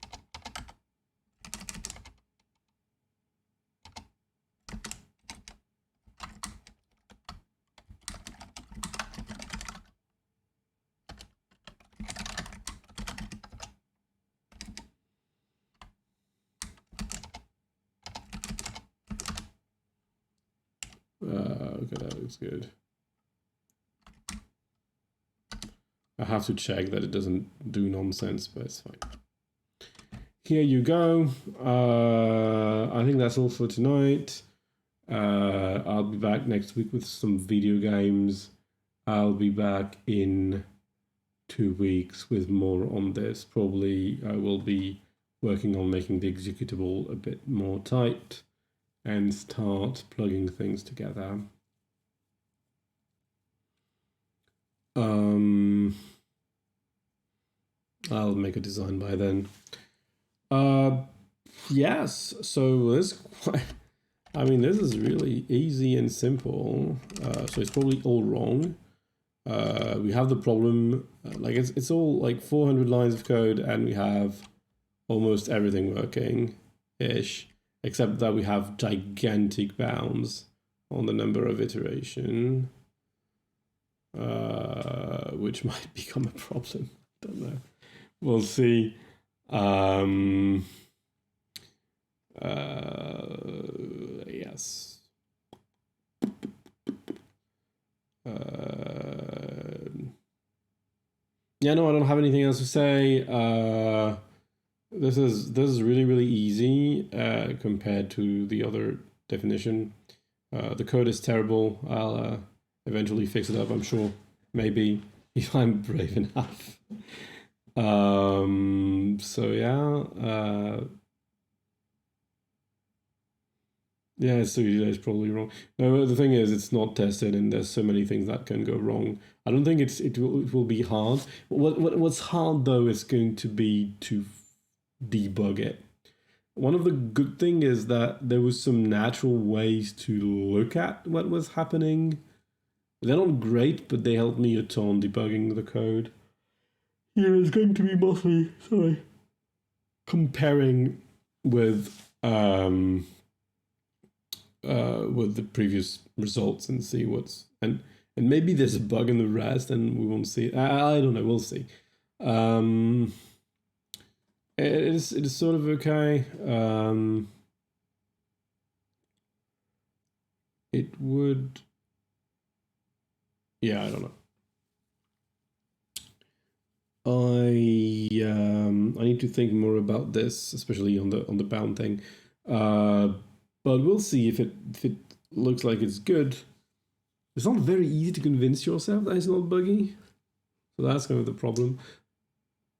Okay, that looks good. I have to check that it doesn't do nonsense, but it's fine. Here you go. I think that's all for tonight. I'll be back next week with some video games. I'll be back in 2 weeks with more on this. Probably I will be working on making the executable a bit more tight and start plugging things together. I'll make a design by then. Yes, so this, I mean, this is really easy and simple. So it's probably all wrong. We have the problem, like it's all like 400 lines of code, and we have almost everything working-ish, except that we have gigantic bounds on the number of iteration, which might become a problem. Don't know. We'll see. Yes. Yeah, no, I don't have anything else to say. This is really, really easy compared to the other definition. The code is terrible. I'll eventually fix it up, I'm sure. Maybe if I'm brave enough. So yeah. Yeah, so it's probably wrong. No, the thing is, it's not tested, and there's so many things that can go wrong. I don't think it will be hard. What's hard though is going to be to debug it. One of the good thing is that there was some natural ways to look at what was happening. They're not great, but they helped me a ton debugging the code. Here is going to be mostly comparing with the previous results and see what's and maybe there's a bug in the rest and we won't see it. I don't know, we'll see. It is sort of okay. It would, yeah, I don't know. I need to think more about this, especially on the bound thing. But we'll see if it looks like it's good. It's not very easy to convince yourself that it's not buggy, so that's kind of the problem.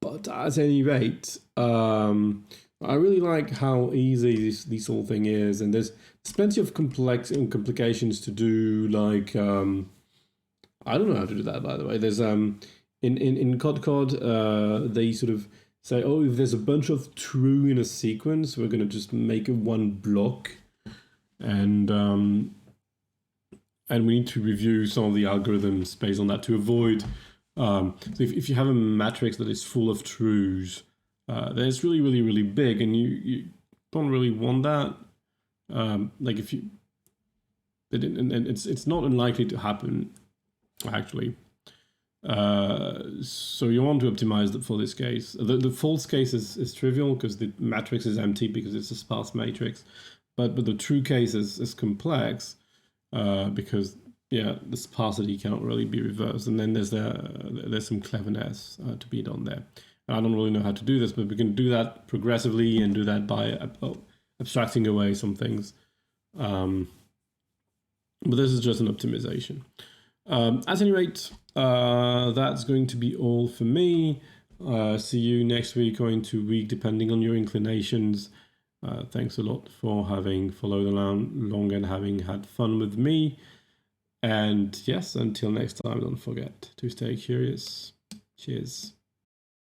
But at any rate, I really like how easy this whole thing is, and there's plenty of complications to do. Like I don't know how to do that, by the way. There's in Cod, they sort of say, oh, if there's a bunch of true in a sequence, we're going to just make it one block, and we need to review some of the algorithms based on that to avoid. So if you have a matrix that is full of trues, then it's really, really, really big, and you don't really want that. Like if you, and it's not unlikely to happen, actually. So you want to optimize for this case. The false case is trivial because the matrix is empty because it's a sparse matrix, but the true case is complex because the sparsity cannot really be reversed. And then there's some cleverness to be done there. And I don't really know how to do this, but we can do that progressively and do that by abstracting away some things. But this is just an optimization. At any rate, that's going to be all for me. See you next week or into week, depending on your inclinations. Thanks a lot for having followed along and having had fun with me. And yes, until next time, don't forget to stay curious. Cheers.